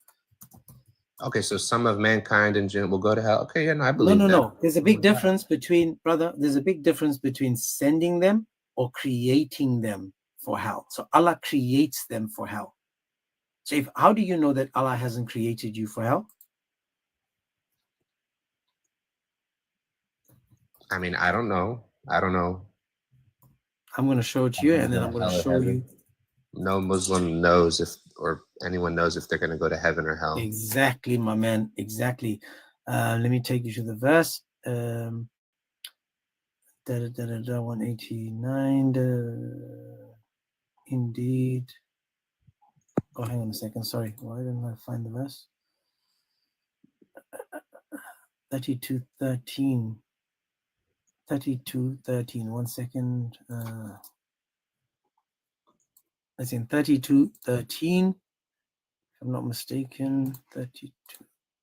Okay, so some of mankind and jinn will go to hell. Okay, yeah, no, I believe that. No. There's a big difference between, brother, there's a big difference between sending them or creating them for hell. So Allah creates them for hell. So how do you know that Allah hasn't created you for hell? I mean, I don't know. I don't know. I'm going to show it to you, and then I'm going to show you. No Muslim knows if, or anyone knows if they're going to go to heaven or hell. Exactly, my man. Exactly. Let me take you to the verse. 189. Indeed. Oh, hang on a second. Sorry. Why didn't I find the verse? 32:13. 32:13. 1 second. That's in 32:13. If I'm not mistaken. 32.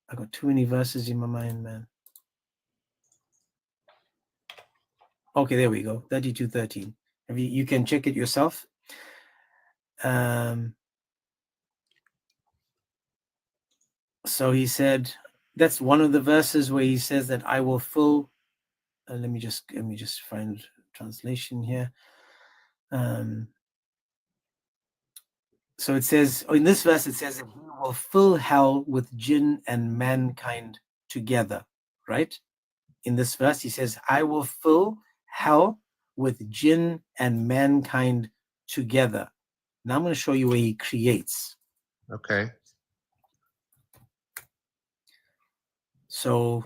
I got too many verses in my mind, man. Okay, there we go. 32:13. You can check it yourself. So he said, that's one of the verses where he says that I will fill. Let me just find translation here. So it says, in this verse, it says that he will fill hell with jinn and mankind together, right? In this verse, he says, I will fill hell with jinn and mankind together. Now I'm going to show you where he creates. Okay. So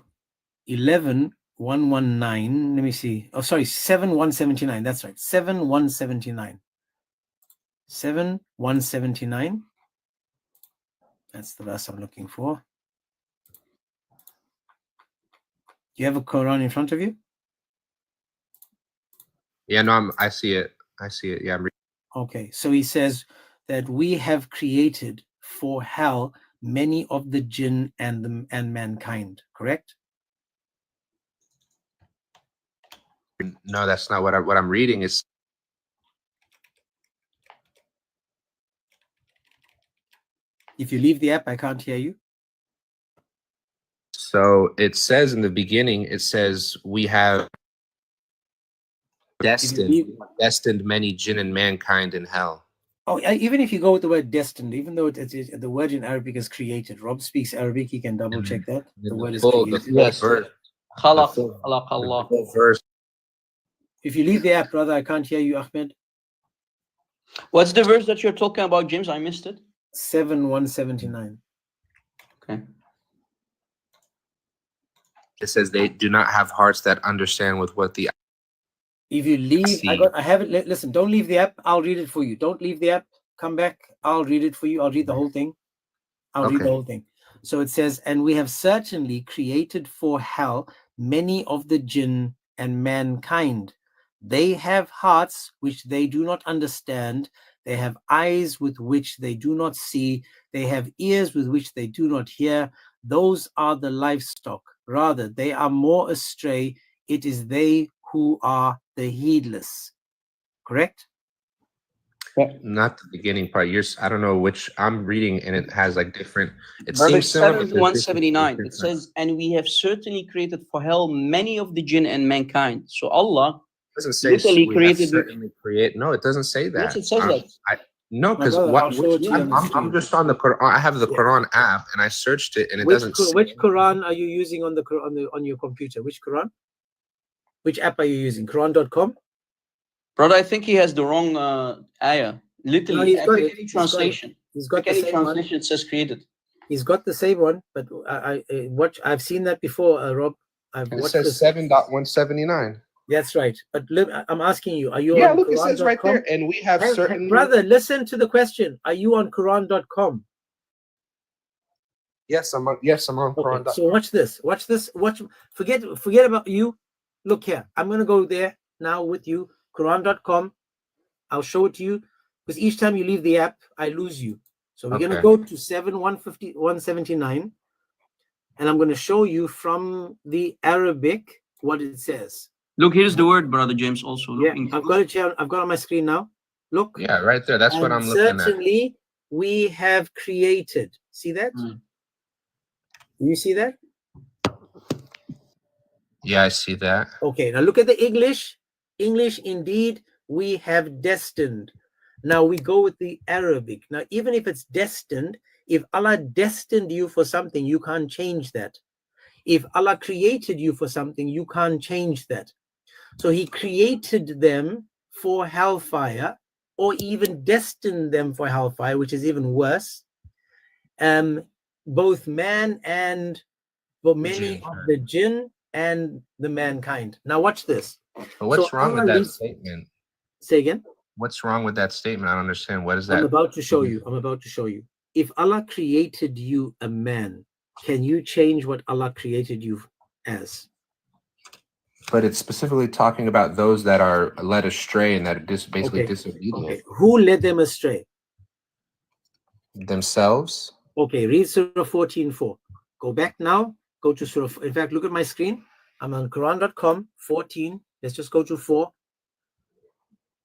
11:119, let me see. Oh, sorry, 7:179. That's right. 7:179. 7:179. That's the verse I'm looking for. Do you have a Quran in front of you? Yeah, no, I see it. I see it. Yeah, I'm reading. Okay, so he says that we have created for hell many of the jinn and mankind, correct? No, that's not what I'm reading is. If you leave the app, I can't hear you. So it says in the beginning, it says we have destined many jinn and mankind in hell. Oh, even if you go with the word destined, even though the word in Arabic is created. Rob speaks Arabic, he can double check that. The word is created. Yes. Verse. Khalaq, The khalaq Allah. full verse. If you leave the app, brother, I can't hear you, Ahmed. What's the verse that you're talking about, James? I missed it. 7:179. Okay. It says they do not have hearts that understand with what the. If you leave, I have it. Listen, don't leave the app. I'll read it for you. Don't leave the app. Come back. I'll read it for you. I'll read the whole thing. Read the whole thing. So it says, and we have certainly created for hell many of the jinn and mankind. They have hearts which they do not understand. They have eyes with which they do not see. They have ears with which they do not hear. Those are the livestock. Rather, they are more astray. It is they who are the heedless. Correct? Not the beginning part. I don't know which I'm reading, and it has like different. It Verse seems similar. 179. It says, and we have certainly created for hell many of the jinn and mankind. So Allah doesn't say literally we created. Certainly create. No, it doesn't say that. Yes, it says that. No, because I'm just on the Quran. I have the Quran app, and I searched it, and it doesn't. Which Quran are you using on your computer? Which Quran? Which app are you using? Quran.com? Brother, I think he has the wrong ayah. Literally, no, pick any translation. He's got pick the any same translation. one. It says created. He's got the same one, but I've seen that before, Rob. It says 7.179. That's right. But I'm asking you, are you on look, it says right there, and we have certain. Brother, listen to the question. Are you on Quran.com? Yes, I'm on Quran.com. So watch this. Forget about you. Look here. I'm gonna go there now with you. Quran.com. I'll show it to you because each time you leave the app, I lose you. So we're gonna go to 7:179, and I'm gonna show you from the Arabic what it says. Look, here's the word, Brother James. Also, yeah, I've got it here. I've got it on my screen now. Look. Yeah, right there. That's what I'm looking at. Certainly, we have created. See that? You see that? Yeah, I see that. Okay, now look at the English. English, indeed, we have destined. Now we go with the Arabic. Now, even if it's destined, if Allah destined you for something, you can't change that. If Allah created you for something, you can't change that. So he created them for hellfire, or even destined them for hellfire, which is even worse. Both man and many of the jinn and the mankind. Now watch this. But what's So wrong with Allah that leads- statement? Say again. What's wrong with that statement? I don't understand. What is that? I'm about to show you. I'm about to show you. If Allah created you a man, can you change what Allah created you as? But it's specifically talking about those that are led astray and that are basically Okay. disobedient Okay. Who led them astray? themselves. Okay, read Surah 14:4. Go back now. Go to Surah. In fact, look at my screen. I'm on Quran.com. 14. Let's just go to 4.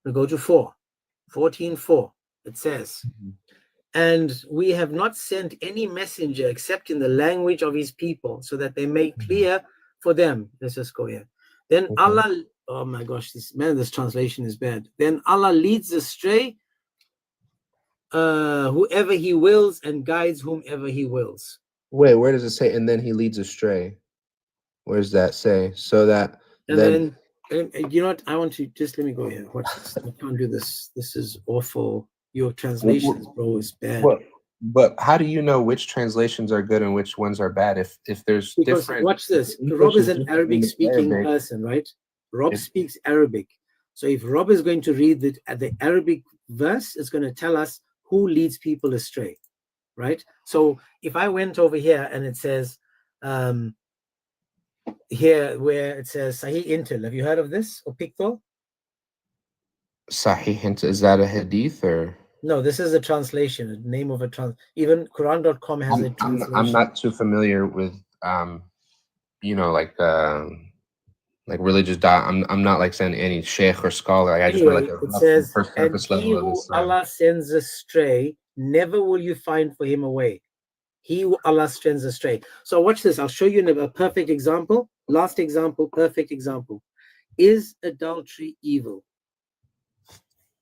We'll go to 4. 14:4. It says, and we have not sent any messenger except in the language of his people, so that they make clear for them. Let's just go here. Then Allah, oh my gosh, this translation is bad. Then Allah leads astray whoever he wills and guides whomever he wills. Wait, where does it say? And then he leads astray. Where does that say? So that And then you know what? I want to just let me go here. Watch this. I can't do this. This is awful. Your translations, bro, is bad. But how do you know which translations are good and which ones are bad? If there's Because different. watch this. Rob is an Arabic speaking person, right? Rob speaks Arabic. So if Rob is going to read the Arabic verse, it's going to tell us who leads people astray, right? So if I went over here and it says here where it says Sahih Intel, have you heard of this or Pictol? Sahih hint, is that a hadith or? No, this is a translation, a name of a even Quran.com has a translation. I'm not too familiar with you know, like religious I'm not like saying any sheikh or scholar. I just Anyway, like it says, first and surface he level of who Islam. Allah sends astray, never will you find for him a way. He who Allah sends astray. So watch this. I'll show you a perfect example. Last example, perfect example. Is adultery evil?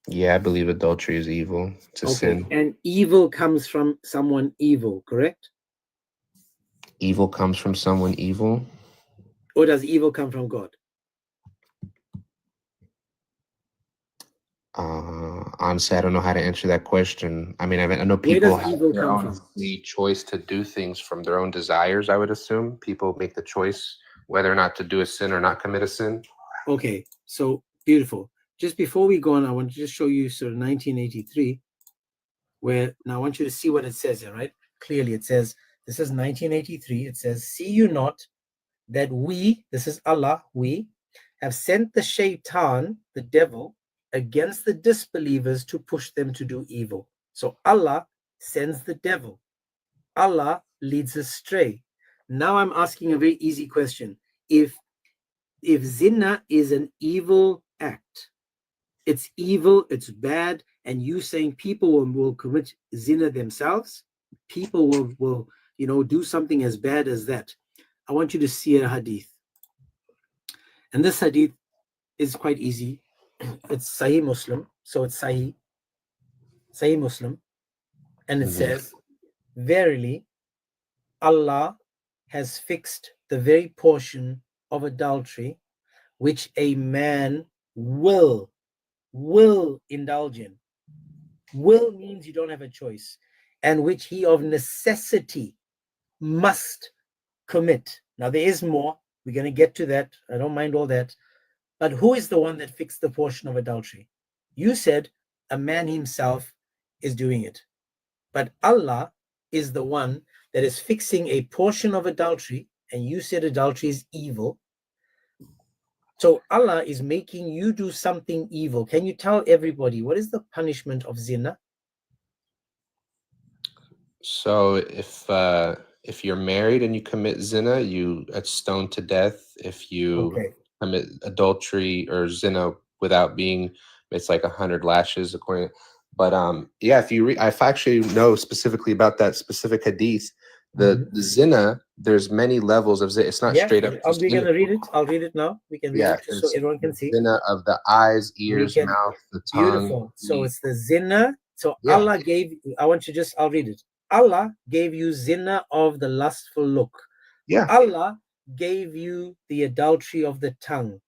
Yeah, I believe adultery is evil. It's a sin. And evil comes from someone evil, correct? Evil comes from someone evil. Or does evil come from God? Honestly, I don't know how to answer that question. I mean, I know Where people does have evil their come own from? free choice to do things from their own desires. I would assume people make the choice whether or not to do a sin or not commit a sin. Okay, so beautiful. Just before we go on, I want to just show you sort of 1983, where now I want you to see what it says here, right? Clearly, it says, this is 1983. It says, see you not that we, this is Allah, we have sent the shaitan, the devil, against the disbelievers to push them to do evil. So Allah sends the devil. Allah leads astray. Now I'm asking a very easy question. If zina is an evil act, it's evil, it's bad, and you saying people will commit zina themselves, people will do something as bad as that. I want you to see a hadith. And this hadith is quite easy. It's Sahih Muslim, so it's Sahih Muslim. And it says, verily, Allah has fixed the very portion of adultery which a man will indulge in. Will means you don't have a choice, and which he of necessity must commit. Now there is more. We're going to get to that. I don't mind all that. But who is the one that fixed the portion of adultery? You said a man himself is doing it. But Allah is the one that is fixing a portion of adultery, and you said adultery is evil. So Allah is making you do something evil. Can you tell everybody what is the punishment of zina? So if you're married and you commit zina, it's stoned to death. If you commit adultery or zina without being, it's like 100 lashes according. But yeah, if I actually know specifically about that specific hadith, the zina, there's many levels of zina. It's not straight up. We're gonna read it. I'll read it now. We can read it just so everyone can see. Zina of the eyes, ears, mouth, the tongue. Beautiful. So it's the zina. So Allah gave. I'll read it. Allah gave you zina of the lustful look. Yeah. Allah gave you the adultery of the tongue.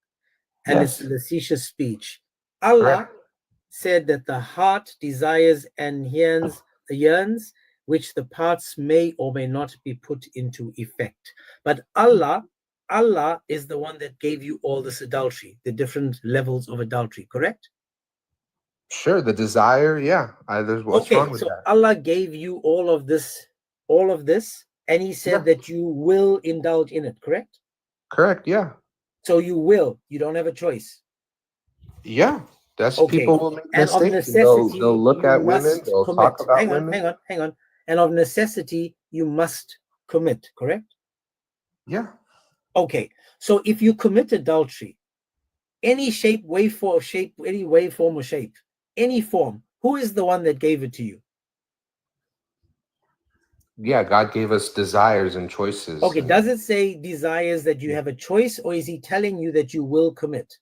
and Yes. it's lascivious speech. Allah said that the heart desires and yearns, which the parts may or may not be put into effect. But Allah is the one that gave you all this adultery, the different levels of adultery, correct? Sure, the desire, yeah. What's wrong with so that? Allah gave you all of this, and he said that you will indulge in it, correct? Correct, yeah. So you don't have a choice. Yeah. That's Okay. people will make And of mistakes. And they'll necessity, look you at women, must they'll commit. talk about Hang women. on. And of necessity, you must commit, correct? Yeah. Okay. So if you commit adultery, any shape, any way, form, or shape, any form, who is the one that gave it to you? Yeah, God gave us desires and choices. Okay, does it say desires that you have a choice, or is he telling you that you will commit?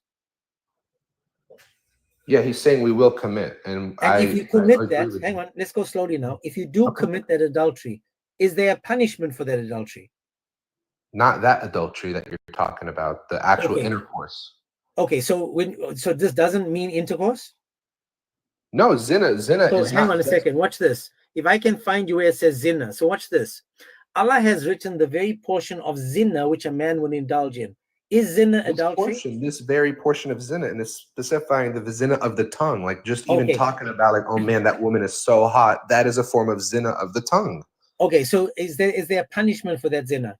Yeah, he's saying we will commit. And if you commit that, with hang on, let's go slowly now. If you do commit that adultery, is there a punishment for that adultery? not that adultery that you're talking about, the actual intercourse. Okay, so this doesn't mean intercourse? No, zina So is hang not on a second, watch this. If I can find you where it says zina, so watch this. Allah has written the very portion of zina which a man will indulge in. Is zina adultery? This very portion of zina, and it's specifying the zina of the tongue, like just even Okay. talking about like, oh man, that woman is so hot. That is a form of zina of the tongue. Okay, so is there a punishment for that zina?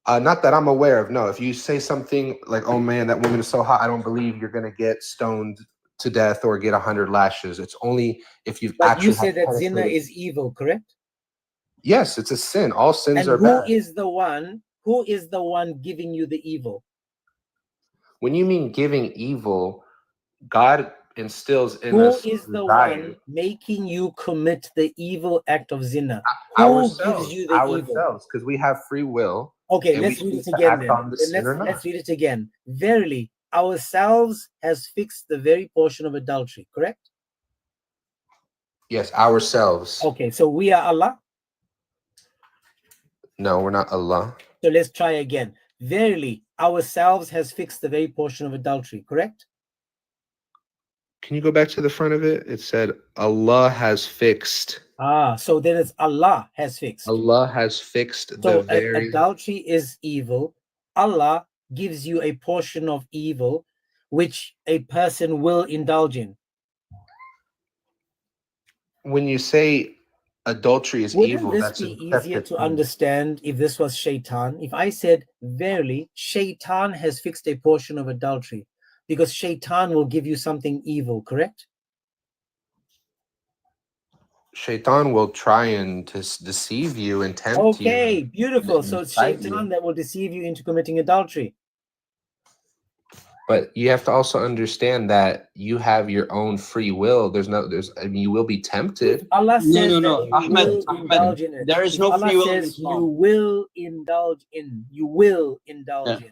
Not that I'm aware of. No, if you say something like, oh man, that woman is so hot, I don't believe you're gonna get stoned to death or get 100 lashes. It's only if you've But actually you said that zina penetrated- is evil, correct? Yes, it's a sin. All sins are And bad. who is the one giving you the evil? When you mean giving evil, God instills in Who us is the desire. one making you commit the evil act of zina? Who gives you the evil? Ourselves, because we have free will. Okay, and let's we read choose it to again act then. on the sin or not. Let's read it again. Verily, ourselves has fixed the very portion of adultery, correct? Yes, ourselves. Okay, so we are Allah. No, we're not Allah. So let's try again. Verily, ourselves has fixed the very portion of adultery, correct? Can you go back to the front of it? It said Allah has fixed. So then it's Allah has fixed. Allah has fixed So the very. adultery is evil. Allah gives you a portion of evil which a person will indulge in. When you say adultery is Wouldn't evil, this that's be a easier deceptive to thing. understand if this was shaitan? If I said, verily, shaitan has fixed a portion of adultery, because shaitan will give you something evil, correct? Shaitan will try and deceive you and tempt you. Okay, beautiful. and So it's incite shaitan you. that will deceive you into committing adultery. But you have to also understand that you have your own free will. I mean, you will be tempted. Allah says that you Ahmed, will indulge in it. there is If no Allah free will in says Islam. you will indulge in. You will indulge in.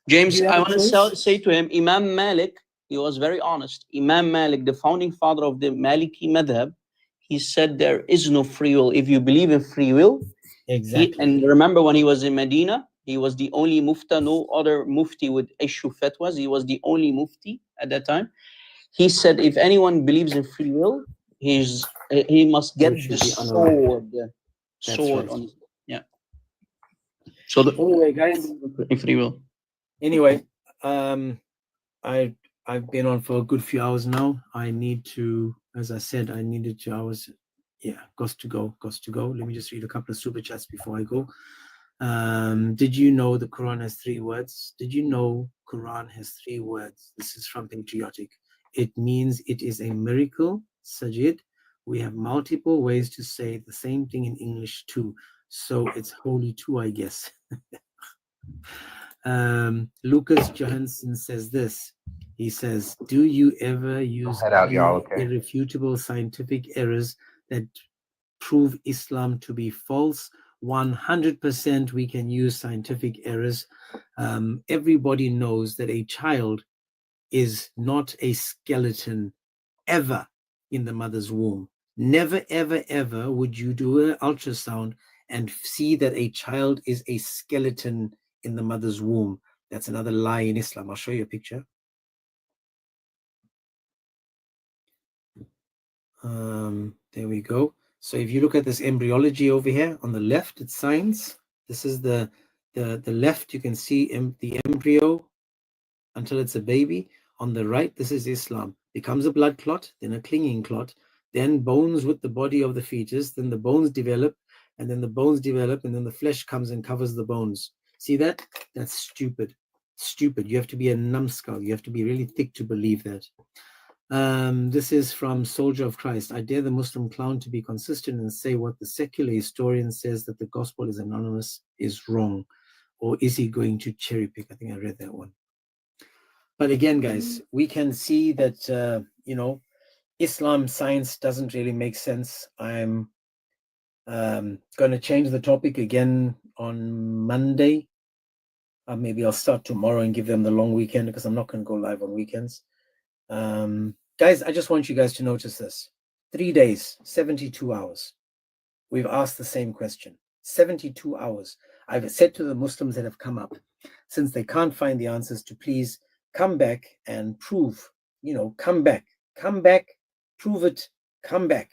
James, Do you I have a want to choice? say to him, Imam Malik, he was very honest. Imam Malik, the founding father of the Maliki madhab, he said there is no free will. If you believe in free will, exactly. And remember when he was in Medina, he was the only mufta, no other mufti would issue fatwas. He was the only mufti at that time. He said, if anyone believes in free will, he must get the sword. Sword on his, yeah. So anyway, guys, in free will. Anyway, I've been on for a good few hours now. I need to, as I said, I needed 2 hours. Yeah, got to go. Let me just read a couple of super chats before I go. Did you know the Quran has 3 words? Did you know Quran has 3 words? This is from Patriotic. It means it is a miracle, Sajid. We have multiple ways to say the same thing in English too. So it's holy too, I guess. Lucas Johansson says this. He says, do you ever use irrefutable scientific errors that prove Islam to be false? 100% we can use scientific errors. Everybody knows that a child is not a skeleton ever in the mother's womb. Never, ever, ever would you do an ultrasound and see that a child is a skeleton in the mother's womb. That's another lie in Islam. I'll show you a picture. There we go. So if you look at this embryology over here on the left, it's science. This is the left. You can see the embryo until it's a baby. On the right, this is Islam. Becomes a blood clot, then a clinging clot, then bones with the body of the fetus, then the bones develop, and then the bones develop, and then the flesh comes and covers the bones. See that? That's stupid. Stupid. You have to be a numbskull. You have to be really thick to believe that. This is from Soldier of Christ. I dare the Muslim clown to be consistent and say what the secular historian says, that the gospel is anonymous, is wrong. Or is he going to cherry pick? I think I read that one. But again, guys, we can see that, you know, Islam science doesn't really make sense. I'm going to change the topic again on Monday. Maybe I'll start tomorrow and give them the long weekend, because I'm not going to go live on weekends. Guys, I just want you guys to notice this. 3 days, 72 hours. We've asked the same question. 72 hours. I've said to the Muslims that have come up, since they can't find the answers, to please come back and prove, you know, come back, prove it, come back.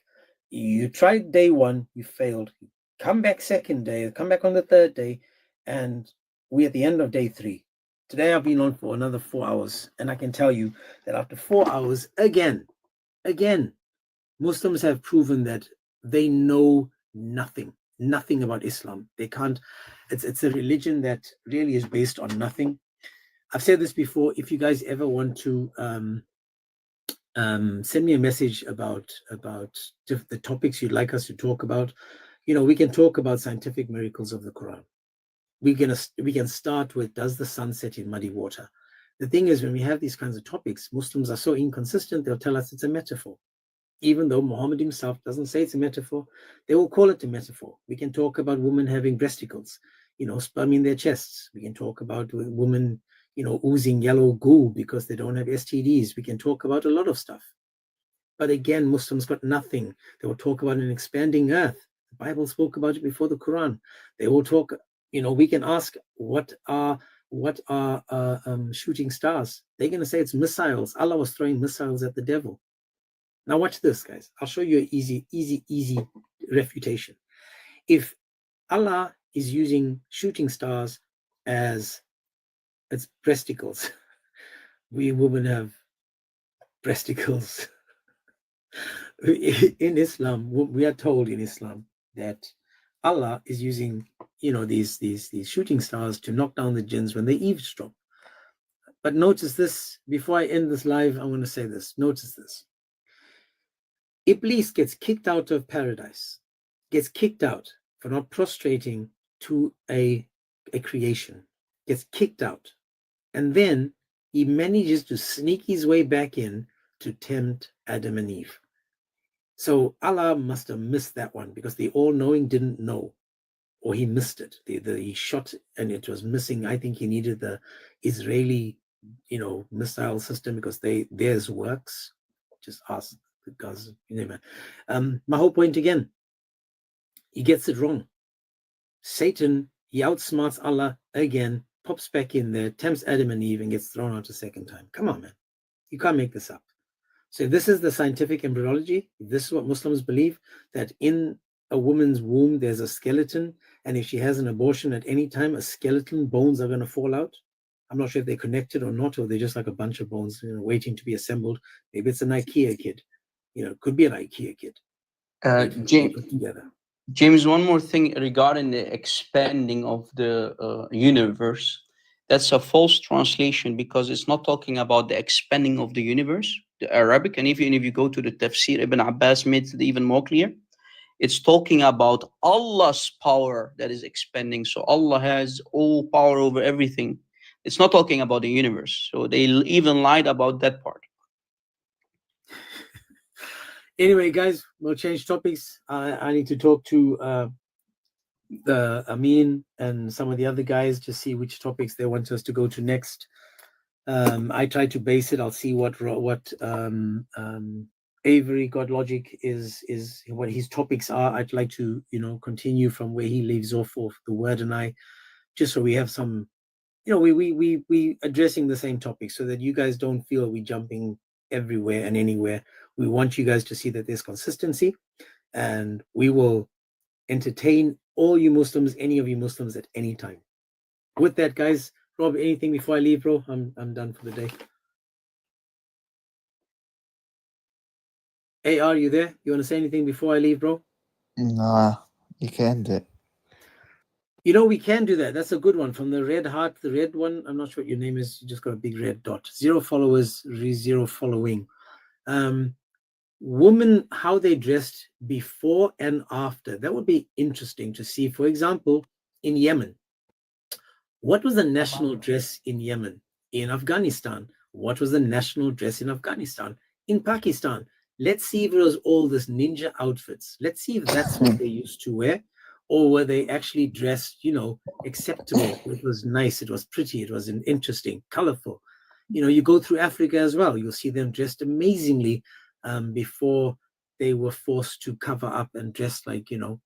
You tried day one, you failed. Come back second day, come back on the third day, and we're at the end of day 3. Today I've been on for another 4 hours, and I can tell you that after 4 hours, again, Muslims have proven that they know nothing about Islam. They can't, it's a religion that really is based on nothing. I've said this before. If you guys ever want to send me a message about the topics you'd like us to talk about, you know, we can talk about scientific miracles of the Quran. We can start with, does the sun set in muddy water? The thing is, when we have these kinds of topics, Muslims are so inconsistent, they'll tell us it's a metaphor. Even though Muhammad himself doesn't say it's a metaphor, they will call it a metaphor. We can talk about women having breasticles, you know, sperm in their chests. We can talk about women, you know, oozing yellow goo because they don't have STDs. We can talk about a lot of stuff. But again, Muslims got nothing. They will talk about an expanding earth. The Bible spoke about it before the Quran. They will talk, you know, we can ask, what are shooting stars? They're going to say it's missiles. Allah was throwing missiles at the devil. Now watch this, guys. I'll show you an easy refutation. If Allah is using shooting stars as its breasticles, we women have breasticles. In Islam, we are told in Islam that Allah is using, you know, these shooting stars to knock down the jinns when they eavesdrop. But notice this, before I end this live, I want to say this. Notice this. Iblis gets kicked out of paradise, gets kicked out for not prostrating to a creation, gets kicked out. And then he manages to sneak his way back in to tempt Adam and Eve. So Allah must have missed that one, because the all-knowing didn't know, or he missed it. He shot and it was missing. I think he needed the Israeli, you know, missile system, because theirs works. Just ask the guys. My whole point again, he gets it wrong. Satan, he outsmarts Allah again, pops back in there, tempts Adam and Eve, and gets thrown out a second time. Come on, man. You can't make this up. So this is the scientific embryology. This is what Muslims believe, that in a woman's womb, there's a skeleton. And if she has an abortion at any time, a skeleton, bones are going to fall out. I'm not sure if they're connected or not, or they're just like a bunch of bones, you know, waiting to be assembled. Maybe it's an IKEA kid. You know, it could be an IKEA kid. James, one more thing regarding the expanding of the universe. That's a false translation, because it's not talking about the expanding of the universe, the Arabic. And even if you go to the tafsir, Ibn Abbas made it even more clear. It's talking about Allah's power that is expanding. So Allah has all power over everything. It's not talking about the universe. So they even lied about that part. Anyway, guys, we'll change topics. I need to talk to the Amin and some of the other guys to see which topics they want us to go to next. I try to base it. I'll see what Avery God Logic is what his topics are. I'd like to, you know, continue from where he leaves off of the Word and I, just so we have some you know, we addressing the same topic so that you guys don't feel we jumping everywhere and anywhere. We want you guys to see that there's consistency, and we will entertain all you Muslims, any of you Muslims at any time. With that, guys, Rob, anything before I leave, bro? I'm done for the day. AR, you there? You want to say anything before I leave, bro? Nah, you can end it. You know, we can do that. That's a good one. From the red heart, the red one, I'm not sure what your name is. You just got a big red dot. 0 followers, 0 following. Women, how they dressed before and after. That would be interesting to see. For example, in Yemen, what was the national dress in Yemen? In Afghanistan, what was the national dress in Afghanistan? In Pakistan, let's see if it was all this ninja outfits. Let's see if that's what they used to wear, or were they actually dressed, you know, acceptable? It was nice, it was pretty, it was interesting, colorful. You know, you go through Africa as well, you'll see them dressed amazingly before they were forced to cover up and dress like, you know.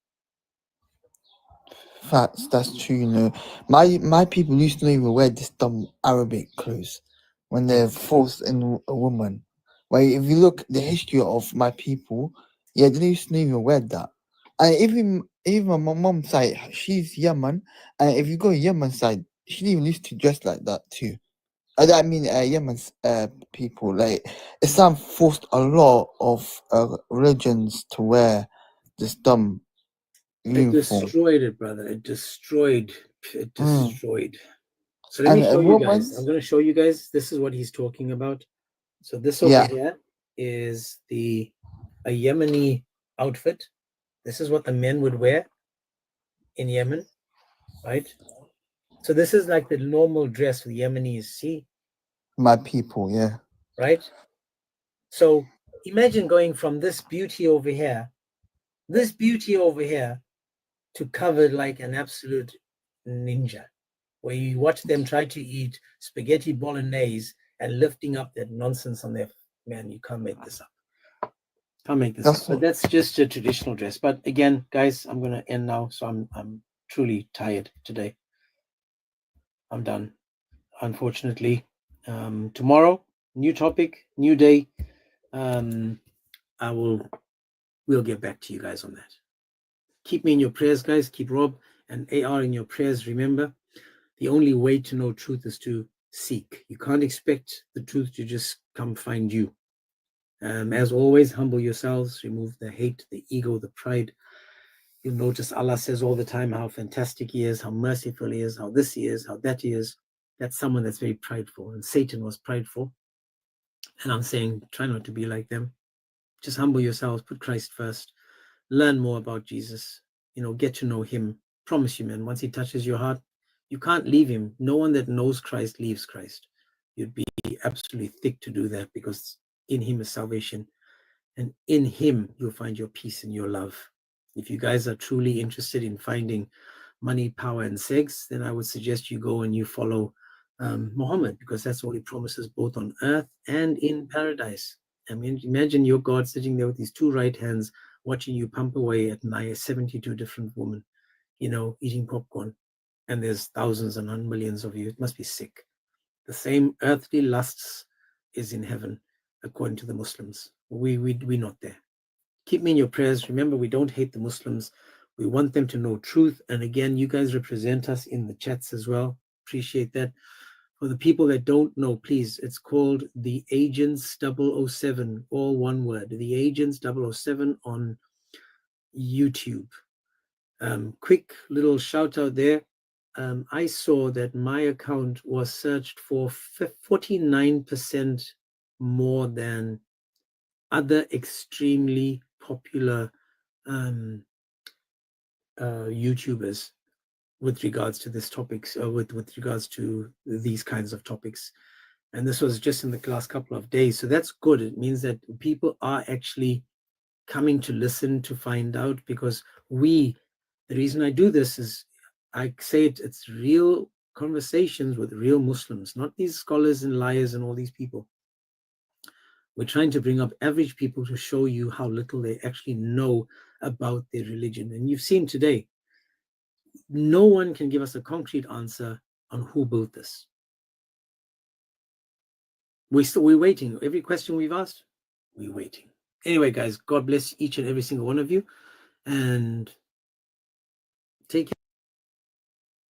Facts, that's true, you know. My people used to even wear this dumb Arabic clothes when they're forced in a woman. Like, if you look the history of my people, yeah, they used to even wear that. And even my mom's side, she's Yemen, and if you go Yemen side, she even used to dress like that too. I mean, Yemen's people, like, Islam forced a lot of religions to wear this dumb It uniform. destroyed it, brother. It destroyed. It destroyed. So let And me show you guys. women's, I'm going to show you guys. This is what he's talking about. So this over here is a Yemeni outfit. This is what the men would wear in Yemen, right? So this is like the normal dress for the Yemenis. See, my people, yeah. right? So imagine going from this beauty over here, to covered like an absolute ninja, where you watch them try to eat spaghetti bolognese and lifting up that nonsense on their, man, you can't make this up. Can't make this up. But that's just a traditional dress. But again, guys, I'm gonna end now. So I'm truly tired today. I'm done. Unfortunately. Tomorrow, new topic, new day. We'll get back to you guys on that. Keep me in your prayers, guys. Keep Rob and AR in your prayers. Remember, the only way to know truth is to seek. You can't expect the truth to just come find you. As always, humble yourselves, remove the hate, the ego, the pride. You'll notice Allah says all the time how fantastic He is, how merciful He is, how this He is, how that He is. That's someone that's very prideful. And Satan was prideful. And I'm saying, try not to be like them. Just humble yourselves, put Christ first. Learn more about Jesus. You know, get to know Him. Promise you, man, once He touches your heart, you can't leave Him. No one that knows Christ leaves Christ. You'd be absolutely thick to do that, because in Him is salvation. And in Him, you'll find your peace and your love. If you guys are truly interested in finding money, power, and sex, then I would suggest you go and you follow Muhammad, because that's all He promises, both on earth and in paradise. I mean, imagine your God sitting there with His two right hands, watching you pump away at 72 different women, you know, eating popcorn. And there's thousands and millions of you. It must be sick. The same earthly lusts is in heaven, according to the Muslims. We're not there. Keep me in your prayers. Remember, we don't hate the Muslims. We want them to know truth. And again, you guys represent us in the chats as well. Appreciate that. For the people that don't know, please, it's called The Agents 007, all one word. The Agents 007 on YouTube. Quick little shout out there. I saw that my account was searched for 49% more than other extremely popular YouTubers with regards to this topics, with regards to these kinds of topics. And this was just in the last couple of days. So that's good. It means that people are actually coming to listen, to find out, because the reason I do this is, I say it's real conversations with real Muslims, not these scholars and liars and all these people. We're trying to bring up average people to show you how little they actually know about their religion. And you've seen today, no one can give us a concrete answer on who built this. We're waiting. Every question we've asked, we're waiting. Anyway, guys, God bless each and every single one of you, and take care.